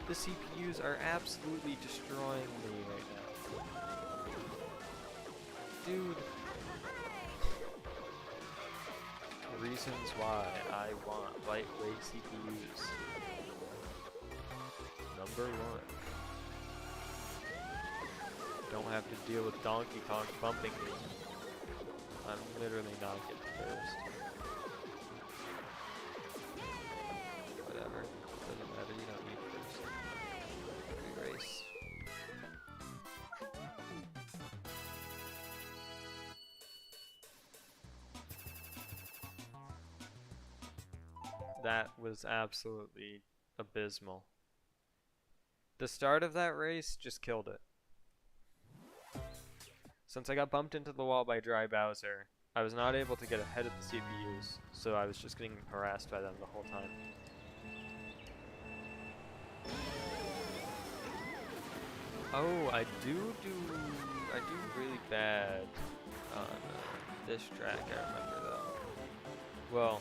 A: the CPUs are absolutely destroying me right now. Dude. Reasons why I want lightweight CPUs. Number 1. Don't have to deal with Donkey Kong bumping me. I'm literally not getting first. Whatever. Doesn't matter, you don't need first. Every race. That was absolutely abysmal. The start of that race just killed it. Since I got bumped into the wall by Dry Bowser, I was not able to get ahead of the CPUs, so I was just getting harassed by them the whole time. Oh, I do really bad on this track, I remember though. Well,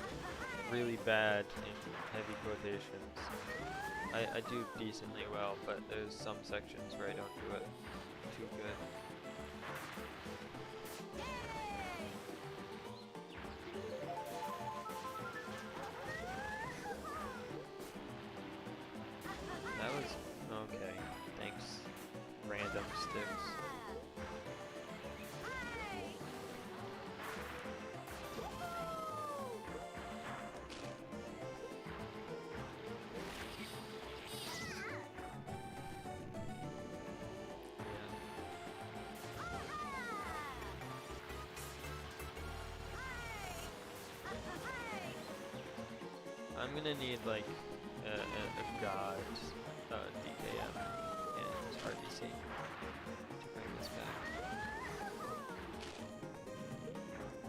A: really bad in heavy quotations. I do decently well, but there's some sections where I don't do it too good. That was okay. Thanks, random sticks. I'm gonna need like a god DKM and RDC to bring this back.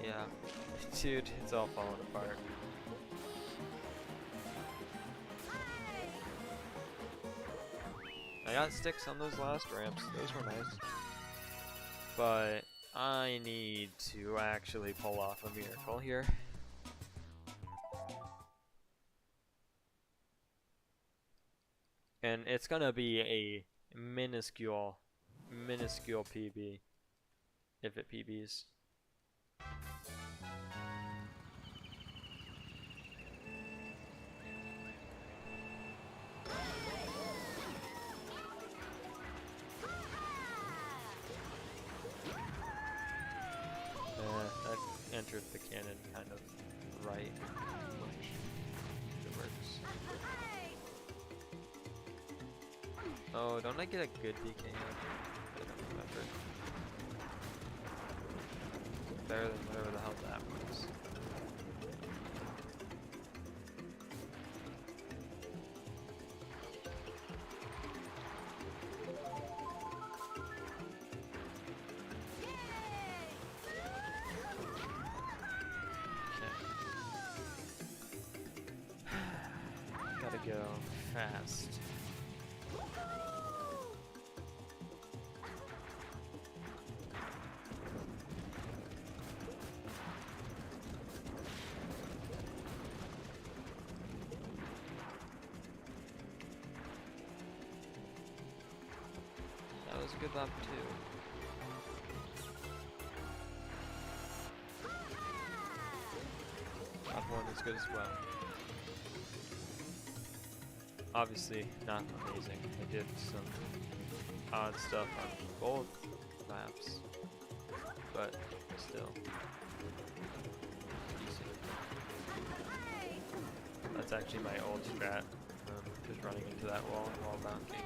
A: Yeah, dude, it's all falling apart. I got sticks on those last ramps, those were nice. But I need to actually pull off a miracle here. And it's gonna be a minuscule PB if it PBs. That entered the cannon kind of right, which it works. Oh, don't I get a good DKM? I don't remember. Better than whatever the hell that was. Gotta go fast. That was a good lap too. Lap 1 is good as well. Obviously not amazing. I did some odd stuff on both laps, but still decent. That's actually my old strat, just running into that wall and wall bouncing.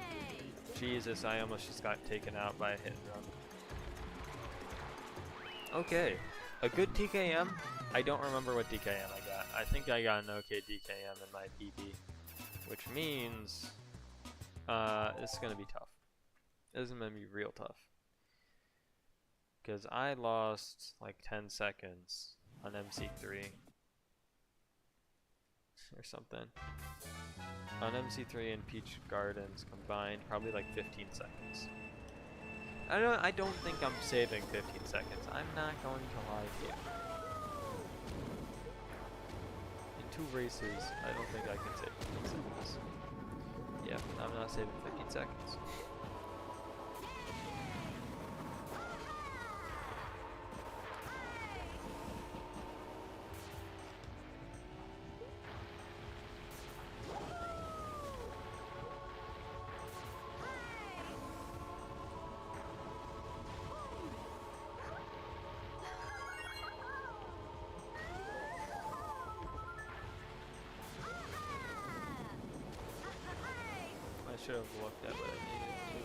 A: Jesus, I almost just got taken out by a hit and run. Okay, a good DKM. I don't remember what DKM I got. I think I got an okay DKM in my PB. Which means this is going to be tough. This is going to be real tough. Because I lost like 10 seconds on MC3. Or something. On MC3 and Peach Gardens combined, probably like 15 seconds. I don't think I'm saving 15 seconds. I'm not going to lie to you. In 2 races, I don't think I can save 15 seconds. Yeah, I'm not saving 15 seconds. I should have looked at what I needed to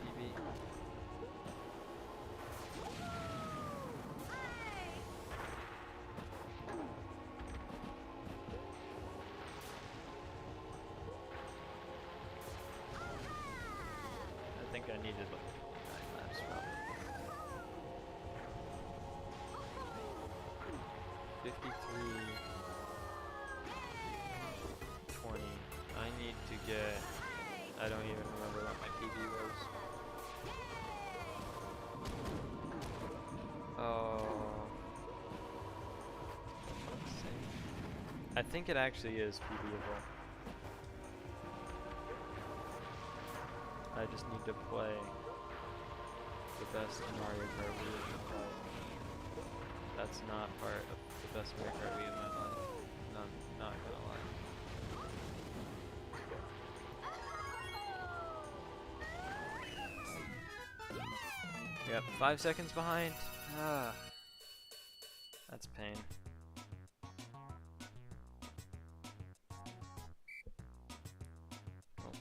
A: PB. I think I needed like 9 laps probably. 53, 20. I need to get. I don't even remember what my PB was. Oh. I think it actually is PBable. I just need to play the best Mario Kart Wii in my life. That's not part of the best Mario Kart Wii in my life. No, I'm not gonna lie. Yep, 5 seconds behind. Ah, that's pain. Oh.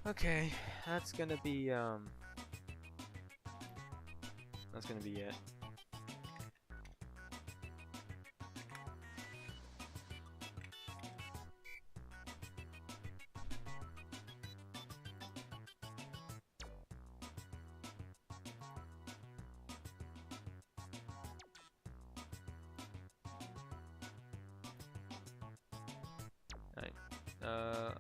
A: Okay, that's gonna be it.